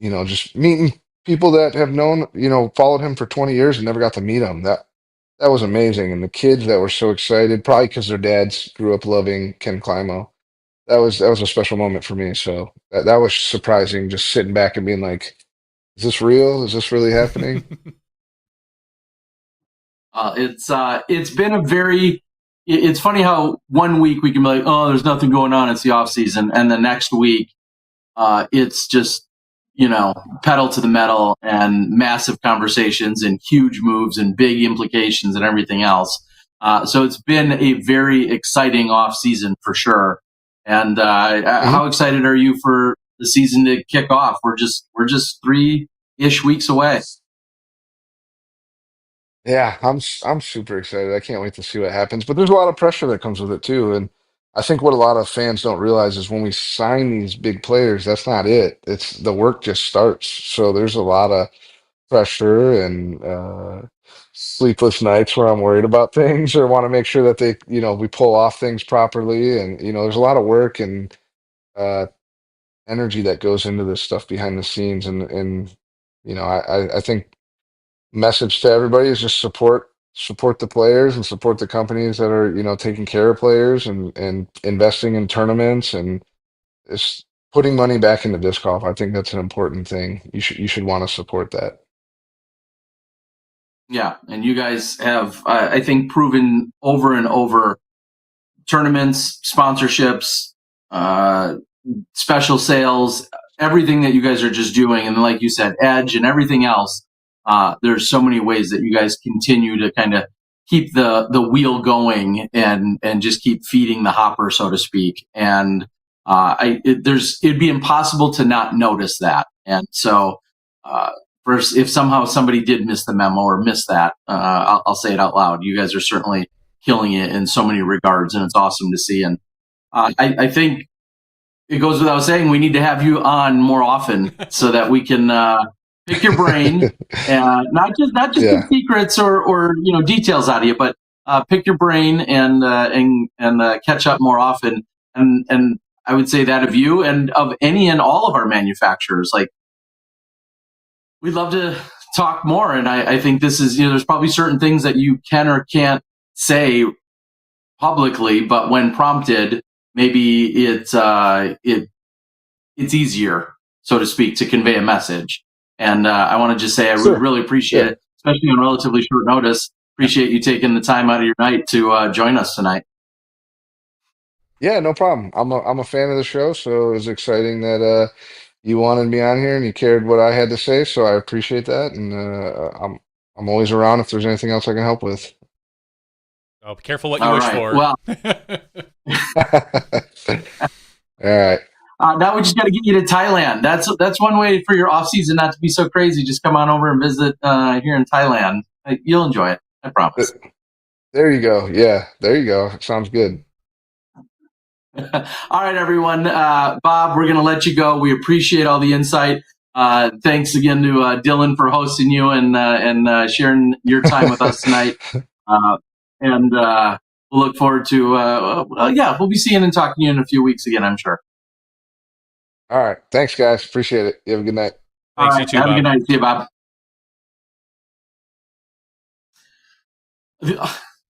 just meeting people that have known, followed him for 20 years and never got to meet him. That was amazing. And the kids that were so excited, probably because their dads grew up loving Ken Climo. That was a special moment for me. So that was surprising, just sitting back and being like, is this real? Is this really happening? It's been a very. It's funny how one week we can be like, oh, there's nothing going on. It's the off season, and the next week, it's just pedal to the metal and massive conversations and huge moves and big implications and everything else. So it's been a very exciting off season for sure. And Mhm. how excited are you for the season to kick off? We're just 3-ish weeks away. Yeah, I'm super excited. I can't wait to see what happens. But there's a lot of pressure that comes with it too. And I think what a lot of fans don't realize is when we sign these big players, that's not it. It's the work just starts. So there's a lot of pressure and sleepless nights where I'm worried about things or want to make sure that we pull off things properly. And there's a lot of work and uh, energy that goes into this stuff behind the scenes. And I think message to everybody is just support the players and support the companies that are taking care of players and investing in tournaments and it's putting money back into disc golf. I think that's an important thing. You should want to support that. Yeah, and you guys have, I think, proven over and over tournaments, sponsorships, uh, special sales, everything that you guys are just doing, and like you said, Edge and everything else. There's so many ways that you guys continue to kind of keep the wheel going and just keep feeding the hopper, so to speak. And it'd be impossible to not notice that. And so, uh, first, if somehow somebody did miss the memo or miss that, I'll say it out loud. You guys are certainly killing it in so many regards, and it's awesome to see. And I think it goes without saying we need to have you on more often so that we can pick your brain and not just get Yeah. secrets or details out of you, but pick your brain and catch up more often. And I would say that of you and of any and all of our manufacturers. Like, we'd love to talk more, and I think this is there's probably certain things that you can or can't say publicly, but when prompted, maybe it's easier, so to speak, to convey a message. And I want to just say I Sure. really appreciate Yeah. it, especially on relatively short notice. Appreciate you taking the time out of your night to join us tonight. Yeah, no problem. I'm a fan of the show, so it was exciting that you wanted me on here and you cared what I had to say. So I appreciate that, and I'm always around if there's anything else I can help with. Oh, be careful what you All wish right. for. Well, All right. now we just got to get you to Thailand. That's one way for your off season not to be so crazy. Just come on over and visit here in Thailand. You'll enjoy it. I promise. There you go. Yeah, there you go. Sounds good. All right, everyone. Bob, we're going to let you go. We appreciate all the insight. Thanks again to Dylan for hosting you and sharing your time with us tonight. And we'll look forward to, we'll be seeing and talking to you in a few weeks again, I'm sure. All right. Thanks, guys. Appreciate it. You have a good night. Thanks, All right, you too, have a Bob. good night. See you, Bob.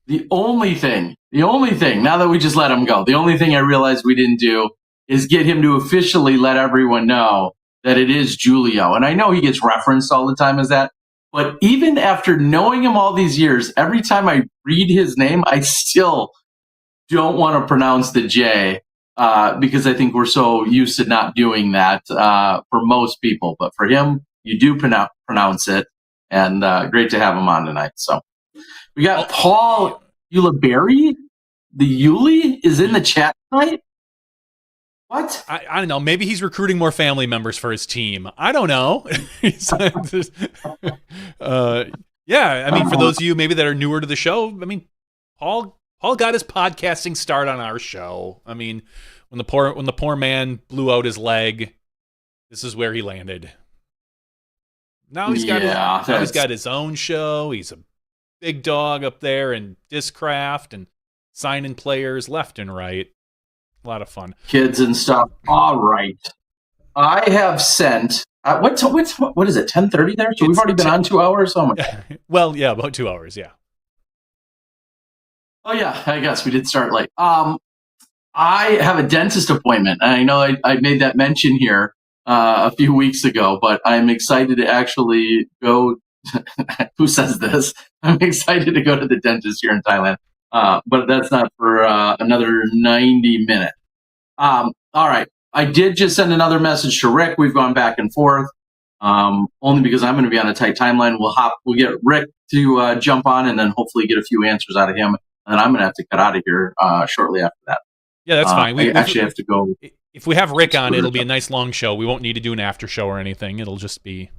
The only thing, now that we just let him go, the only thing I realized we didn't do is get him to officially let everyone know that it is Julio. And I know he gets referenced all the time as that, but even after knowing him all these years, every time I read his name, I still don't want to pronounce the J because I think we're so used to not doing that for most people. But for him, you do pronounce it, and great to have him on tonight. So. We got Paul Ulibarri. The Yuli is in the chat tonight. What? I don't know. Maybe he's recruiting more family members for his team. I don't know. Yeah, I mean, for those of you maybe that are newer to the show, I mean, Paul got his podcasting start on our show. I mean, when the poor man blew out his leg, this is where he landed. Now he's got his own show. He's a big dog up there and Discraft and signing players left and right. A lot of fun. Kids and stuff. All right. I have sent, what is it, 10:30 there? So we've already been on 2 hours? Oh my God. Well, yeah, about 2 hours, yeah. Oh yeah, I guess we did start late. I have a dentist appointment. I know I made that mention here a few weeks ago, but I'm excited to actually go. Who says this? I'm excited to go to the dentist here in Thailand, but that's not for another 90 minutes. All right. I did just send another message to Rick. We've gone back and forth, only because I'm going to be on a tight timeline. We'll get Rick to jump on and then hopefully get a few answers out of him. And then I'm going to have to cut out of here shortly after that. Yeah, that's fine. We actually have to go. If we have Rick on, it'll be a nice long show. We won't need to do an after show or anything. It'll just be,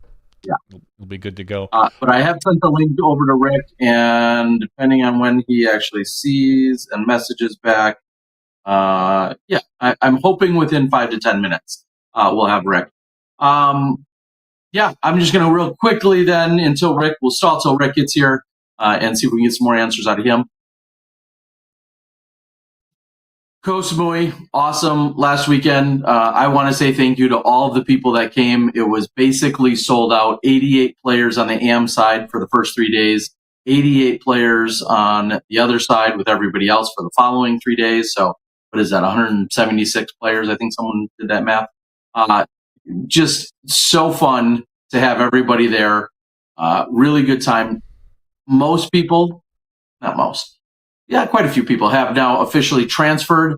it'll be good to go. But I have sent the link over to Rick, and depending on when he actually sees and messages back, I'm hoping within 5 to 10 minutes we'll have Rick. I'm just going to real quickly then we'll stall till Rick gets here and see if we can get some more answers out of him. Koh Samui, awesome last weekend. I want to say thank you to all of the people that came. It was basically sold out. 88 players on the AM side for the first 3 days, 88 players on the other side with everybody else for the following 3 days. So what is that, 176 players? I think someone did that math. Just so fun to have everybody there. Really good time. Most people, not most, quite a few people have now officially transferred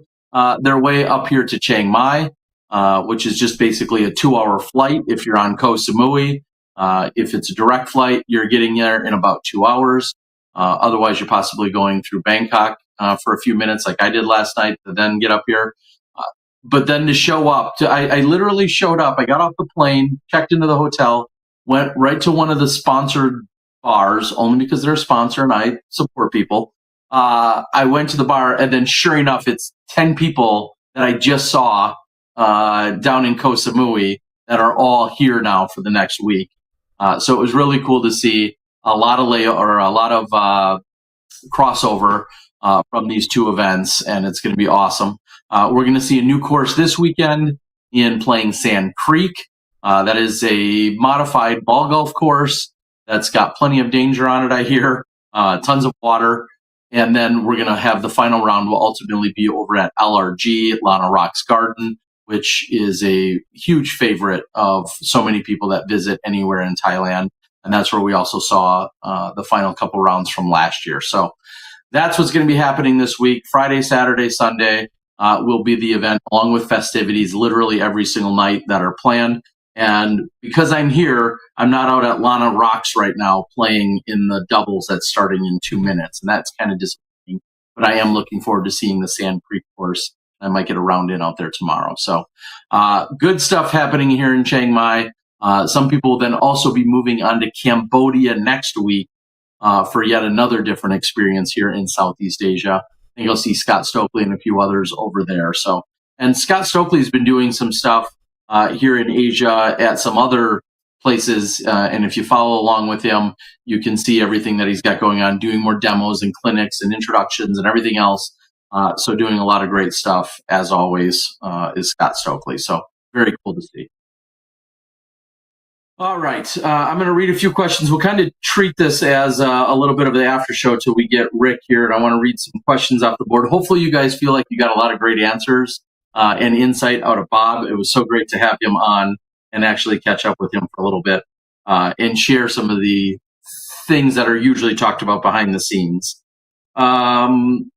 their way up here to Chiang Mai, which is just basically a 2-hour flight if you're on Koh Samui. If it's a direct flight, you're getting there in about 2 hours. Otherwise, you're possibly going through Bangkok for a few minutes like I did last night to then get up here. But then to show up, I literally showed up. I got off the plane, checked into the hotel, went right to one of the sponsored bars, only because they're a sponsor and I support people. I went to the bar, and then sure enough, it's 10 people that I just saw down in Koh Samui that are all here now for the next week. So it was really cool to see a lot of crossover from these two events, and it's going to be awesome. We're going to see a new course this weekend in playing Sand Creek. That is a modified ball golf course that's got plenty of danger on it, I hear. Tons of water. And then we're going to have the final round will ultimately be over at LRG, Lana Rock's Garden, which is a huge favorite of so many people that visit anywhere in Thailand. And that's where we also saw the final couple rounds from last year. So that's what's going to be happening this week. Friday, Saturday, Sunday will be the event, along with festivities literally every single night that are planned. And because I'm here, I'm not out at Lana Rocks right now playing in the doubles that's starting in 2 minutes. And that's kind of disappointing. But I am looking forward to seeing the Sand Creek course. I might get a round in out there tomorrow. So good stuff happening here in Chiang Mai. Some people will then also be moving on to Cambodia next week for yet another different experience here in Southeast Asia. I think you'll see Scott Stokely and a few others over there. So, and Scott Stokely's been doing some stuff here in Asia at some other places. And if you follow along with him, you can see everything that he's got going on, doing more demos and clinics and introductions and everything else. So doing a lot of great stuff, as always, is Scott Stokely. So very cool to see. All right. I'm going to read a few questions. We'll kind of treat this as a little bit of the after show till we get Rick here. And I want to read some questions off the board. Hopefully you guys feel like you got a lot of great answers and insight out of Bob. It was so great to have him on and actually catch up with him for a little bit and share some of the things that are usually talked about behind the scenes. Tim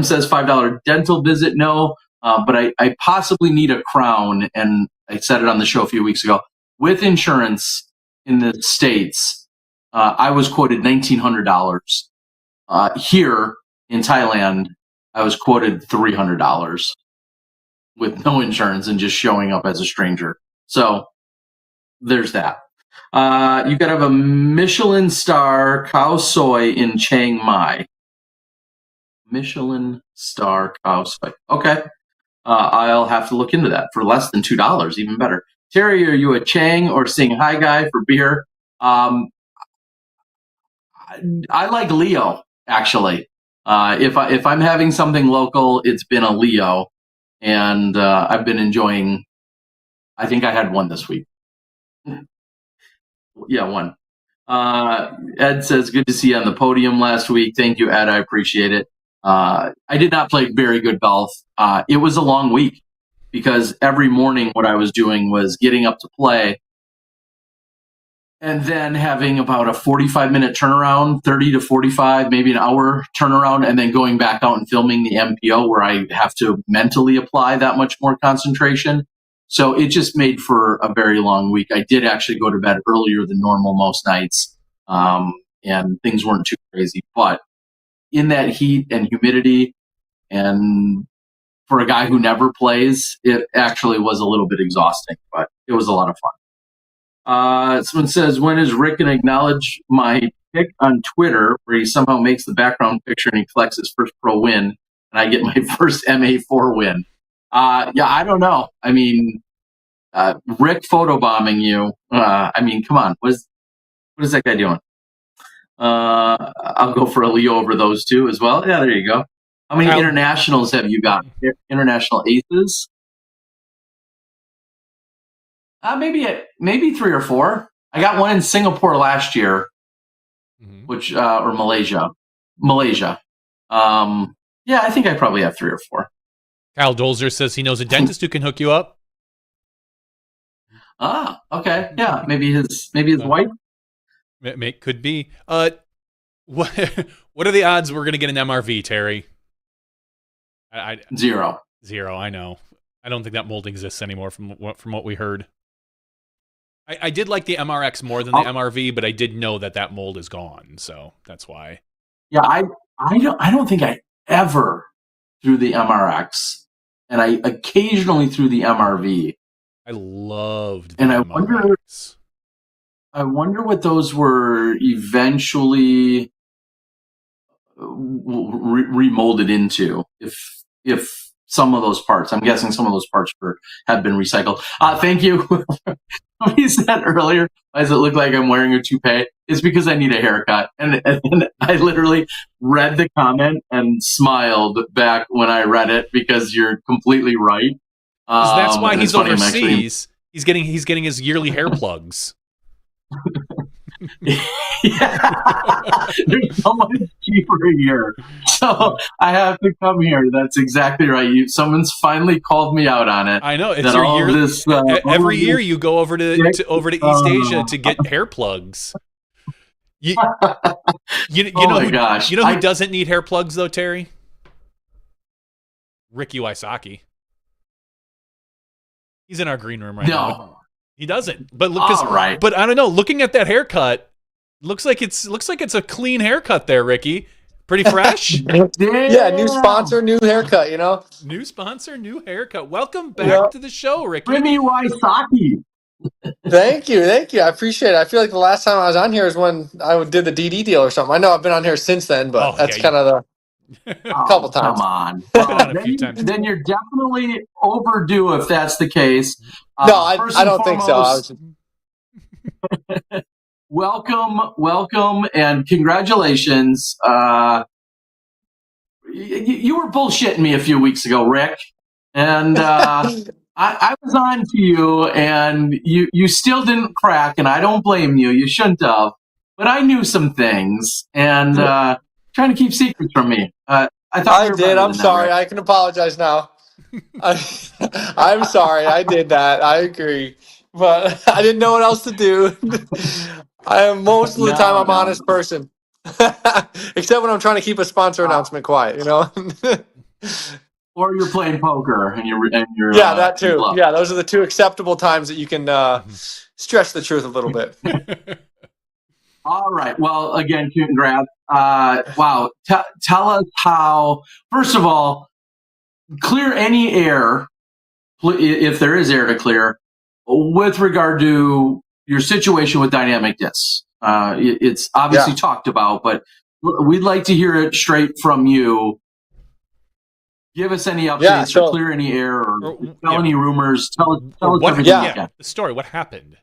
says $5 dental visit. No, but I possibly need a crown. And I said it on the show a few weeks ago. With insurance in the States, I was quoted $1,900. Here in Thailand, I was quoted $300 with no insurance and just showing up as a stranger. So there's that. You got to have a Michelin star khao soi in Chiang Mai. Michelin star khao soi. Okay. I'll have to look into that for less than $2, even better. Terry, are you a Chang or Shanghai guy for beer? I like Leo, actually. If I'm having something local, it's been a Leo, and I've been enjoying. I think I had one this week. Yeah, one. Ed says, "Good to see you on the podium last week." Thank you, Ed. I appreciate it. I did not play very good golf. It was a long week. Because every morning what I was doing was getting up to play and then having about a 45-minute turnaround, 30 to 45, maybe an hour turnaround, and then going back out and filming the MPO where I have to mentally apply that much more concentration. So it just made for a very long week. I did actually go to bed earlier than normal most nights, and things weren't too crazy. But in that heat and humidity and for a guy who never plays, it actually was a little bit exhausting, but it was a lot of fun. Someone says, when is Rick going to acknowledge my pick on Twitter where he somehow makes the background picture and he collects his first pro win and I get my first MA4 win? Yeah, I don't know. I mean, Rick photobombing you. I mean, come on. What is that guy doing? I'll go for a Leo over those two as well. Yeah, there you go. How many internationals have you got? International aces? Maybe 3 or 4. I got one in Singapore last year, which or Malaysia. Yeah, I think I probably have 3 or 4. Kyle Dolzer says he knows a dentist who can hook you up. Ah, okay, yeah, maybe his wife. Could be. What are the odds we're gonna get an MRV, Terry? Zero. I know. I don't think that mold exists anymore from what we heard. I did like the MRX more than the MRV, but I did know that mold is gone, so that's why. Yeah, I don't think I ever threw the MRX, and I occasionally threw the MRV. I loved the and MRX. I wonder what those were eventually remolded into. If some of those parts, I'm guessing some of those parts have been recycled. Thank you. He said earlier, why does it look like I'm wearing a toupee? It's because I need a haircut. And I literally read the comment and smiled back when I read it because you're completely right. That's why he's overseas. He's getting his yearly hair plugs. Yeah. There's so much cheaper here. So I have to come here. That's exactly right. Someone's finally called me out on it. I know it's That your all year. this, Every all year this you go over to East Asia to get hair plugs. You oh know my who gosh. who doesn't need hair plugs though, Terry? Ricky Wysocki. He's in our green room right now. He doesn't. But look, right. But I don't know. Looking at that haircut, looks like it's a clean haircut there, Ricky. Pretty fresh. Yeah, new sponsor, new haircut. You know, new sponsor, new haircut. Welcome back to the show, Ricky. Remy Wysocki. Thank you. I appreciate it. I feel like the last time I was on here is when I did the DD deal or something. I know I've been on here since then, but that's kind of the couple times. Come on. Well, then you're definitely overdue if that's the case. No, I don't think so. Welcome, and congratulations. You were bullshitting me a few weeks ago, Rick, and I was on to you, and you still didn't crack, and I don't blame you. You shouldn't have, but I knew some things, and trying to keep secrets from me. I thought I did. I'm sorry. I can apologize now. I'm sorry. I did that. I agree, but I didn't know what else to do. I am most of the time I'm an honest person, except when I'm trying to keep a sponsor announcement quiet. You know. Or you're playing poker and you're yeah, that too. Yeah, those are the two acceptable times that you can stretch the truth a little bit. All right. Well, again, congrats. Wow. Tell us how. First of all, clear any air, if there is air to clear, with regard to your situation with dynamic discs. It's obviously talked about, but we'd like to hear it straight from you. Give us any updates or clear any air or tell any rumors. Tell us everything. The story. What happened?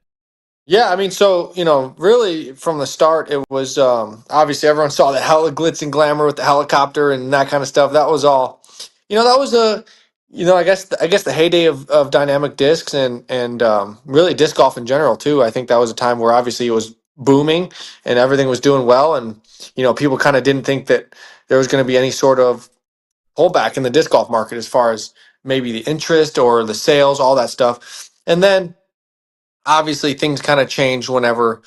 Yeah, I mean, so, really from the start, it was obviously everyone saw the hella glitz and glamour with the helicopter and that kind of stuff. That was all, that was I guess the heyday of dynamic discs and really disc golf in general too. I think that was a time where obviously it was booming and everything was doing well, and people kind of didn't think that there was going to be any sort of pullback in the disc golf market as far as maybe the interest or the sales, all that stuff. And then obviously things kind of changed whenever,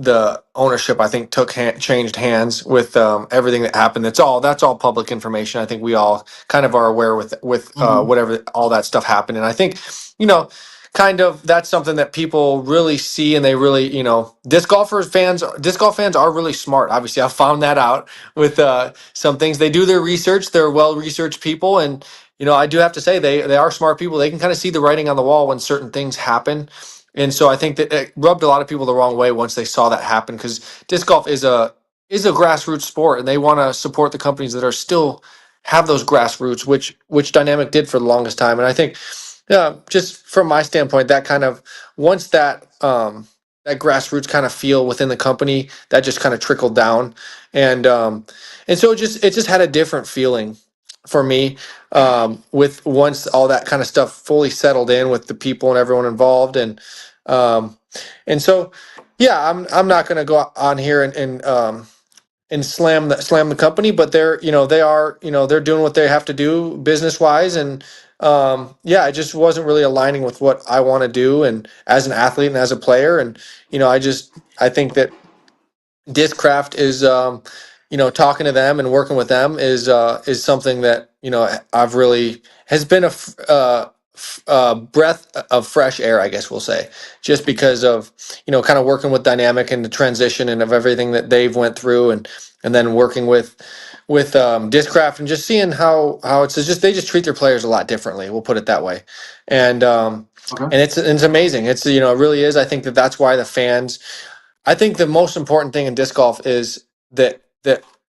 the ownership, I think, changed hands with everything that happened. That's all public information. I think we all kind of are aware with whatever all that stuff happened. And I think, kind of that's something that people really see, and they really, disc golf fans are really smart. Obviously, I found that out with some things. They do their research. They're well-researched people, and I do have to say they are smart people. They can kind of see the writing on the wall when certain things happen. And so I think that it rubbed a lot of people the wrong way once they saw that happen, because disc golf is a grassroots sport, and they want to support the companies that are still have those grassroots, which Dynamic did for the longest time. And I think, just from my standpoint, that kind of once that that grassroots kind of feel within the company, that just kind of trickled down, and so it just had a different feeling for me, with once all that kind of stuff fully settled in with the people and everyone involved, and so I'm not going to go on here and slam the company, but they're doing what they have to do business wise, and it just wasn't really aligning with what I want to do and as an athlete and as a player, and I think that Discraft is talking to them and working with them is something that I've really has been a breath of fresh air, I guess we'll say, just because of kind of working with Dynamic and the transition and of everything that they've went through, and then working with Discraft and just seeing how it's just they just treat their players a lot differently, we'll put it that way, and and it's amazing. It's it really is. I think that's why the fans. I think the most important thing in disc golf is that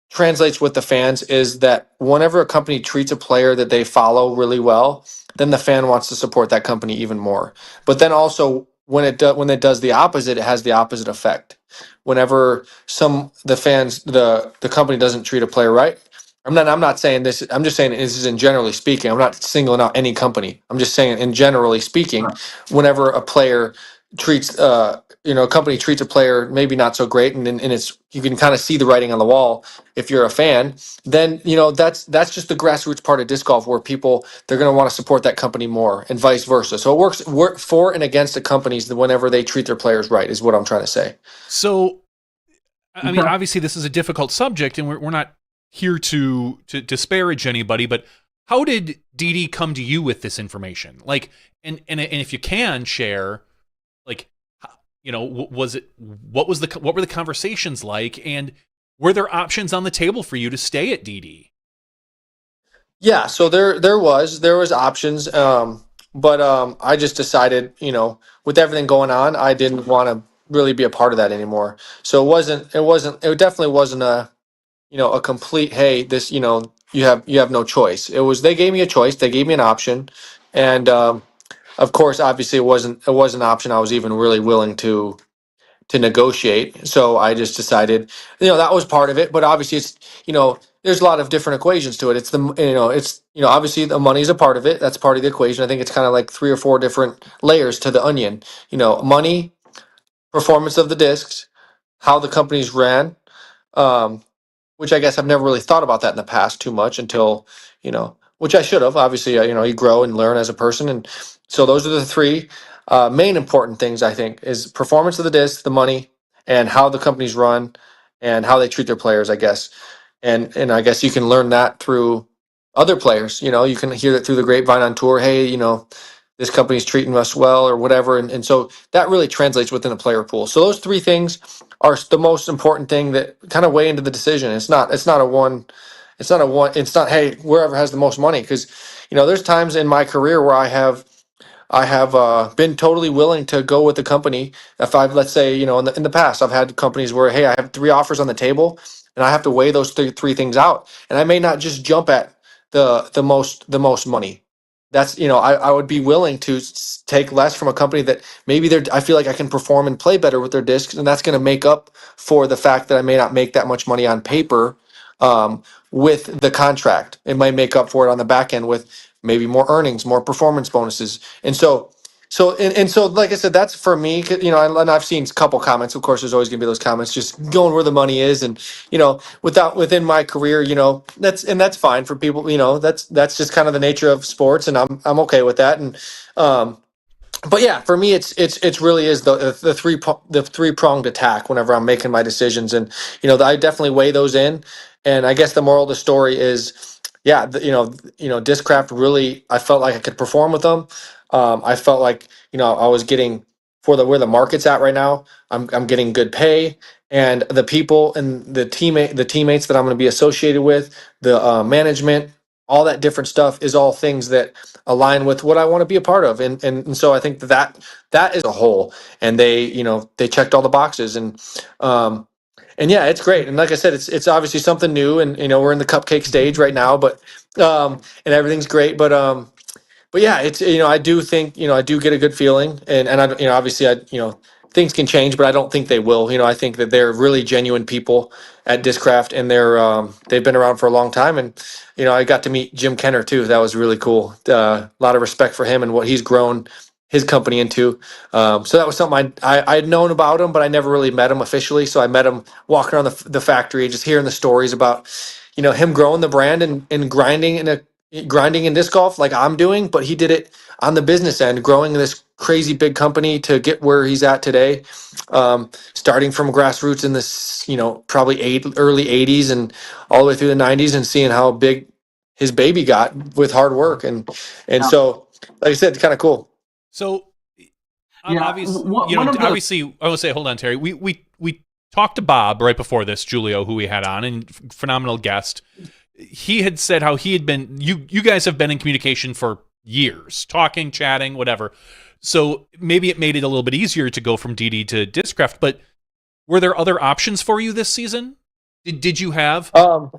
translates with the fans is that whenever a company treats a player that they follow really well, then the fan wants to support that company even more. But then also when it does the opposite, it has the opposite effect. Whenever the company doesn't treat a player right, I'm not saying this. I'm just saying this is in generally speaking. I'm not singling out any company. I'm just saying in generally speaking, whenever a player treats a company treats a player maybe not so great, and it's you can kind of see the writing on the wall if you're a fan. Then that's just the grassroots part of disc golf, where people, they're going to want to support that company more, and vice versa. So it work for and against the companies whenever they treat their players right, is what I'm trying to say. So, I mean, Okay. obviously, this is a difficult subject, and we're not here to disparage anybody. But how did Dee come to you with this information? Like, and if you can share, like, was it what were the conversations like, and were there options on the table for you to stay at Dee? Yeah, so there was options, but I just decided, with everything going on, I didn't want to really be a part of that anymore. So it definitely wasn't a complete, hey, this, you have no choice. It was, they gave me a choice, they gave me an option, and of course, obviously, it was an option I was even really willing to negotiate. So I just decided, that was part of it. But obviously, there's a lot of different equations to it. Obviously the money is a part of it. That's part of the equation. I think it's kind of like three or four different layers to the onion. Money, performance of the discs, how the companies ran, um, which I guess I've never really thought about that in the past too much until, which I should have. Obviously, you grow and learn as a person. And so those are the three main important things, I think, is performance of the disc, the money, and how the companies run and how they treat their players, I guess. And I guess you can learn that through other players. You can hear that through the grapevine on tour. Hey, this company's treating us well or whatever. And so that really translates within the player pool. So those three things are the most important thing that kind of weigh into the decision. It's not, hey, wherever has the most money. Because, there's times in my career where I have been totally willing to go with the company. If I've, let's say, in the past, I've had companies where, hey, I have three offers on the table, and I have to weigh those three things out, and I may not just jump at the most money. That's, I would be willing to take less from a company that maybe I feel like I can perform and play better with their discs, and that's going to make up for the fact that I may not make that much money on paper, um, with the contract. It might make up for it on the back end with maybe more earnings, more performance bonuses. And so, like I said, that's for me. And I've seen a couple comments. Of course, there's always gonna be those comments, just going where the money is, and within my career, that's fine for people. That's just kind of the nature of sports, and I'm okay with that. And um, but yeah, for me, it's really is the three pronged attack whenever I'm making my decisions, and I definitely weigh those in. And I guess the moral of the story is, yeah, Discraft really, I felt like I could perform with them. I felt like I was getting, for the where the market's at right now. I'm getting good pay, and the people and the teammates that I'm going to be associated with, the management, all that different stuff is all things that align with what I want to be a part of. And so I think that is a whole, and they checked all the boxes. And yeah, it's great. And like I said, it's obviously something new, and we're in the cupcake stage right now, and everything's great. But yeah, it's, I do think, I do get a good feeling, and I, obviously, things can change, but I don't think they will. I think that they're really genuine people at Discraft, and they've been around for a long time. And I got to meet Jim Kenner too. That was really cool. A lot of respect for him and what he's grown his company into. So that was something I'd known about him, but I never really met him officially. So I met him walking around the factory, just hearing the stories about him growing the brand and grinding in disc golf like I'm doing, but he did it on the business end, growing this crazy big company to get where he's at today. Starting from grassroots in this, probably early '80s and all the way through the '90s, and seeing how big his baby got with hard work, and Yeah. so, like I said, it's kind of cool. So, Yeah. obviously, One of the obviously, I would say, hold on, Terry. We talked to Bob right before this, Julio, who we had on, and phenomenal guest. He had said how he had been. You guys have been in communication for years, talking, chatting, whatever. So maybe it made it a little bit easier to go from DD to Discraft. But were there other options for you this season? Did you have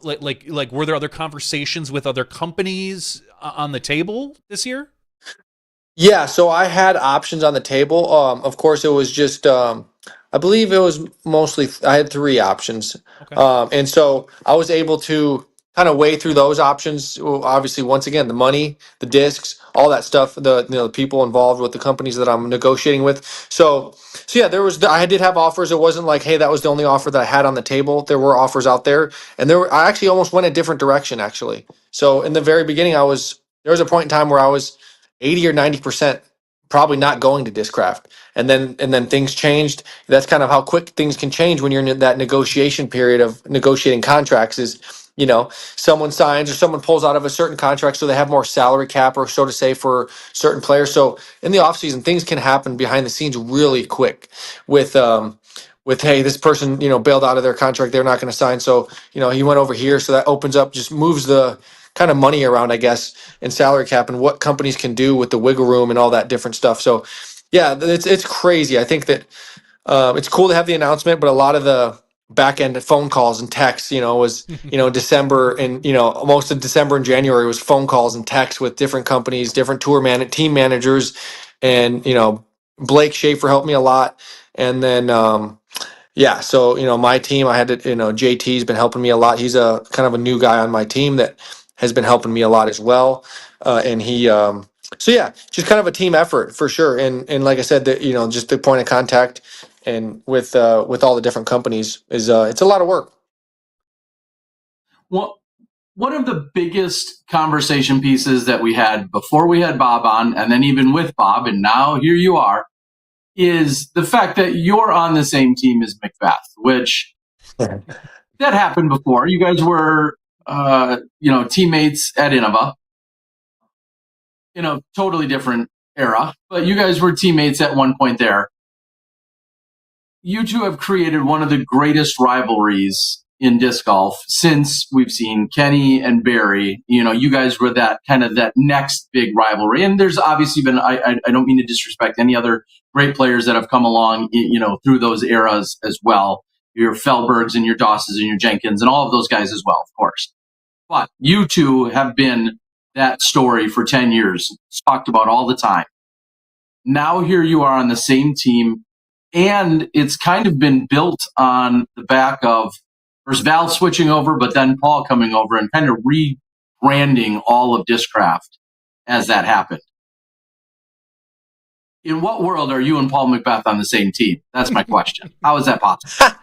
like were there other conversations with other companies on the table this year? Yeah, so I had options on the table. Of course, it was just, I believe it was mostly, I had three options. Okay. And so I was able to kind of weigh through those options. Well, obviously, once again, the money, the discs, all that stuff, the people involved with the companies that I'm negotiating with. So yeah, I did have offers. It wasn't like, hey, that was the only offer that I had on the table. There were offers out there, and I actually almost went a different direction actually. So in the very beginning, there was a point in time where I was 80 or 90% probably not going to Discraft, and then things changed. That's kind of how quick things can change when you're in that negotiation period of negotiating contracts. Is someone signs or someone pulls out of a certain contract so they have more salary cap or so to say for certain players. So in the offseason, things can happen behind the scenes really quick with hey, this person, bailed out of their contract, they're not going to sign. So, he went over here. So that opens up, just moves the kind of money around, I guess, in salary cap and what companies can do with the wiggle room and all that different stuff. So yeah, it's crazy. I think that it's cool to have the announcement, but a lot of the back end phone calls and texts, was December and most of December and January was phone calls and texts with different companies, different team managers, and Blake Schaefer helped me a lot, and then yeah, so my team, I had to JT's been helping me a lot. He's a kind of a new guy on my team that has been helping me a lot as well, and he so yeah, just kind of a team effort for sure. And like I said, that just the point of contact and with all the different companies is it's a lot of work. Well, one of the biggest conversation pieces that we had before we had Bob on, and then even with Bob, and now here you are, is the fact that you're on the same team as Macbeth, which that happened before. You guys were, teammates at Innova in a totally different era, but you guys were teammates at one point there. You two have created one of the greatest rivalries in disc golf since we've seen Kenny and Barry. You guys were that kind of that next big rivalry. And there's obviously been, I don't mean to disrespect any other great players that have come along, through those eras as well. Your Felbergs and your Dosses and your Jenkins and all of those guys as well, of course. But you two have been that story for 10 years. It's talked about all the time. Now here you are on the same team, and it's kind of been built on the back of first Val switching over, but then Paul coming over and kind of rebranding all of Discraft as that happened. In what world are you and Paul Macbeth on the same team? That's my question. How is that possible?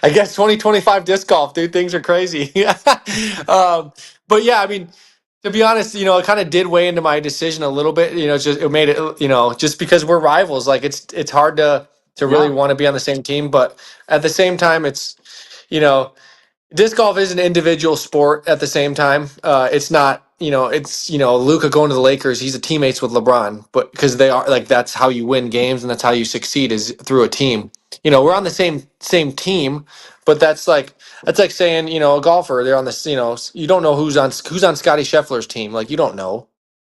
I guess 2025 disc golf, dude. Things are crazy. But yeah, I mean, to be honest, it kind of did weigh into my decision a little bit. It made it, just because we're rivals, like it's hard to really want to be on the same team. But at the same time, it's, disc golf is an individual sport at the same time. It's not, it's, Luka going to the Lakers, he's a teammates with LeBron, but because they are like, that's how you win games and that's how you succeed is through a team. We're on the same team, but that's like saying, a golfer, they're on this, you don't know who's on Scotty Scheffler's team. Like, you don't know,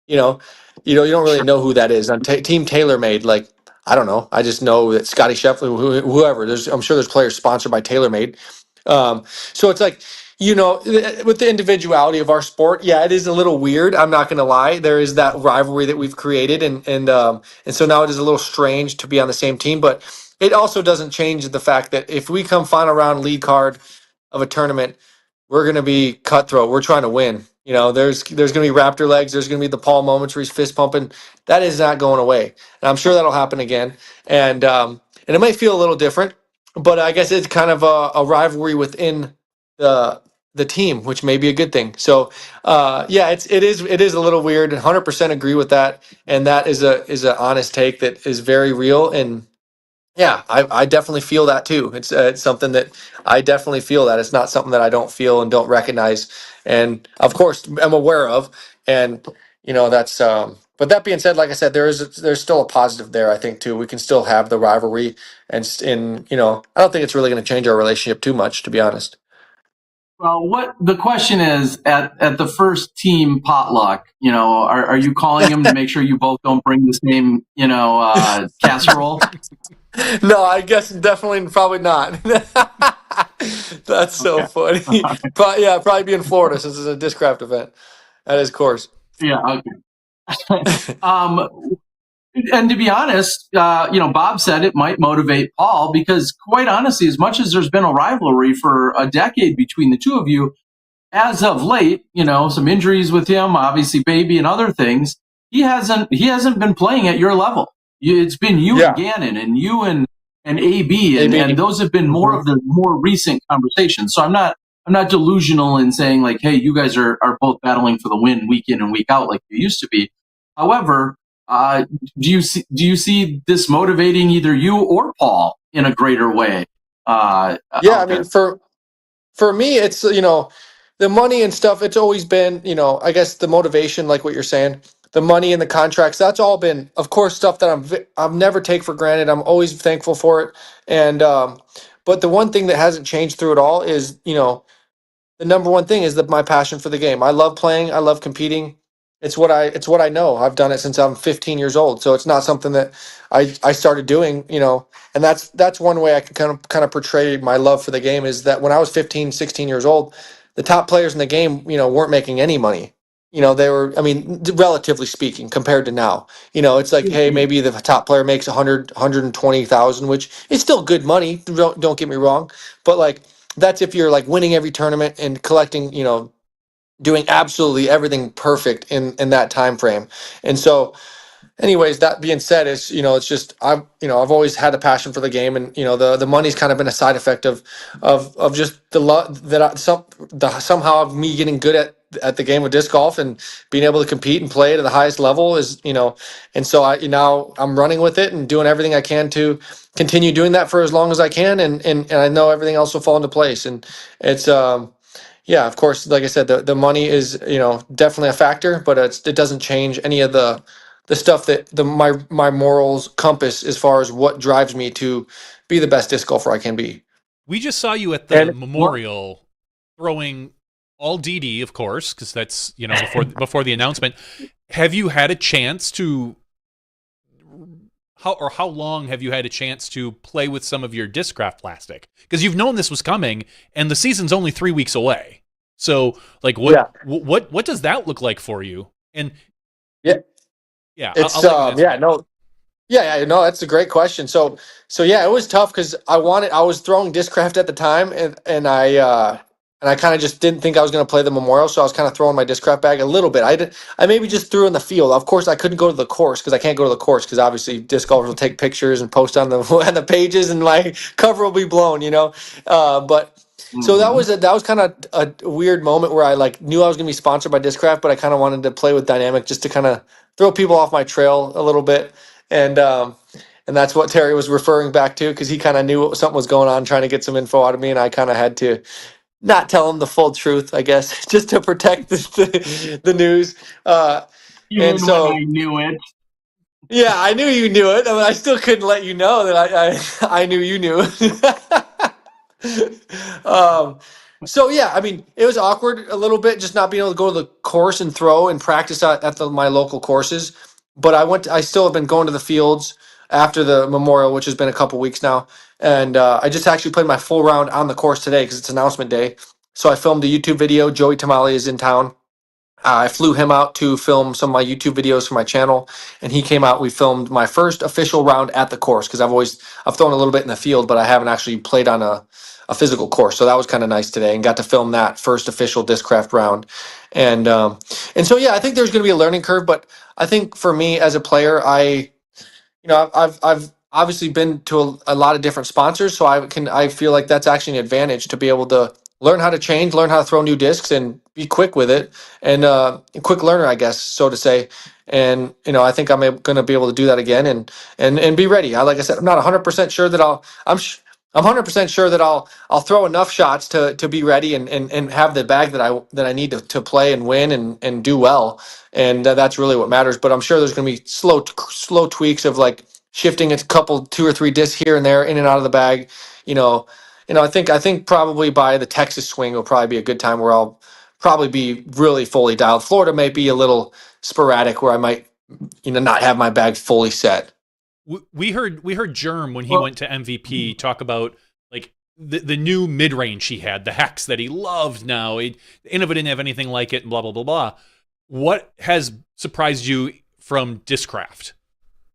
you know, you don't really know who that is on Team TaylorMade. Like, I don't know. I just know that Scotty Scheffler, whoever, I'm sure there's players sponsored by TaylorMade. So it's like, with the individuality of our sport, yeah, it is a little weird. I'm not going to lie. There is that rivalry that we've created, and so now it is a little strange to be on the same team. But it also doesn't change the fact that if we come final round lead card of a tournament, we're going to be cutthroat. We're trying to win. There's going to be Raptor legs. There's going to be the Paul moments where he's fist pumping. That is not going away, and I'm sure that'll happen again. And it might feel a little different, but I guess it's kind of a rivalry within the team, which may be a good thing. So yeah, it is a little weird. 100% agree with that, and that is an honest take that is very real. And yeah, I definitely feel that too. It's something that I definitely feel, that it's not something that I don't feel and don't recognize, and of course I'm aware of. And that's but that being said, like I said, there's still a positive there, I think, too. We can still have the rivalry, and I don't think it's really going to change our relationship too much, to be honest. Well, what the question is at the first team potluck, are you calling him to make sure you both don't bring the same, casserole? No, I guess definitely, probably not. That's so funny. Probably be in Florida since it's a Discraft event at his course. Yeah. Okay. And to be honest, Bob said it might motivate Paul because, quite honestly, as much as there's been a rivalry for a decade between the two of you, as of late, some injuries with him, obviously baby and other things, he hasn't been playing at your level. It's been you and Gannon and you and AB, and those have been more of the more recent conversations. So I'm not delusional in saying like, hey, you guys are both battling for the win week in and week out like you used to be. However, do you see this motivating either you or Paul in a greater way? I mean, for me, it's the money and stuff. It's always been I guess the motivation, like what you're saying, the money and the contracts. That's all been, of course, stuff that I've never take for granted. I'm always thankful for it. And but the one thing that hasn't changed through it all is the number one thing is that my passion for the game. I love playing. I love competing. It's what I know. I've done it since I'm 15 years old. So it's not something that I started doing, and that's one way I can kind of portray my love for the game is that when I was 15, 16 years old, the top players in the game, weren't making any money. They were, I mean, relatively speaking, compared to now. It's like, hey, maybe the top player makes 120,000, which is still good money. Don't get me wrong, but like that's if you're like winning every tournament and collecting, doing absolutely everything perfect in that time frame. And so anyways, that being said, it's just I've always had a passion for the game, and the money's kind of been a side effect of just the love that somehow of me getting good at the game of disc golf and being able to compete and play at the highest level is and so I'm running with it and doing everything I can to continue doing that for as long as I can, and I know everything else will fall into place. And it's yeah, of course, like I said, the money is definitely a factor, but it doesn't change any of the stuff that my morals compass as far as what drives me to be the best disc golfer I can be. We just saw you at the Memorial throwing all DD, of course, because that's before the announcement. Have you had a chance to how long have you had a chance to play with some of your Discraft plastic? Because you've known this was coming, and the season's only 3 weeks away. So, like, what does that look like for you? And it's no, that's a great question. So yeah, it was tough because I was throwing Discraft at the time, and I kind of just didn't think I was going to play the Memorial, so I was kind of throwing my Discraft bag a little bit. I maybe just threw in the field. Of course, I couldn't go to the course because I can't go to the course because obviously disc golfers will take pictures and post on the on the pages, and my cover will be blown, But so that was kind of a weird moment where I like knew I was going to be sponsored by Discraft, but I kind of wanted to play with Dynamic just to kind of throw people off my trail a little bit, and that's what Terry was referring back to because he kind of knew something was going on, trying to get some info out of me, and I kind of had to not tell him the full truth, I guess, just to protect the news. And so I knew it. Yeah, I knew you knew it. I mean, I still couldn't let you know that I knew you knew. So yeah, I mean, it was awkward a little bit just not being able to go to the course and throw and practice at my local courses. But I still have been going to the fields after the Memorial, which has been a couple weeks now. And I just actually played my full round on the course today because it's announcement day. So I filmed a YouTube video. Joey Tamale is in town. I flew him out to film some of my YouTube videos for my channel, and he came out. We filmed my first official round at the course because I've thrown a little bit in the field, but I haven't actually played on a physical course. So that was kind of nice today, and got to film that first official Discraft round. And so yeah, I think there's going to be a learning curve, but I think for me as a player, I've obviously been to a lot of different sponsors, so I feel like that's actually an advantage to be able to learn how to change, learn how to throw new discs, and be quick with it, and a quick learner, I guess, so to say. And I think I'm going to be able to do that again, and be ready. Like I said, I'm not 100% sure that I'm 100% sure that I'll throw enough shots to be ready and have the bag that I need to play and win and do well, and that's really what matters. But I'm sure there's going to be slow tweaks of like shifting a couple 2 or 3 discs here and there in and out of the bag. I think probably by the Texas swing will probably be a good time where I'll probably be really fully dialed. Florida may be a little sporadic where I might not have my bag fully set. We heard Germ when he went to MVP talk about like the new mid range he had, the hex that he loved. Now Innova didn't have anything like it, and blah blah blah blah. What has surprised you from Discraft?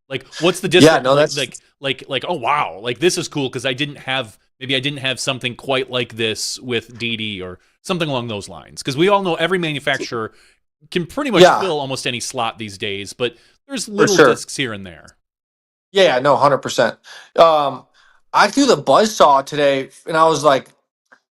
Like, what's the Discraft? Yeah, no, that's like oh wow, like this is cool because I didn't have Maybe I didn't have something quite like this with DD or something along those lines. Because we all know every manufacturer can pretty much Yeah. fill almost any slot these days, but there's For little sure. discs here and there. Yeah, no, 100%. I threw the buzzsaw today, and I was like,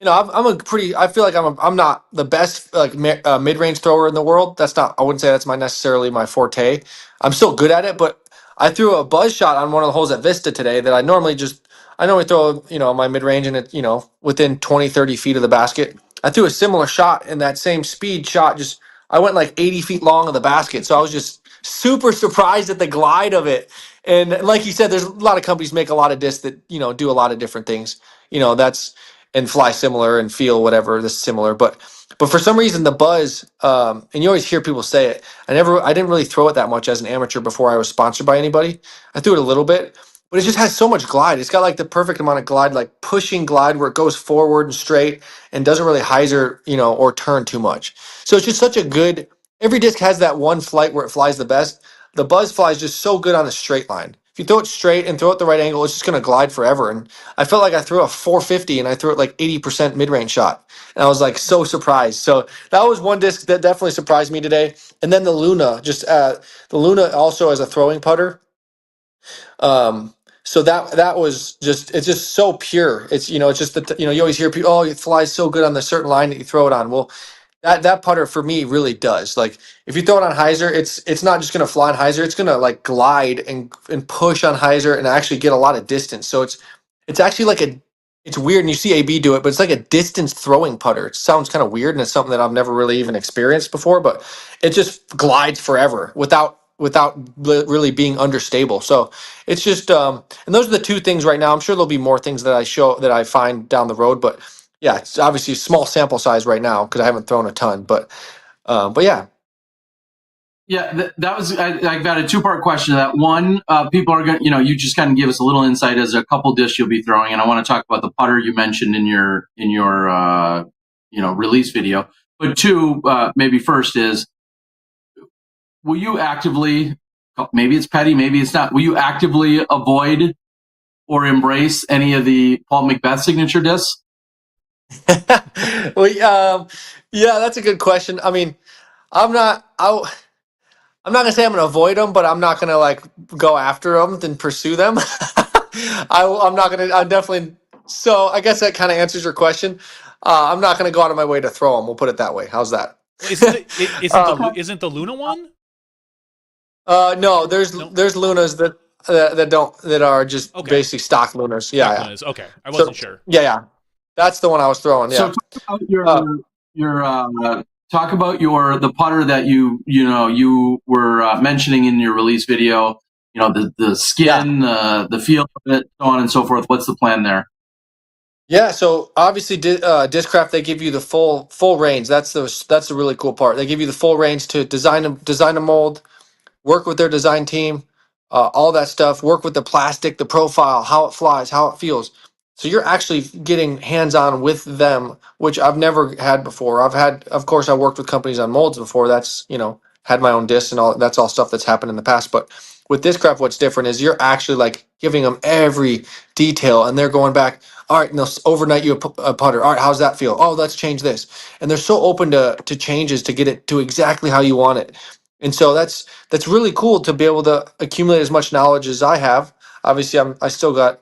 I'm a pretty. I feel like I'm not the best like mid range thrower in the world. That's not. I wouldn't say that's necessarily my forte. I'm still good at it, but I threw a buzz shot on one of the holes at Vista today that I normally throw my mid range and it within 20 30 feet of the basket. I threw a similar shot in that same speed shot. Just I went like 80 feet long of the basket, so I was just super surprised at the glide of it. And like you said, there's a lot of companies make a lot of discs that do a lot of different things. That's and fly similar and feel whatever this similar, but for some reason the buzz, and you always hear people say it. I didn't really throw it that much as an amateur before I was sponsored by anybody. I threw it a little bit, but it just has so much glide. It's got like the perfect amount of glide, like pushing glide where it goes forward and straight and doesn't really hyzer or turn too much. So it's just such a good. Every disc has that one flight where it flies the best. The buzz flies just so good on a straight line. If you throw it straight and throw it the right angle, it's just going to glide forever. And I felt like I threw a 450 and I threw it like 80% mid-range shot. And I was like so surprised. So that was one disc that definitely surprised me today. And then the Luna, the Luna also as a throwing putter. So that was it's just so pure. It's it's just that you always hear people, oh, it flies so good on the certain line that you throw it on. Well, that putter for me really does. Like if you throw it on hyzer, it's not just gonna fly on hyzer, it's gonna like glide and push on hyzer and actually get a lot of distance. So it's actually like it's weird, and you see AB do it, but it's like a distance throwing putter. It sounds kind of weird, and it's something that I've never really even experienced before, but it just glides forever without really being understable. So it's just and those are the two things right now. I'm sure there'll be more things that I find down the road, but yeah, it's obviously a small sample size right now because I haven't thrown a ton, but yeah. Yeah, that was. I got a two-part question to that. One, people are going. You just kind of give us a little insight as a couple discs you'll be throwing, and I want to talk about the putter you mentioned in your release video. But two, maybe first is, will you actively? Maybe it's petty, maybe it's not. Will you actively avoid or embrace any of the Paul McBeth signature discs? Well, yeah, that's a good question. I mean, I'm not. I'm not gonna say I'm gonna avoid them, but I'm not gonna like go after them and pursue them. I'm not gonna. I'm definitely. So I guess that kind of answers your question. I'm not gonna go out of my way to throw them. We'll put it that way. How's that? Well, isn't the Luna one? No, there's No? there's Lunas that are just Okay. basically stock Lunas. Yeah, Stock yeah. Lunas. Okay, I wasn't sure. Yeah. That's the one I was throwing. So Yeah. talk about talk about the putter that you were mentioning in your release video. The skin, the feel of it, so on and so forth. What's the plan there? Yeah, so obviously, Discraft, they give you the full range. That's the really cool part. They give you the full range to design a mold, work with their design team, all that stuff. Work with the plastic, the profile, how it flies, how it feels. So you're actually getting hands-on with them, which I've never had before. Of course, I worked with companies on molds before. That's had my own discs and all. That's all stuff that's happened in the past. But with Discraft, what's different is you're actually like giving them every detail, and they're going back. All right, and they'll overnight you a putter. All right, how's that feel? Oh, let's change this. And they're so open to changes to get it to exactly how you want it. And so that's really cool to be able to accumulate as much knowledge as I have. Obviously, I still got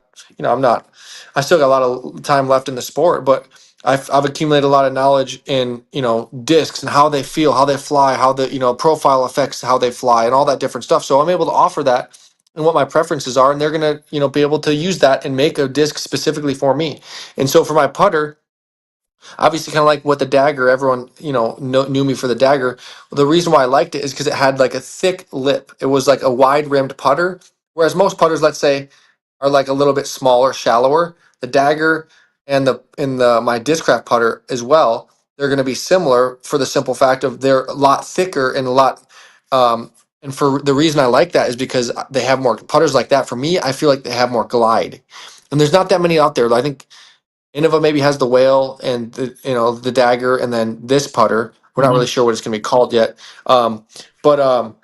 I still got a lot of time left in the sport, but I've accumulated a lot of knowledge in discs and how they feel, how they fly, how the profile affects how they fly, and all that different stuff. So I'm able to offer that and what my preferences are, and they're gonna be able to use that and make a disc specifically for me. And so for my putter, obviously kind of like what the dagger, everyone knew me for the dagger. Well, the reason why I liked it is because it had like a thick lip. It was like a wide rimmed putter, whereas most putters, let's say, are like a little bit smaller, shallower. The dagger and the my Discraft putter as well, they're going to be similar for the simple fact of they're a lot thicker and a lot and for the reason I like that is because they have more putters like that. For me, I feel like they have more glide, and there's not that many out there. I think Innova maybe has the whale and the dagger, and then this putter. We're not really sure what it's going to be called yet. But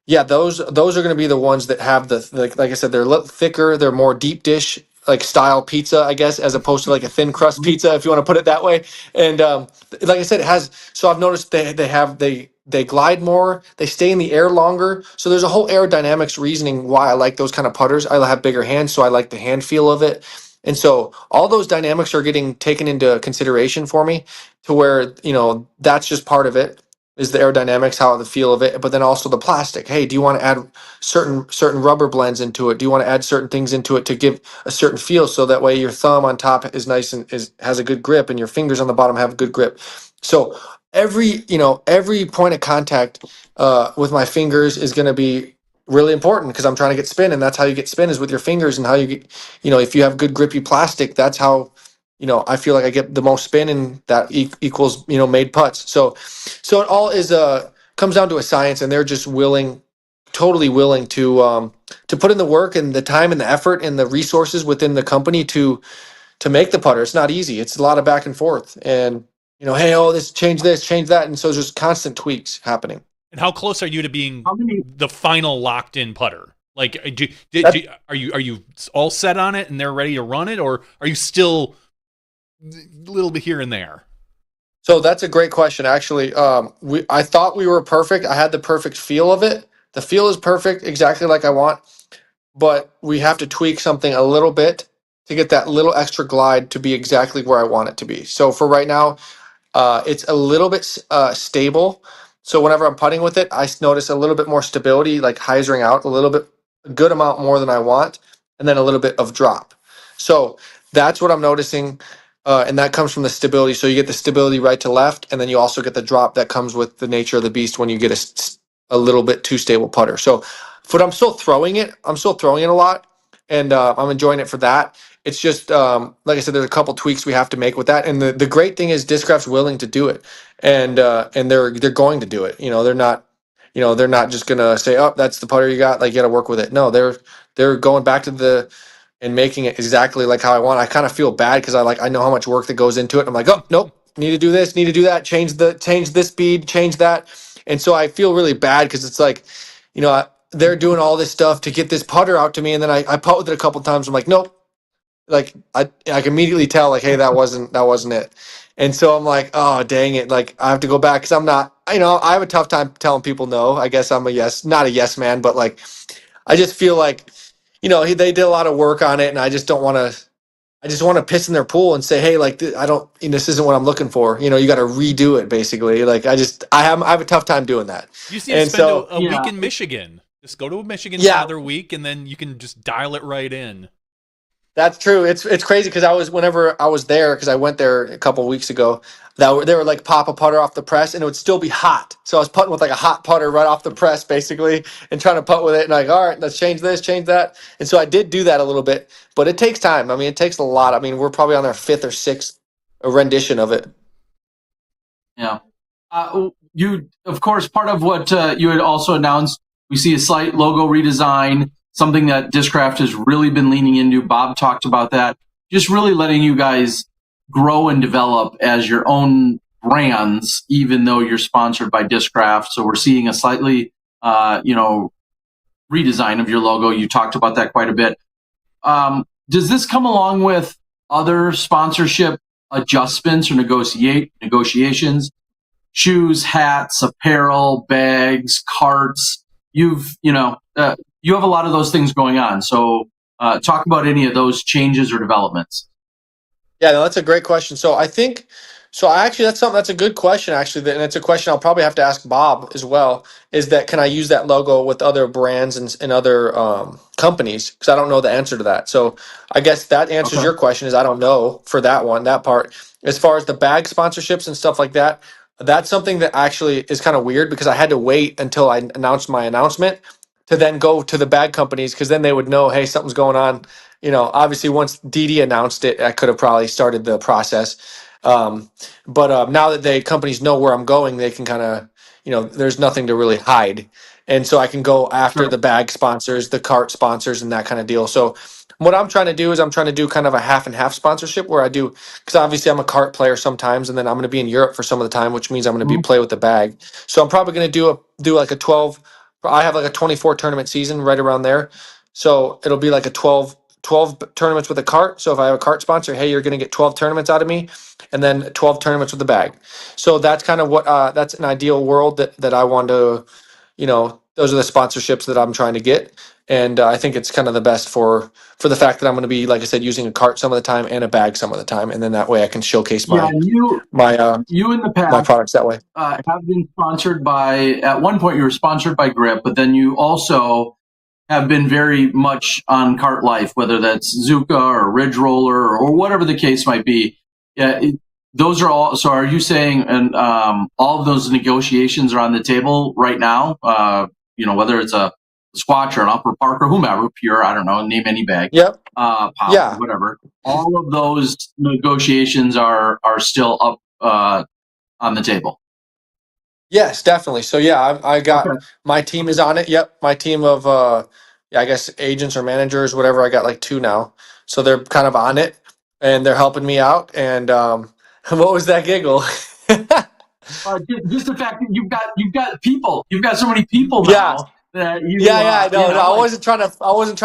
yeah, those are going to be the ones that have like I said, they're thicker, they're more deep dish like style pizza, I guess, as opposed to like a thin crust pizza, if you want to put it that way. And like I said, it has. So I've noticed they glide more, they stay in the air longer. So there's a whole aerodynamics reasoning why I like those kind of putters. I have bigger hands, so I like the hand feel of it. And so all those dynamics are getting taken into consideration for me, to where, that's just part of it, is the aerodynamics, how the feel of it, but then also the plastic. Hey, do you want to add certain rubber blends into it? Do you want to add certain things into it to give a certain feel, so that way your thumb on top is nice and has a good grip, and your fingers on the bottom have a good grip? So every point of contact with my fingers is going to be really important, because I'm trying to get spin, and that's how you get spin, is with your fingers. And how you get, if you have good grippy plastic, that's how I feel like I get the most spin, and that equals made putts. So it all is comes down to a science, and they're just totally willing to put in the work and the time and the effort and the resources within the company to make the putter. It's not easy. It's a lot of back and forth, and hey, oh, this, change that, and so there's just constant tweaks happening. And how close are you to being How many? the final locked in putter? Like, are you all set on it and they're ready to run it, or are you still a little bit here and there? So that's a great question. Actually, I thought we were perfect. I had the perfect feel of it. The feel is perfect, exactly like I want, but we have to tweak something a little bit to get that little extra glide to be exactly where I want it to be. So for right now, it's a little bit stable. So whenever I'm putting with it, I notice a little bit more stability, like hyzering out a little bit, a good amount more than I want, and then a little bit of drop. So that's what I'm noticing. And that comes from the stability. So you get the stability right to left, and then you also get the drop that comes with the nature of the beast when you get a little bit too stable putter. So, but I'm still throwing it. I'm still throwing it a lot, and I'm enjoying it for that. It's just like I said, there's a couple tweaks we have to make with that. And the great thing is Discraft's willing to do it, and they're going to do it. They're not just gonna say, oh, that's the putter you got, like you got to work with it. No, they're going back to and making it exactly like how I want. I kind of feel bad because I know how much work that goes into it. I'm like, oh nope, need to do this, need to do that, change this speed, change that, and so I feel really bad because it's like, they're doing all this stuff to get this putter out to me, and then I putt with it a couple times. I'm like, nope, like I can immediately tell, like, hey, that wasn't it, and so I'm like, oh dang it, like I have to go back because I'm not, I have a tough time telling people no. I guess I'm not a yes man, but like I just feel like, they did a lot of work on it, and I just don't want to. I just want to piss in their pool and say, hey, like I don't. This isn't what I'm looking for. You got to redo it, basically. Like I have a tough time doing that. You just need to spend a week in Michigan. Just go to Michigan for another week, and then you can just dial it right in. That's true. It's crazy because whenever I was there, because I went there a couple of weeks ago, they were like pop a putter off the press, and it would still be hot. So I was putting with like a hot putter right off the press, basically, and trying to putt with it. And like, all right, let's change this, change that. And so I did do that a little bit, but it takes time. I mean, it takes a lot. I mean, we're probably on our fifth or sixth rendition of it. Yeah. You, of course, part of what you had also announced, we see a slight logo redesign, something that Discraft has really been leaning into. Bob talked about that. Just really letting you guys grow and develop as your own brands, even though you're sponsored by Discraft. So we're seeing a slightly, redesign of your logo. You talked about that quite a bit. Does this come along with other sponsorship adjustments or negotiations? Shoes, hats, apparel, bags, carts. You have a lot of those things going on. So talk about any of those changes or developments. Yeah, no, that's a great question. So I think, that's a good question, actually. And it's a question I'll probably have to ask Bob as well, is that, can I use that logo with other brands and other companies? Because I don't know the answer to that. So I guess that answers your question, is I don't know for that part. As far as the bag sponsorships and stuff like that, that's something that actually is kind of weird, because I had to wait until I announced my announcement to then go to the bag companies, because then they would know, hey, something's going on. Obviously once Didi announced it, I could have probably started the process. But now that the companies know where I'm going, they can kind of, there's nothing to really hide. And so I can go after the bag sponsors, the cart sponsors, and that kind of deal. So what I'm trying to do is I'm trying to do kind of a half and half sponsorship, where I do, because obviously I'm a cart player sometimes, and then I'm going to be in Europe for some of the time, which means I'm going to be play with the bag. So I'm probably going to do like a 12. I have like a 24 tournament season right around there. So it'll be like a 12 12 tournaments with a cart. So if I have a cart sponsor, hey, you're going to get 12 tournaments out of me, and then 12 tournaments with the bag. So that's kind of what that's an ideal world that I want to, those are the sponsorships that I'm trying to get. And I think it's kind of the best for the fact that I'm going to be, like I said, using a cart some of the time and a bag some of the time, and then that way I can showcase Yeah, my and you in the my past products that way. have been sponsored by. At one point, you were sponsored by Grip, but then you also have been very much on Cart Life, whether that's Zuka or Ridge Roller or whatever the case might be. Yeah, those are all. So, are you saying, and all of those negotiations are on the table right now? Whether it's a Squatch or an Upper Park or whomever, Pure, I don't know, name any bag, Yep. Pop, Yeah. whatever. All of those negotiations are still up on the table. Yes, definitely. So yeah, I got Okay. my team is on it. Yep, my team of I guess agents or managers, whatever. I got like 2 now, so they're kind of on it and they're helping me out. And what was that giggle? Just the fact that you've got people, you've got so many people Yeah, now that yeah. No, no, I like wasn't trying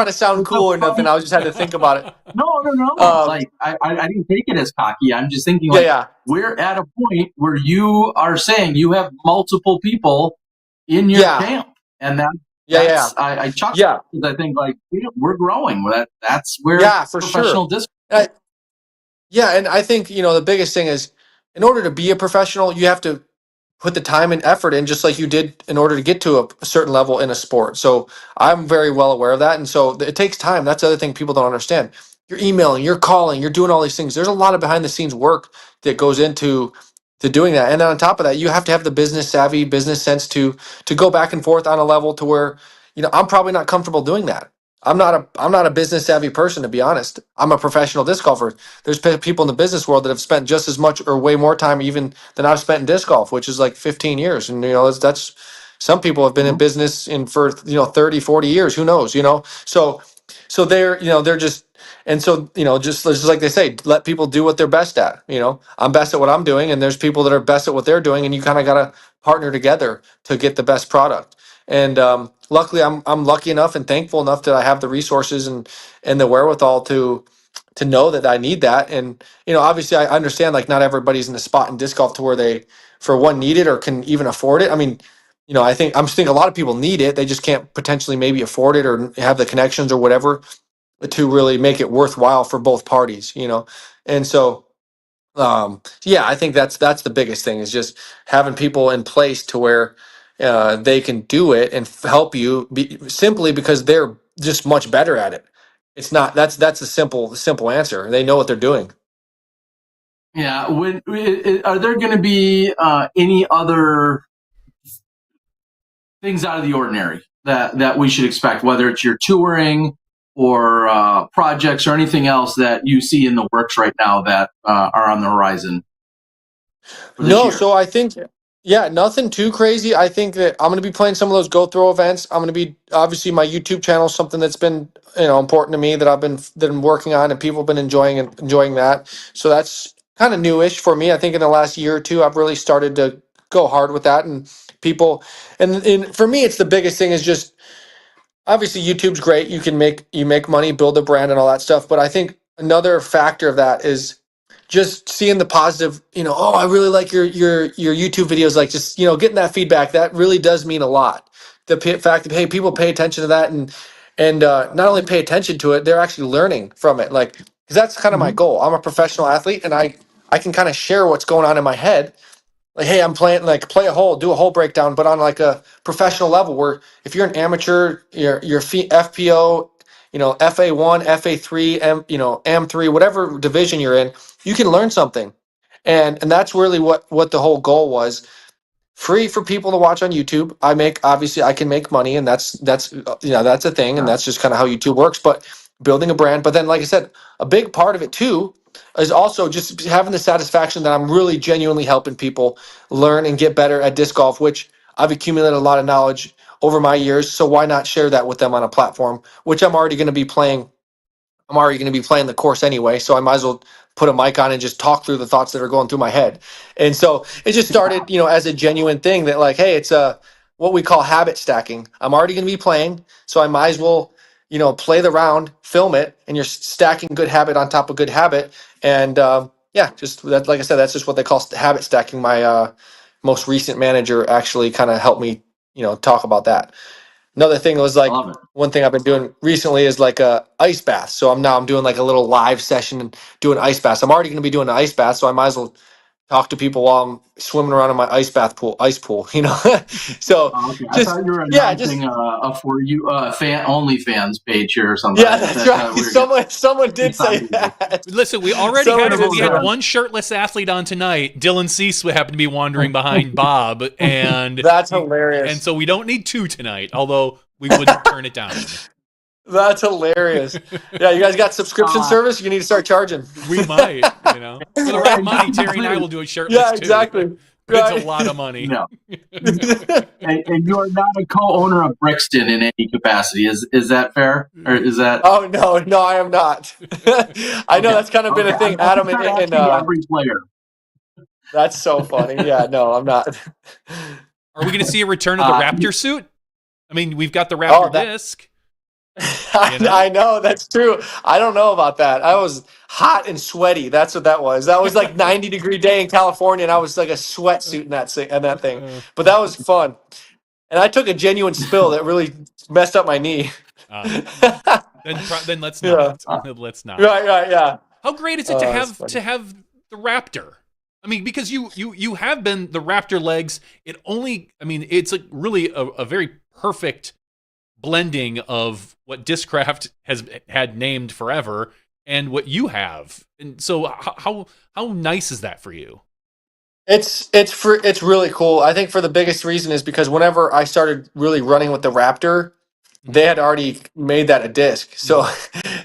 to sound it's a cool or nothing. funny. I was just had to think about it. No. Like I didn't take it as cocky. I'm just thinking Yeah, like yeah, we're at a point where you are saying you have multiple people in your yeah, camp, and yeah. I chuckle Yeah, because I think like we're growing. That's where yeah, for sure. professional disc. Yeah, and I think, the biggest thing is in order to be a professional, you have to put the time and effort in just like you did in order to get to a certain level in a sport. So I'm very well aware of that. And so it takes time. That's the other thing people don't understand. You're emailing, you're calling, you're doing all these things. There's a lot of behind the scenes work that goes into to doing that. And then on top of that, you have to have the business savvy, business sense to go back and forth on a level to where, I'm probably not comfortable doing that. I'm not a business savvy person, to be honest. I'm a professional disc golfer. There's people in the business world that have spent just as much or way more time even than I've spent in disc golf, which is like 15 years. And that's some people have been in business for 30, 40 years, who knows, so they're just, and so just like they say, let people do what they're best at. I'm best at what I'm doing, and there's people that are best at what they're doing, and you kind of got to partner together to get the best product. And luckily, I'm lucky enough and thankful enough that I have the resources and the wherewithal to know that I need that. And obviously, I understand like not everybody's in the spot in disc golf to where they, for one, need it or can even afford it. I mean, I think a lot of people need it. They just can't potentially maybe afford it or have the connections or whatever to really make it worthwhile for both parties. And so yeah, I think that's the biggest thing is just having people in place to where they can do it and help you simply because they're just much better at it. It's not that's a simple answer. They know what they're doing. Yeah. Are there going to be any other things out of the ordinary that we should expect, whether it's your touring or projects or anything else that you see in the works right now that are on the horizon for this No, year? so I think, yeah, nothing too crazy. I think that I'm going to be playing some of those go throw events. I'm going to be obviously my YouTube channel is something that's been important to me that I've been working on and people have been enjoying that. So that's kind of newish for me. I think in the last year or two I've really started to go hard with that and people and for me it's the biggest thing is just obviously YouTube's great. You make money, build a brand and all that stuff. But I think another factor of that is just seeing the positive, oh, I really like your YouTube videos, like just, getting that feedback, that really does mean a lot. Fact that, hey, people pay attention to that and not only pay attention to it, they're actually learning from it. Like, because that's kind of my Mhm. goal. I'm a professional athlete and I can kind of share what's going on in my head like, hey, I'm playing like play a hole, do a hole breakdown, but on like a professional level where if you're an amateur, your FPO, FA1, FA3, M3, whatever division you're in, you can learn something. And that's really what the whole goal was. Free for people to watch on YouTube. Obviously I can make money and that's a thing and Sure. that's just kind of how YouTube works, but building a brand, but then like I said, a big part of it too is also just having the satisfaction that I'm really genuinely helping people learn and get better at disc golf, which I've accumulated a lot of knowledge over my years, so why not share that with them on a platform which I'm already going to be playing the course anyway, so I might as well put a mic on and just talk through the thoughts that are going through my head. And so it just started, as a genuine thing that like, hey, it's a what we call habit stacking. I'm already going to be playing, so I might as well, play the round, film it, and you're stacking good habit on top of good habit. And just that, like I said, that's just what they call habit stacking. My most recent manager actually kind of helped me, talk about that. Another thing was I like love it. one thing I've been doing recently is like a ice bath. So I'm doing like a little live session and doing ice baths. I'm already going to be doing an ice bath, so I might as well talk to people while I'm swimming around in my ice pool. So Oh, okay. I just thought you were yeah, just announcing a for you fan OnlyFans page here or something. yeah, that's That's right. how we're getting Someone did say excited. that. Listen, we already Someone had did we say had that. one shirtless athlete on tonight. Dylan Cease happened to be wandering behind Bob, and That's hilarious. so we don't need two tonight. Although we wouldn't turn it down. That's hilarious. Yeah, you guys got subscription service? You need to start charging. We might, for the right money. Terry and I will do it shirtless Yeah, too. exactly. But it's Right. a lot of money. No. And you are not a co-owner of Brixton in any capacity. Is that fair? Or is that? Oh no, I am not. I know that's kind of been a thing, Adam, I'm and asking every player. that's so funny. Yeah, no, I'm not. Are we going to see a return of the Raptor suit? I mean, we've got the Raptor Oh, that- disc. I know that's true. I don't know about that. I was hot and sweaty. That's what that was. That was like 90-degree day in California, and I was like a sweatsuit in that thing. But that was fun. And I took a genuine spill that really messed up my knee. Then let's not. Let's not. Right, yeah. How great is it to have the Raptor? I mean, because you have been the Raptor legs. It's like really a very perfect blending of what Discraft has had named forever and what you have. And so how nice is that for you? It's really cool. I think for the biggest reason is because whenever I started really running with the Raptor, they had already made that a disc. So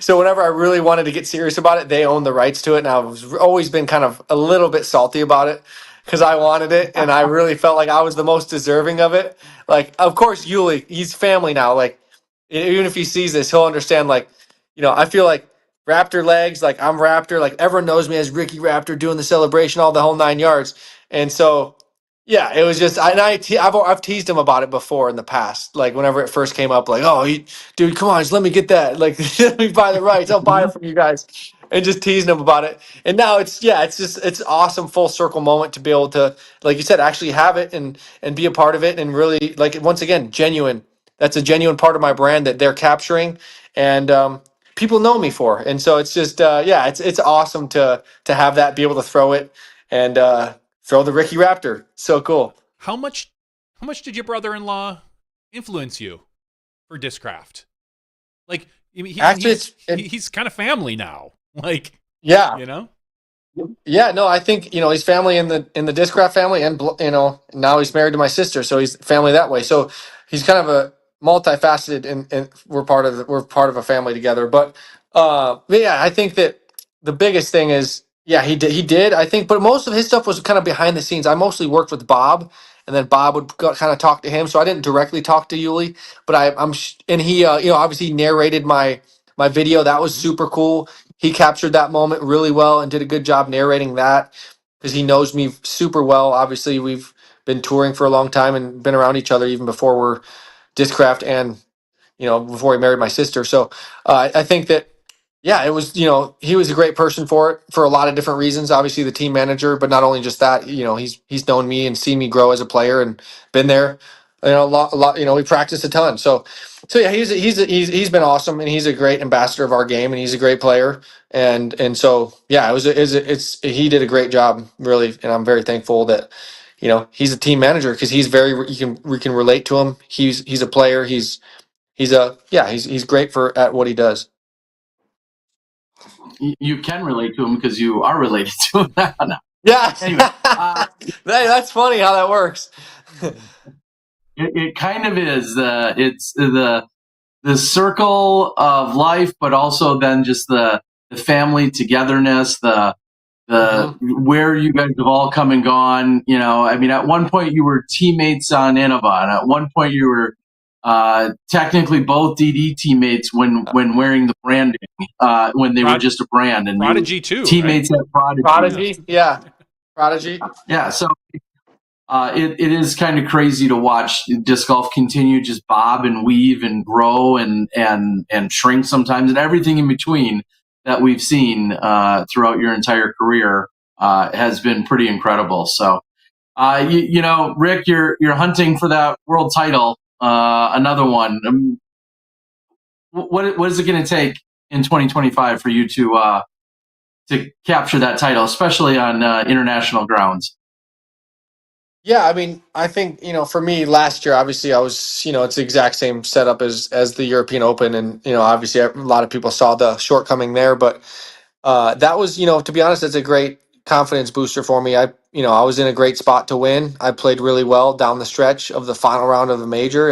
so whenever I really wanted to get serious about it, they owned the rights to it, and I've always been kind of a little bit salty about it because I wanted it and I really felt like I was the most deserving of it. Like, of course, Yuli, he's family now. Like, even if he sees this, he'll understand. Like, I feel like Raptor legs, like I'm Raptor, like everyone knows me as Ricky Raptor doing the celebration, all the whole 9 yards. And so, yeah, it was just, I've teased him about it before in the past. Like whenever it first came up, like, oh, dude, come on, just let me get that. Like, let me buy the rights. I'll buy it from you guys. And just teasing him about it. And now it's awesome full circle moment to be able to, like you said, actually have it and be a part of it and really, like, once again, genuine. That's a genuine part of my brand that they're capturing and people know me for. And so it's just, it's awesome to have that, be able to throw it and throw the Ricky Raptor. So cool. How much did your brother-in-law influence you for Discraft? Like, Actually, he's kind of family now. Like, yeah, Yeah, no, I think he's family in the Discraft family, and now he's married to my sister, so he's family that way. So he's kind of a multifaceted, and we're part of a family together. But yeah, I think that the biggest thing is he did I think, but most of his stuff was kind of behind the scenes. I mostly worked with Bob, and then Bob would kind of talk to him, so I didn't directly talk to Yuli, but and he obviously narrated my video. That was super cool. He captured that moment really well and did a good job narrating that because he knows me super well. Obviously, we've been touring for a long time and been around each other even before we're Discraft and before he married my sister. So I think that it was he was a great person for it for a lot of different reasons. Obviously, the team manager, but not only just that. He's known me and seen me grow as a player and been there. A lot. We practiced a ton. So yeah, he's been awesome, and he's a great ambassador of our game, and he's a great player, and so yeah, he did a great job, really, and I'm very thankful that he's a team manager because we can relate to him. He's a player. He's great at what he does. You can relate to him because you are related to him now. Yeah. Anyway, that's funny how that works. It kind of is. It's the circle of life, but also then just the family togetherness, the where you guys have all come and gone. At one point you were teammates on Innova, and at one point you were technically both DD teammates when wearing the branding, when they were just a brand, and Prodigy too. Teammates right? at Prodigy. Prodigy, yeah. Prodigy. Yeah. So it is kind of crazy to watch disc golf continue just bob and weave and grow and shrink sometimes, and everything in between that we've seen throughout your entire career has been pretty incredible. So, Rick, you're hunting for that world title, another one. What is it going to take in 2025 for you to capture that title, especially on international grounds? Yeah, I mean, I think, for me last year, obviously I was, it's the exact same setup as the European Open. And, obviously a lot of people saw the shortcoming there, but that was, to be honest, it's a great confidence booster for me. I was in a great spot to win. I played really well down the stretch of the final round of the major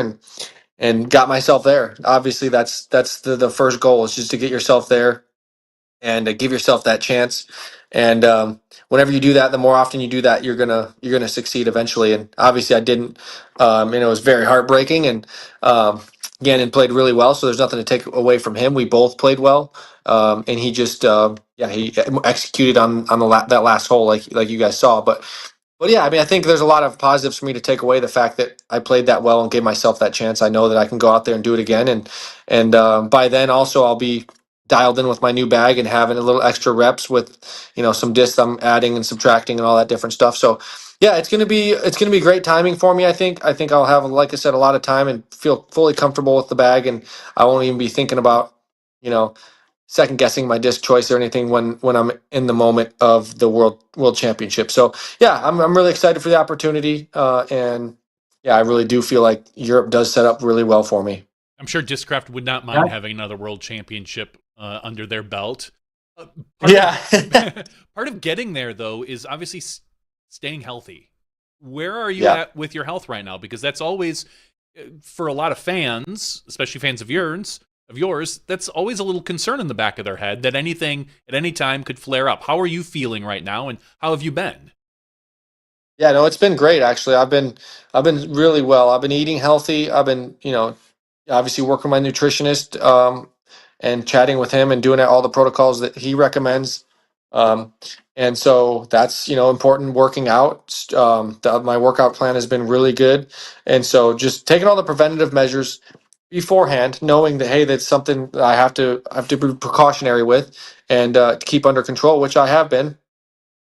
and got myself there. Obviously that's the first goal is just to get yourself there and give yourself that chance. And whenever you do that, the more often you do that, you're gonna succeed eventually. And obviously, I didn't. It was very heartbreaking. And Gannon played really well, so there's nothing to take away from him. We both played well, and he just he executed on that last hole like you guys saw. But yeah, I mean, I think there's a lot of positives for me to take away. The fact that I played that well and gave myself that chance. I know that I can go out there and do it again, and by then also I'll be dialed in with my new bag and having a little extra reps with, some discs I'm adding and subtracting and all that different stuff. So yeah, it's gonna be great timing for me. I think I'll have, like I said, a lot of time and feel fully comfortable with the bag, and I won't even be thinking about, you know, second guessing my disc choice or anything when I'm in the moment of the world championship. So yeah, I'm really excited for the opportunity, and yeah, I really do feel like Europe does set up really well for me. I'm sure Discraft would not Yeah. mind having another world championship under their belt. Yeah. Part of getting there, though, is obviously staying healthy. Where are you Yeah. at with your health right now? Because that's always, for a lot of fans, especially fans of yours, that's always a little concern in the back of their head that anything at any time could flare up. How are you feeling right now, and how have you been? Yeah, no, it's been great actually. I've been really well. I've been eating healthy. I've been, obviously working with my nutritionist, and chatting with him and doing all the protocols that he recommends. Um, and so that's, important working out. My workout plan has been really good. And so just taking all the preventative measures beforehand, knowing that, hey, that's something that I have to be precautionary with and keep under control, which I have been.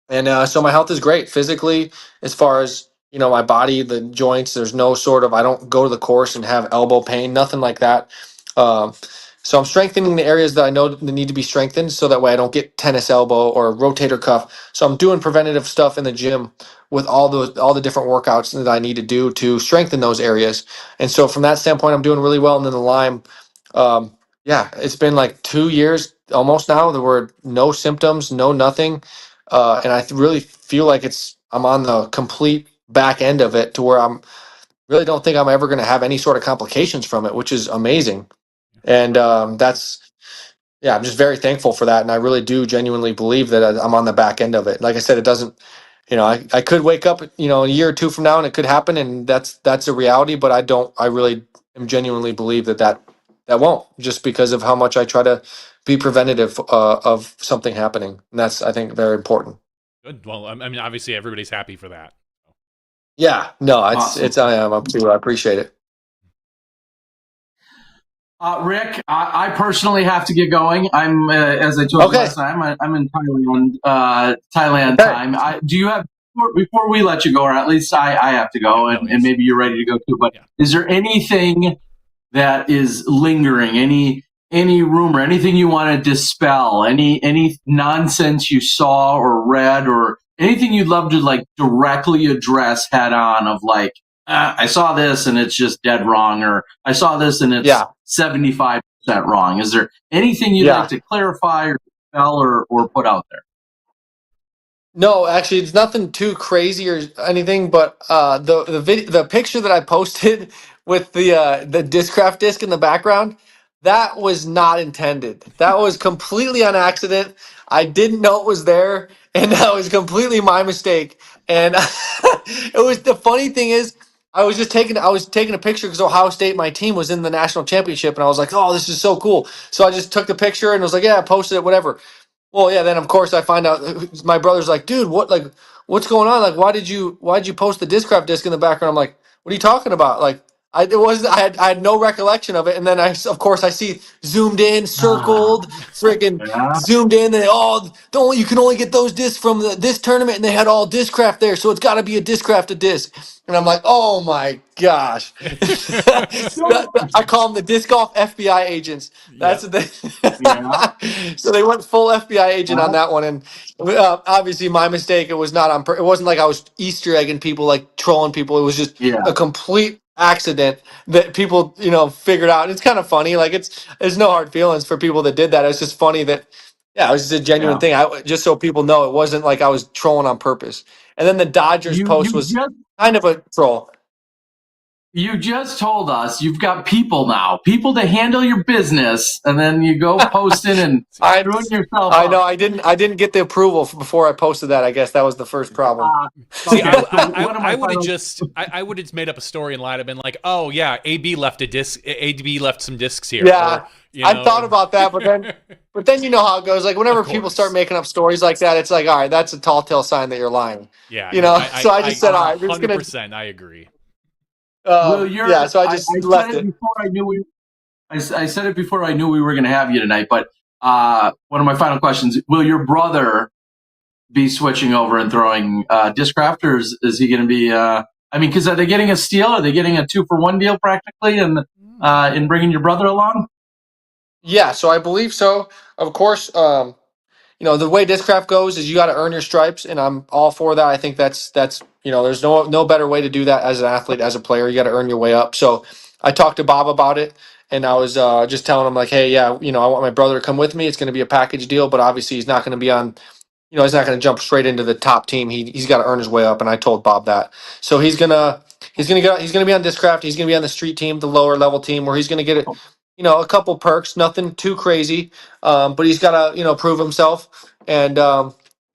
And so my health is great physically, as far as, my body, the joints. There's no sort of, I don't go to the course and have elbow pain, nothing like that. Um, so I'm strengthening the areas that I know that need to be strengthened, so that way I don't get tennis elbow or rotator cuff. So I'm doing preventative stuff in the gym with all the different workouts that I need to do to strengthen those areas. And so from that standpoint, I'm doing really well. And then the Lyme, yeah, it's been like 2 years almost now. There were no symptoms, no nothing, and I really feel like I'm on the complete back end of it, to where I'm really don't think I'm ever going to have any sort of complications from it, which is amazing. And that's yeah, I'm just very thankful for that, and I really do genuinely believe that I'm on the back end of it. Like I said, it doesn't. I could wake up, a year or two from now, and it could happen, and that's a reality. But I don't. I really am genuinely believe that won't, just because of how much I try to be preventative of something happening, and that's, I think, very important. Good. Well, I mean, obviously everybody's happy for that. Yeah, no, it's Awesome. it's I am up to. I appreciate it. Rick, I personally have to get going. I'm, as I told you Okay. last time, I'm in Thailand Okay. time. Do you have, before we let you go, or at least I have to go, and maybe you're ready to go too, but Yeah. is there anything that is lingering, any rumor, anything you want to dispel, any nonsense you saw or read, or anything you'd love to like directly address head on, of like, I saw this and it's just dead wrong, or I saw this and it's Yeah. 75% wrong? Is there anything you'd Yeah. like to clarify or dispel or put out there? No, actually, it's nothing too crazy or anything. But the picture that I posted with the Discraft disc in the background, that was not intended. That was completely on accident. I didn't know it was there, and that was completely my mistake. And it was, the funny thing is, I was taking a picture because Ohio State, my team, was in the national championship, and I was like, oh, this is so cool. So I just took the picture and was like, yeah, I posted it, whatever. Well, yeah. Then of course I find out my brother's like, dude, what's going on? Like, why did you post the Discraft disc in the background? I'm like, what are you talking about? Like, I had no recollection of it. And then of course I see zoomed in, Ah, circled, friggin' yeah. zoomed in. And don't you can only get those discs from this tournament, and they had all Discraft there, so it's got to be a Discraft disc. And I'm like, oh my gosh. I call them the disc golf FBI agents. That's Yep. what Yeah. they. So they went full FBI agent on Yeah. that one, and obviously my mistake. It was not on. It wasn't like I was Easter egging people, like trolling people. It was just Yeah. a complete accident that people, figured out. It's kind of funny. Like there's no hard feelings for people that did that. It's just funny that, yeah, it was just a genuine Yeah. thing. Just so people know, it wasn't like I was trolling on purpose. And then the Dodgers You post you was just kind of a troll. you just told us you've got people now, people to handle your business, and then you go posting and I screwing yourself I know up. I didn't get the approval before I posted that. I guess that was the first problem. Uh, See, okay. So one of I my would have final. just I would have made up a story and lied. I've been like, oh yeah, AB left a disc. AB left some discs here. Yeah, Or, I thought about that, but then you know how it goes. Like whenever Of people start course. making up stories like that, it's like, all right, that's a tall tale sign that you're lying. Yeah. No. So I just said, all right, we're just gonna. 100%. I agree. Will Yeah, your so I I just said left it it. before I knew we I said it before I knew we were going to have you tonight, but one of my final questions: will your brother be switching over and throwing Discraft, or is he going to be? I mean, because are they getting a steal? Are they getting a 2-for-1 deal practically, and in bringing your brother along? Yeah, so I believe so. Of course, the way Discraft goes is you got to earn your stripes, and I'm all for that. I think that's there's no better way to do that as an athlete, as a player. You got to earn your way up. So I talked to Bob about it, and I was just telling him like, hey, yeah, I want my brother to come with me. It's going to be a package deal, but obviously he's not going to be on. He's not going to jump straight into the top team. He's got to earn his way up, and I told Bob that. So he's gonna be on Discraft. He's gonna be on the street team, the lower level team, where he's gonna get it. A couple perks, nothing too crazy, but he's got to prove himself and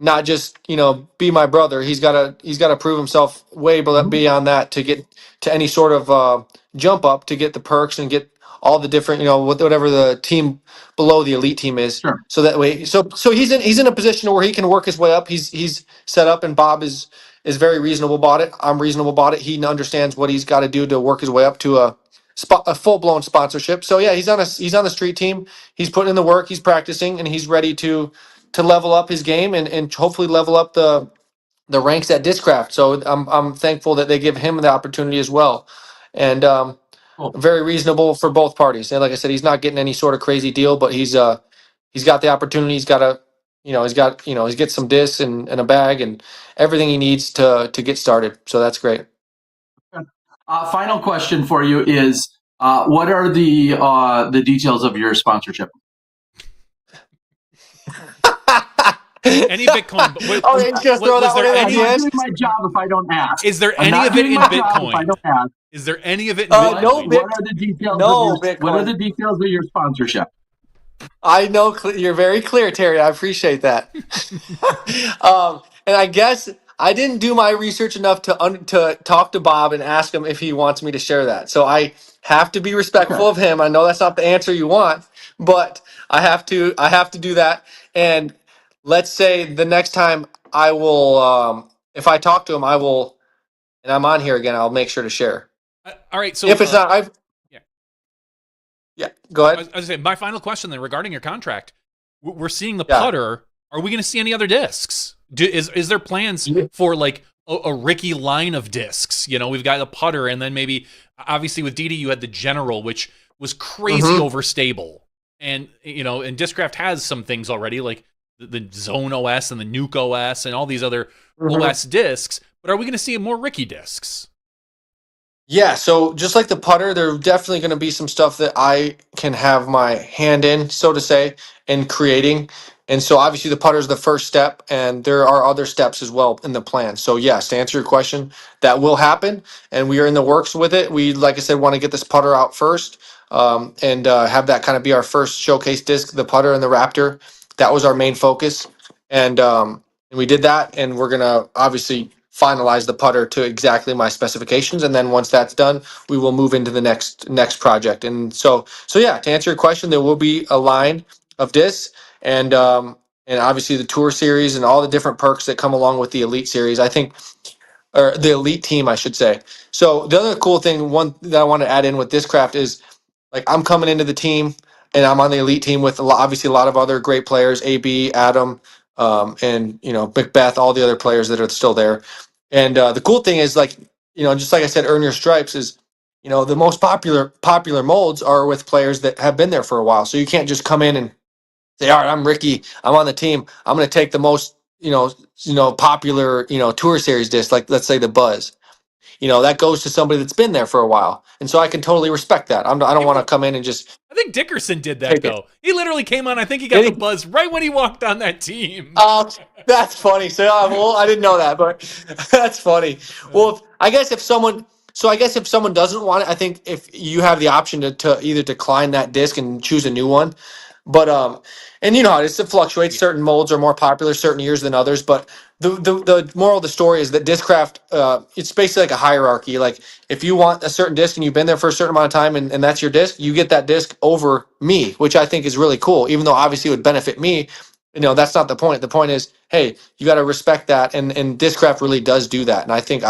not just be my brother. He's got to prove himself way Mhm. beyond that to get to any sort of jump up to get the perks and get all the different whatever the team below the elite team is. Sure. So that way, so he's in a position where he can work his way up. He's set up, and Bob is very reasonable about it. I'm reasonable about it. He understands what he's got to do to work his way up to a full blown sponsorship. So yeah, he's on the street team. He's putting in the work. He's practicing, and he's ready to level up his game and hopefully level up the ranks at Discraft. So I'm thankful that they give him the opportunity as well, and Cool. very reasonable for both parties. And like I said, he's not getting any sort of crazy deal, but he's got the opportunity. He's got a he's get some discs and a bag and everything he needs to get started. So that's great. Final question for you is: what are the details of your sponsorship? Any Bitcoin? Oh, yeah, he's gonna throw Was that one there in at I'm the not any? end. doing my job if I don't ask. Is there I'm any not of it doing in my job if I Bitcoin? don't ask. Is there any of it in What, No Bitcoin? what are the details no of your What are the Bitcoin. details of your sponsorship? I know you're very clear, Terry. I appreciate that. And I guess I didn't do my research enough to talk to Bob and ask him if he wants me to share that. So I have to be Okay. respectful of him. I know that's not the answer you want, but I have to do that. And let's say the next time I will, if I talk to him, I will, and I'm on here again. I'll make sure to share. All right. So If it's not, yeah. yeah, go I was ahead. going to say my final question then regarding your contract. We're seeing the Yeah. putter. Are we going to see any other discs? Is there plans Yeah. for like a Ricky line of discs? We've got the putter, and then maybe obviously with DD you had the General, which was crazy Mhm. overstable, and and Discraft has some things already like the Zone OS and the Nuke OS and all these other Mhm. OS discs. But are we going to see more Ricky discs? Yeah, so just like the putter, there's definitely going to be some stuff that I can have my hand in, so to say, in creating. And so obviously the putter is the first step, and there are other steps as well in the plan. So yes, to answer your question, that will happen, and we are in the works with it. We, like I said, want to get this putter out first, and have that kind of be our first showcase disc, the putter and the Raptor. That was our main focus, and we did that, and we're gonna obviously finalize the putter to exactly my specifications, and then once that's done, we will move into the next project. And so yeah, to answer your question, there will be a line of discs, and and obviously the Tour Series and all the different perks that come along with the Elite Series. I think, or the Elite Team, I should say. So the other cool thing, one that I want to add in with Discraft is like I'm coming into the team and I'm on the Elite Team with obviously a lot of other great players, AB, Adam, and Macbeth, all the other players that are still there. And the cool thing is like just like I said, earn your stripes is the most popular molds are with players that have been there for a while. So you can't just come in and say, all right, I'm Ricky, I'm on the team, I'm going to take the most popular Tour Series disc, like let's say the Buzz. That goes to somebody that's been there for a while, and so I can totally respect that. I don't want to come in and just I think Dickerson did that take it. though. He literally came on. I think he got the buzz right when he walked on that team. That's funny. So, well, I didn't know that, but that's funny. Well, I guess if someone doesn't want it, I think if you have the option to either decline that disc and choose a new one, but and how it is, it fluctuates. Certain molds are more popular certain years than others, but the moral of the story is that Discraft, it's basically like a hierarchy. Like if you want a certain disc and you've been there for a certain amount of time and that's your disc, you get that disc over me, which I think is really cool, even though obviously it would benefit me. That's not the point. The point is, hey, you got to respect that. And Discraft really does do that. And I think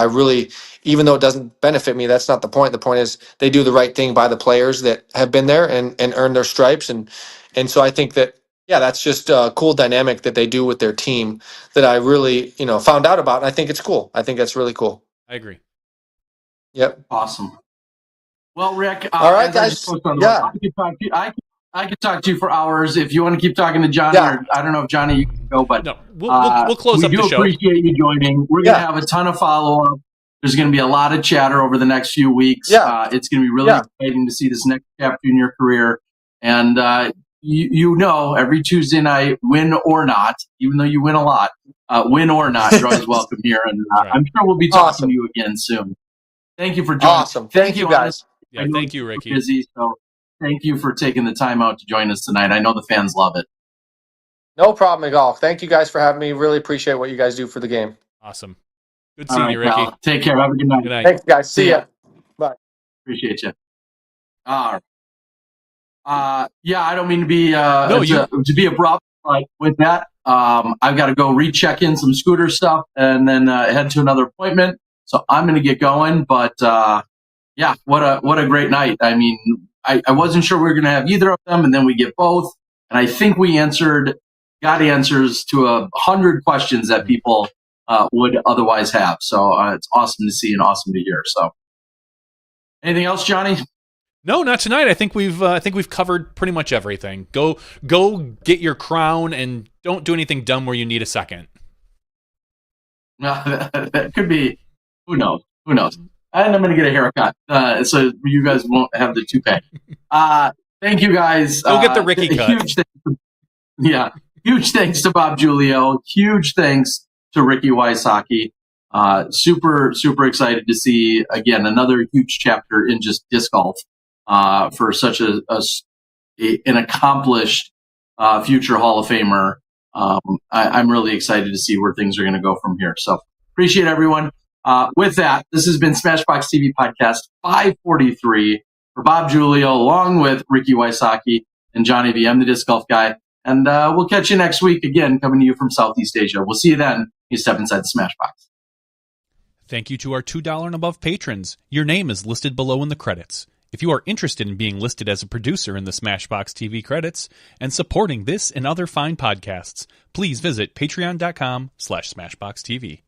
even though it doesn't benefit me, that's not the point. The point is they do the right thing by the players that have been there and earn their stripes. And so I think that, yeah, that's just a cool dynamic that they do with their team that I really, found out about. And I think it's cool. I think that's really cool. I agree. Yep. Awesome. Well, Rick, all right, guys. Yeah. I could talk to you for hours if you want to keep talking to Johnny. Yeah. Or I don't know if Johnny, you can go, but no, we'll close up the show. We do appreciate you joining. We're going to have a ton of follow-up. There's going to be a lot of chatter over the next few weeks. Yeah. It's going to be really exciting to see this next chapter in your career. And every Tuesday night, win or not, even though you win a lot, win or not, you're always welcome here. And I'm sure we'll be talking to you again soon. Thank you for joining. Awesome. Thank you, guys. Yeah, thank you, Ricky. Busy, so thank you for taking the time out to join us tonight. I know the fans love it. No problem at all. Thank you guys for having me. Really appreciate what you guys do for the game. Awesome. Good seeing you, Ricky. Pal. Take care. Have a good night. Good night. Thanks, guys. See ya. Bye. Appreciate you. I don't mean to be to be abrupt, but with that, I've got to go recheck in some scooter stuff and then head to another appointment. So I'm going to get going. But what a great night. I mean, I wasn't sure we were going to have either of them, and then we get both. And I think we got answers to 100 questions that people would otherwise have. So it's awesome to see and awesome to hear. So, anything else, Johnny? No, not tonight. I think we've covered pretty much everything. Go get your crown and don't do anything dumb where you need a second. That could be. Who knows? And I'm going to get a haircut, so you guys won't have the toupee. Thank you, guys. Go get the Ricky cut. Huge thanks to Bob Julio. Huge thanks to Ricky Wysocki. Super, super excited to see, again, another huge chapter in just disc golf for such an accomplished future Hall of Famer. I'm really excited to see where things are going to go from here. So appreciate everyone. With that, this has been Smashbox TV Podcast 543 for Bob Julio, along with Ricky Wysocki and Johnny V. I'm the Disc Golf Guy. And we'll catch you next week, again, coming to you from Southeast Asia. We'll see you then. You step inside the Smashbox. Thank you to our $2 and above patrons. Your name is listed below in the credits. If you are interested in being listed as a producer in the Smashbox TV credits and supporting this and other fine podcasts, please visit patreon.com/SmashboxTV.